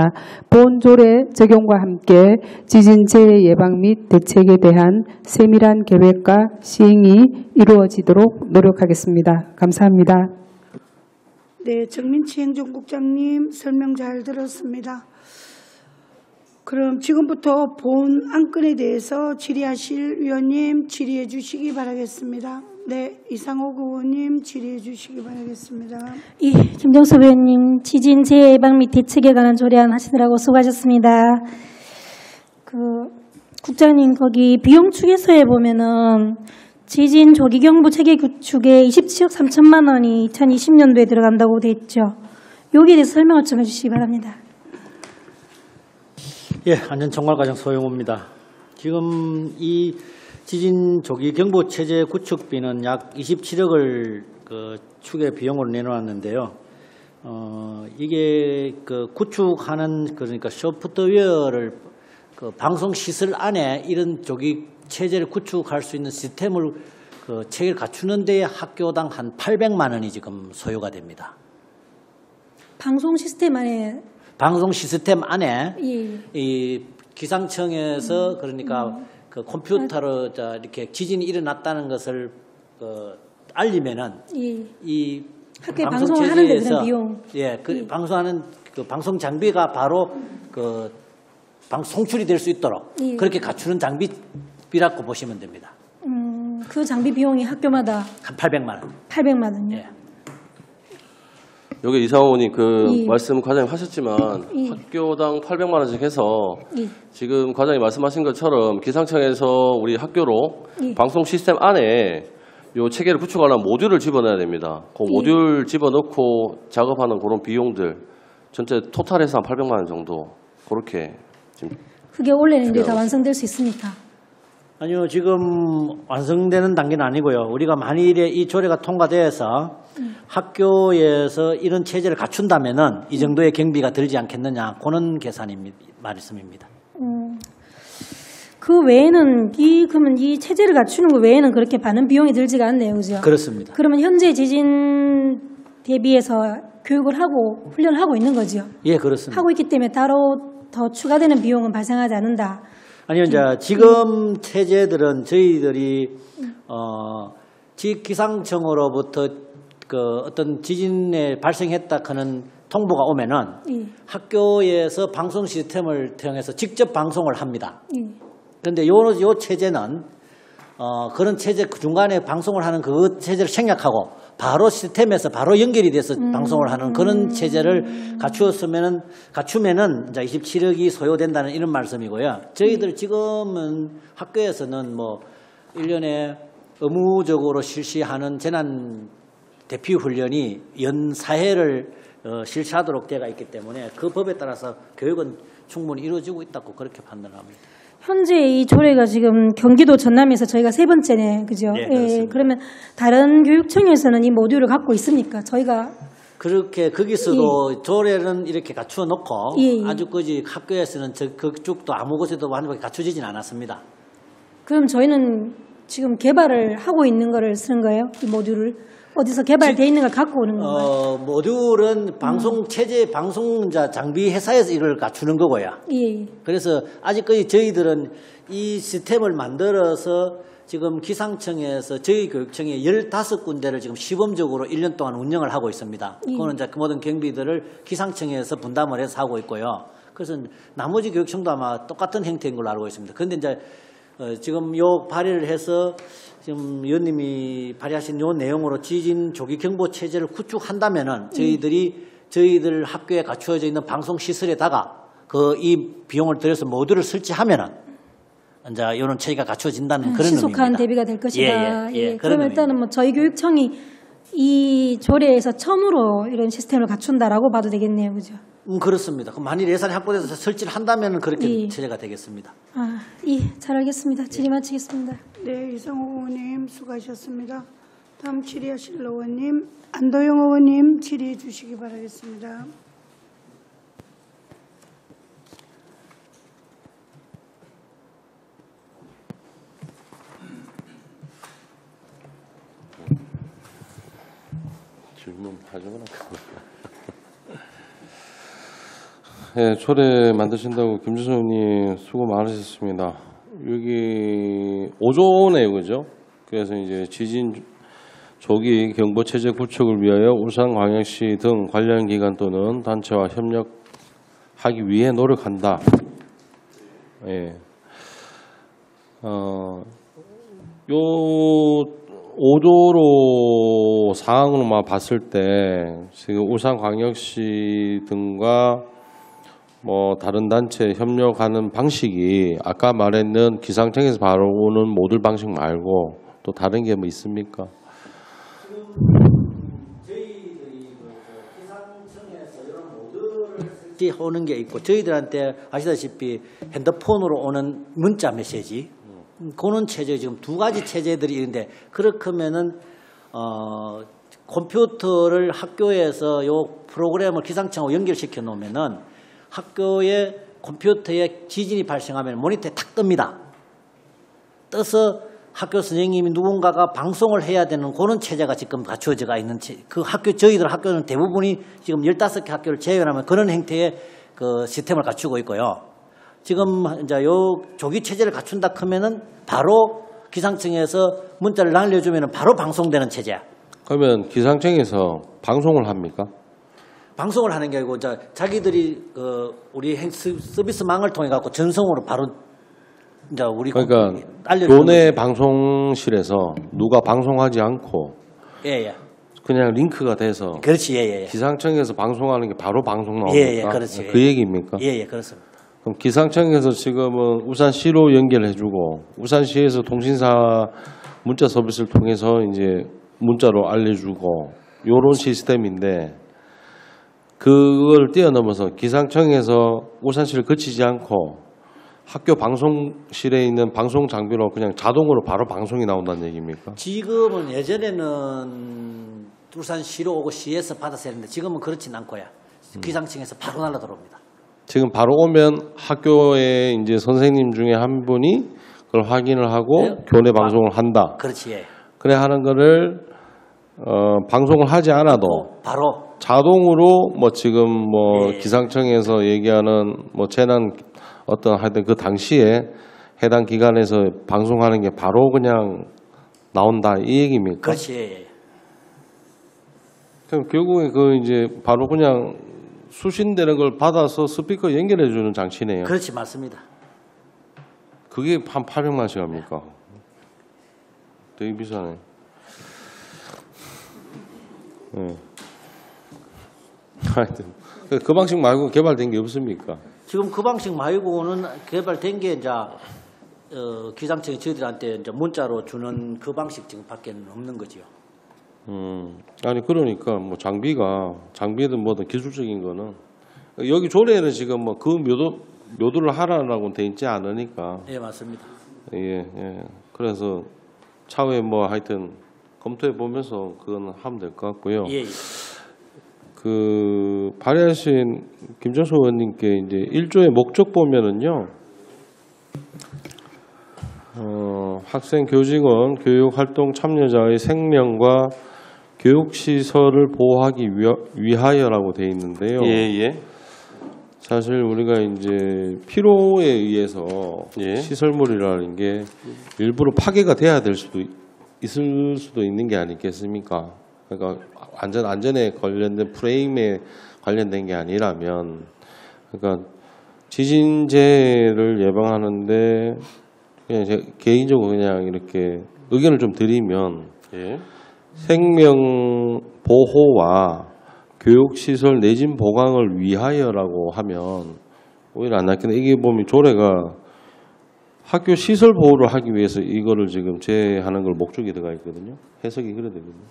Speaker 2: 본 조례 적용과 함께 지진 재해 예방 및 대책에 대한 세밀한 계획과 시행이 이루어지도록 노력하겠습니다. 감사합니다.
Speaker 1: 네, 정민치 행정국장님 설명 잘 들었습니다. 그럼 지금부터 본 안건에 대해서 질의하실 위원님 질의해 주시기 바라겠습니다. 네, 이상옥 의원님 질의해 주시기 바라겠습니다.
Speaker 12: 예, 김정수 의원님 지진 재해 예방 및 대책에 관한 조례안 하시느라고 수고하셨습니다. 국장님 거기 비용 추계서에 보면은 지진 조기 경보 체계 구축에 27억 3천만 원이 2020년도에 들어간다고 돼 있죠. 여기에 대해서 설명을 좀 해주시기 바랍니다.
Speaker 7: 예, 안전총괄과장 소영호입니다. 지금 이 지진 조기 경보 체제 구축비는 약 27억을 추계 비용으로 내놓았는데요. 이게 구축하는 그러니까 소프트웨어를 방송 시설 안에 이런 조기 체제를 구축할 수 있는 시스템을 체계를 갖추는 데에 학교당 한 800만 원이 지금 소요가 됩니다.
Speaker 12: 방송 시스템 안에
Speaker 7: 예. 이 기상청에서 그러니까 컴퓨터로 이렇게 지진이 일어났다는 것을 알리면은
Speaker 12: 예.
Speaker 7: 이
Speaker 12: 학교에 방송을 하는데 그런 비용
Speaker 7: 방송하는 방송 장비가 바로 송출이 될 수 있도록 그렇게 갖추는 장비라고 보시면 됩니다.
Speaker 12: 그 장비 비용이 학교마다
Speaker 7: 한 800만 원.
Speaker 12: 800만 원요.
Speaker 7: 예.
Speaker 9: 여기 이상호 의원님 말씀 과장님 하셨지만 학교당 800만 원씩 해서 지금 과장님 말씀하신 것처럼 기상청에서 우리 학교로 방송 시스템 안에 요 체계를 구축하려면 모듈을 집어넣어야 됩니다. 그 모듈 집어넣고 작업하는 그런 비용들 전체 토탈해서 한 800만 원 정도 그렇게 지금
Speaker 12: 그게 올해는 이제 다 완성될 수 있습니까?
Speaker 7: 아니요, 지금 완성되는 단계는 아니고요. 우리가 만일에 이 조례가 통과돼서 학교에서 이런 체제를 갖춘다면은 이 정도의 경비가 들지 않겠느냐, 그런 계산입니다. 말씀입니다.
Speaker 12: 그 외에는 그러면 이 체제를 갖추는 것 외에는 그렇게 많은 비용이 들지가 않네요, 그죠?
Speaker 7: 그렇습니다.
Speaker 12: 그러면 현재 지진 대비해서 교육을 하고 훈련을 하고 있는 거죠?
Speaker 7: 예, 그렇습니다.
Speaker 12: 하고 있기 때문에 따로 더 추가되는 비용은 발생하지 않는다.
Speaker 7: 아니요, 이제 지금 체제들은 저희들이 기상청으로부터 어떤 지진에 발생했다 하는 통보가 오면은 학교에서 방송 시스템을 통해서 직접 방송을 합니다. 그런데 요 체제는 그런 체제 중간에 방송을 하는 그 체제를 생략하고 바로 시스템에서 바로 연결이 돼서 방송을 하는 그런 체제를 갖추면은 이제 27억이 소요된다는 이런 말씀이고요. 저희들 지금은 학교에서는 뭐 1년에 의무적으로 실시하는 재난 대피 훈련이 연 4회를 실시하도록 되어 있기 때문에 그 법에 따라서 교육은 충분히 이루어지고 있다고 그렇게 판단합니다.
Speaker 12: 현재 이 조례가 지금 경기도 전남에서 저희가 3번째네, 그죠?
Speaker 7: 네,
Speaker 12: 그러면 다른 교육청에서는 이 모듈을 갖고 있습니까? 저희가
Speaker 7: 그렇게 거기서도 조례는 이렇게 갖추어 놓고 아직까지 학교에서는 그쪽도 아무 곳에도 완벽히 갖춰지진 않았습니다.
Speaker 12: 그럼 저희는 지금 개발을 하고 있는 거를 쓰는 거예요? 이 모듈을? 어디서 개발되어 있는 걸 갖고 오는 건가요?
Speaker 7: 모듈은 방송 체제 방송자 장비 회사에서 이걸 갖추는 거고요. 그래서 아직까지 저희들은 이 시스템을 만들어서 지금 기상청에서 저희 교육청에 15군데를 지금 시범적으로 1년 동안 운영을 하고 있습니다. 그거는 이제 그 모든 경비들을 기상청에서 분담을 해서 하고 있고요. 그래서 나머지 교육청도 아마 똑같은 형태인 걸로 알고 있습니다. 그런데 이제 지금 요 발의를 해서 지금 의원님이 발의하신 요 내용으로 지진 조기 경보 체제를 구축한다면은 저희들 학교에 갖추어져 있는 방송 시설에다가 이 비용을 들여서 모듈을 설치하면은 이제 이런 체계가 갖추어진다는 그런 의미입니다.
Speaker 12: 신속한 대비가 될 것이다.
Speaker 7: 그러면
Speaker 12: 일단은 뭐 저희 교육청이 이 조례에서 처음으로 이런 시스템을 갖춘다라고 봐도 되겠네요, 그죠?
Speaker 7: 그렇습니다. 그럼 만일 예산이 확보돼서 설치를 한다면 그렇게 체제가 되겠습니다.
Speaker 12: 잘 알겠습니다. 질의 마치겠습니다.
Speaker 1: 네, 이성호 의원님 수고하셨습니다. 다음 질의하실 의원님 안도영 의원님 질의해 주시기 바라겠습니다.
Speaker 9: 질문 하자구나. 네, 초대 만드신다고 김주성 의원님 수고 많으셨습니다. 여기 5조네요, 그죠? 그래서 이제 지진 조기 경보 체제 구축을 위하여 울산광역시 등 관련 기관 또는 단체와 협력하기 위해 노력한다. 예. 요 5조로 상황으로만 봤을 때 지금 울산광역시 등과 뭐 다른 단체 협력하는 방식이 아까 말했는 기상청에서 바로 오는 모듈 방식 말고 또 다른 게 뭐 있습니까?
Speaker 7: 저희들이 기상청에서 이런 모듈을 오는 게 있고 저희들한테 아시다시피 핸드폰으로 오는 문자 메시지 그런 체제 지금 두 가지 체제들이 있는데 그렇게면은 컴퓨터를 학교에서 요 프로그램을 기상청하고 연결시켜 놓으면은 학교의 컴퓨터에 지진이 발생하면 모니터에 탁 뜹니다. 떠서 학교 선생님이 누군가가 방송을 해야 되는 그런 체제가 지금 갖추어져 있는 그 학교 저희들 학교는 대부분이 지금 15개 학교를 제외하면 그런 형태의 그 시스템을 갖추고 있고요. 지금 이제 요 조기 체제를 갖춘다 하면은 바로 기상청에서 문자를 날려주면은 바로 방송되는 체제.
Speaker 9: 그러면 기상청에서 방송을 합니까?
Speaker 7: 방송을 하는 게 아니고 이제 자기들이 우리 서비스망을 통해 갖고 전송으로 바로 이제 우리
Speaker 9: 그러니까
Speaker 7: 알려주는
Speaker 9: 교내
Speaker 7: 거죠.
Speaker 9: 방송실에서 누가 방송하지 않고
Speaker 7: 예.
Speaker 9: 그냥 링크가 돼서
Speaker 7: 그렇지. 예.
Speaker 9: 기상청에서 방송하는 게 바로 방송 나옵니까?
Speaker 7: 예, 그렇지.
Speaker 9: 그 얘기입니까?
Speaker 7: 예, 그렇습니다.
Speaker 9: 그럼 기상청에서 지금은 울산시로 연결해주고 울산시에서 통신사 문자 서비스를 통해서 이제 문자로 알려주고 요런 시스템인데 그걸 뛰어넘어서 기상청에서 울산시를 거치지 않고 학교 방송실에 있는 방송 장비로 그냥 자동으로 바로 방송이 나온다는 얘기입니까?
Speaker 7: 지금은 예전에는 울산시로 오고 시에서 받아서 했는데 지금은 그렇진 않고요. 기상청에서 바로 날라 들어옵니다.
Speaker 9: 지금 바로 오면 학교에 이제 선생님 중에 한 분이 그걸 확인을 하고
Speaker 7: 네?
Speaker 9: 교내 방송을 한다.
Speaker 7: 그렇지. 예.
Speaker 9: 그래 하는 거를 방송을 하지 않아도
Speaker 7: 바로
Speaker 9: 자동으로 뭐 지금 뭐
Speaker 7: 예.
Speaker 9: 기상청에서 얘기하는 뭐 재난 어떤 하여튼 그 당시에 해당 기관에서 방송하는 게 바로 그냥 나온다 이 얘기입니까?
Speaker 7: 그렇지. 예.
Speaker 9: 그럼 결국에 그 이제 바로 그냥 수신되는 걸 받아서 스피커 연결해 주는 장치네요.
Speaker 7: 그렇지, 맞습니다.
Speaker 9: 그게 한 800만씩 합니까? 되게 비싸네. 네. 하여튼 그 방식 말고 개발된 게 없습니까?
Speaker 7: 지금 그 방식 말고는 개발된 게 이제 기상청이 저희들한테 이제 문자로 주는 그 방식 지금밖에는 없는 거지요.
Speaker 9: 아니 그러니까 뭐 장비든 뭐든 기술적인 거는 여기 조례는 지금 뭐 그 묘도를 하라고 돼 있지 않으니까.
Speaker 7: 예, 맞습니다.
Speaker 9: 예. 그래서 차후에 뭐 하여튼 검토해 보면서 그건 하면 될 것 같고요.
Speaker 7: 예.
Speaker 9: 그 발의하신 김정수 의원님께 이제 1조의 목적 보면은요. 학생, 교직원, 교육활동 참여자의 생명과 교육시설을 보호하기 위하여라고 되어 있는데요.
Speaker 3: 예.
Speaker 9: 사실 우리가 이제 필요에 의해서
Speaker 3: 예.
Speaker 9: 시설물이라는 게 일부러 파괴가 돼야 될 수도 있을 수도 있는 게 아니겠습니까? 그러니까 안전에 관련된 프레임에 관련된 게 아니라면 그러니까 지진재해를 예방하는데 그냥 제 개인적으로 그냥 이렇게 의견을 좀 드리면
Speaker 3: 예.
Speaker 9: 생명 보호와 교육시설 내진 보강을 위하여라고 하면 오히려 안 낫겠네. 이게 보면 조례가 학교 시설 보호를 하기 위해서 이거를 지금 제하는 걸 목적이 들어가 있거든요. 해석이 그래 되거든요.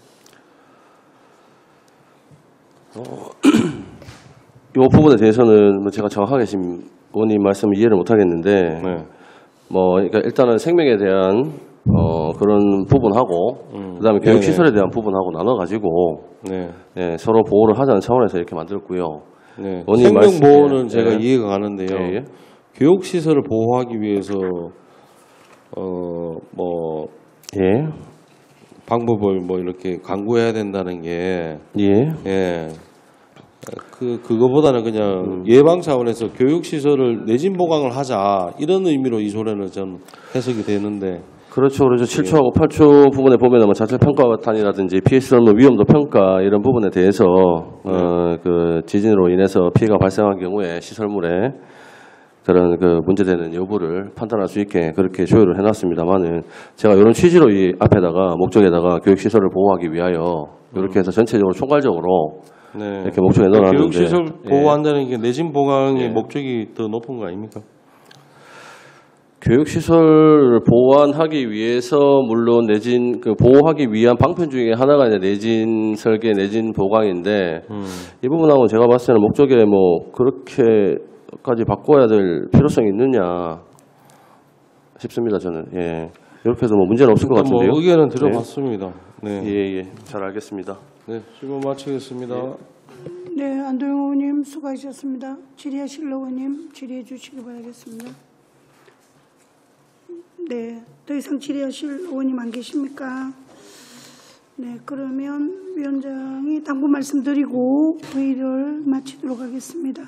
Speaker 3: 이 부분에 대해서는 뭐 제가 정확하게 지금 의원님 말씀을 이해를 못 하겠는데,
Speaker 9: 네.
Speaker 3: 뭐 그러니까 일단은 생명에 대한
Speaker 9: 그런 부분하고 그다음에 교육시설에 대한 부분하고 나눠가지고 예, 서로 보호를 하자는 차원에서 이렇게 만들었고요.
Speaker 13: 네.
Speaker 9: 원님
Speaker 13: 생명보호는
Speaker 9: 말씀-
Speaker 13: 제가
Speaker 9: 예.
Speaker 13: 이해가 가는데요.
Speaker 9: 예, 예.
Speaker 13: 교육시설을 보호하기 위해서
Speaker 9: 예.
Speaker 13: 방법을 뭐 이렇게 강구해야 된다는 게
Speaker 9: 예.
Speaker 13: 그거보다는 그냥 예방 차원에서 교육시설을 내진 보강을 하자 이런 의미로 이 소리는 좀 해석이 되는데.
Speaker 9: 그렇죠. 그래서 7초하고 8초 부분에 보면은 뭐 자체 평가단이라든지 피해시설 위험도 평가 이런 부분에 대해서 그 지진으로 인해서 피해가 발생한 경우에 시설물에 그런 그 문제되는 여부를 판단할 수 있게 그렇게 조율을 해놨습니다만은 제가 이런 취지로 이 앞에다가 목적에다가 교육시설을 보호하기 위하여 이렇게 해서 전체적으로 총괄적으로 이렇게 목적에 넣어놨는데
Speaker 13: 교육시설
Speaker 9: 예.
Speaker 13: 보호한다는 게 내진 보강의 목적이 더 높은 거 아닙니까?
Speaker 9: 교육시설을 보완하기 위해서 물론 내진 보호하기 위한 방편 중에 하나가 이제 내진 설계, 내진 보강인데 이 부분하고 제가 봤을 때는 목적에 뭐 그렇게까지 바꿔야 될 필요성이 있느냐 싶습니다. 저는 예 이렇게 해서 뭐 문제는 없을 것 같은데요.
Speaker 13: 뭐 의견은 들어봤습니다. 네.
Speaker 9: 예, 잘 알겠습니다.
Speaker 13: 네, 질문 마치겠습니다.
Speaker 1: 네, 안도영 의원님 수고하셨습니다. 질의하실 의원님 질의해 주시기 바라겠습니다. 네, 더 이상 질의하실 의원님 안 계십니까? 네, 그러면 위원장이 당부 말씀드리고 회의를 마치도록 하겠습니다.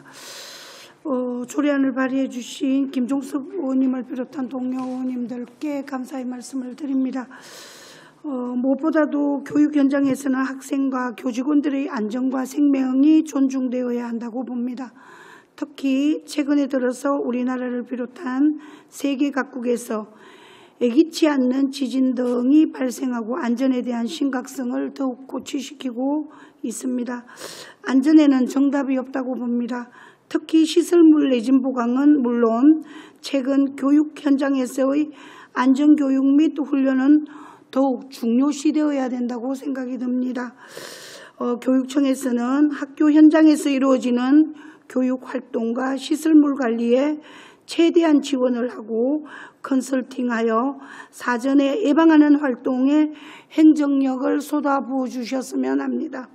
Speaker 1: 조례안을 발의해 주신 김종석 의원님을 비롯한 동료 의원님들께 감사의 말씀을 드립니다. 무엇보다도 교육 현장에서는 학생과 교직원들의 안전과 생명이 존중되어야 한다고 봅니다. 특히 최근에 들어서 우리나라를 비롯한 세계 각국에서 예기치 않는 지진 등이 발생하고 안전에 대한 심각성을 더욱 고취시키고 있습니다. 안전에는 정답이 없다고 봅니다. 특히 시설물 내진 보강은 물론 최근 교육 현장에서의 안전교육 및 훈련은 더욱 중요시되어야 된다고 생각이 듭니다. 교육청에서는 학교 현장에서 이루어지는 교육활동과 시설물 관리에 최대한 지원을 하고 컨설팅하여 사전에 예방하는 활동에 행정력을 쏟아부어 주셨으면 합니다.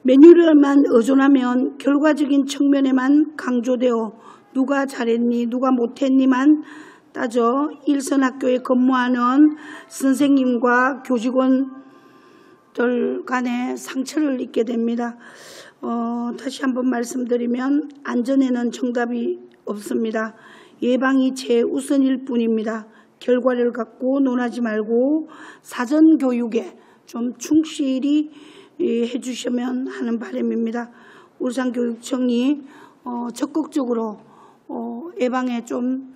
Speaker 1: 매뉴얼만 의존하면 결과적인 측면에만 강조되어 누가 잘했니 누가 못했니만 따져 일선 학교에 근무하는 선생님과 교직원들 간에 상처를 입게 됩니다. 다시 한번 말씀드리면 안전에는 정답이 없습니다. 예방이 최우선일 뿐입니다. 결과를 갖고 논하지 말고 사전 교육에 좀 충실히 해주시면 하는 바람입니다. 울산교육청이 적극적으로 예방에 좀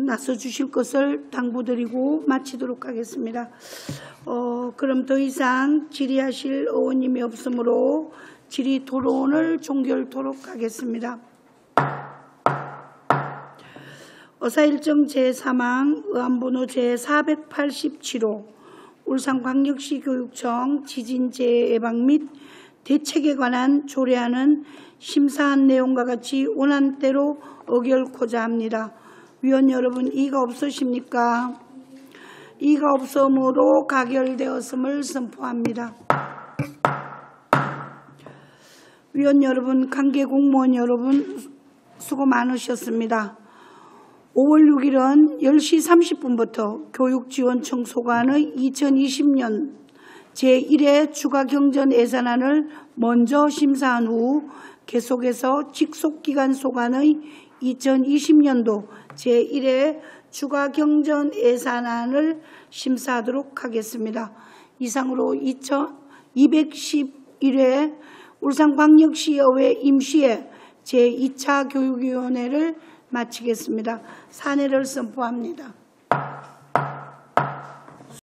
Speaker 1: 나서 주실 것을 당부드리고 마치도록 하겠습니다. 그럼 더 이상 질의하실 의원님이 없으므로 질의 토론을 종결토록 하겠습니다. 의사일정 제3항 의안번호 제487호 울산광역시 교육청 지진재해 예방 및 대책에 관한 조례안은 심사한 내용과 같이 원안대로 의결코자 합니다. 위원 여러분, 이의가 없으십니까? 이의가 없으므로 가결되었음을 선포합니다. 위원 여러분, 관계 공무원 여러분 수고 많으셨습니다. 5월 6일은 10시 30분부터 교육지원청 소관의 2020년 제1회 추가 경전 예산안을 먼저 심사한 후 계속해서 직속기관 소관의 2020년도 제1회 추가 경전 예산안을 심사하도록 하겠습니다. 이상으로 211회 울산광역시의회 임시회 제2차 교육위원회를 마치겠습니다. 산회를 선포합니다.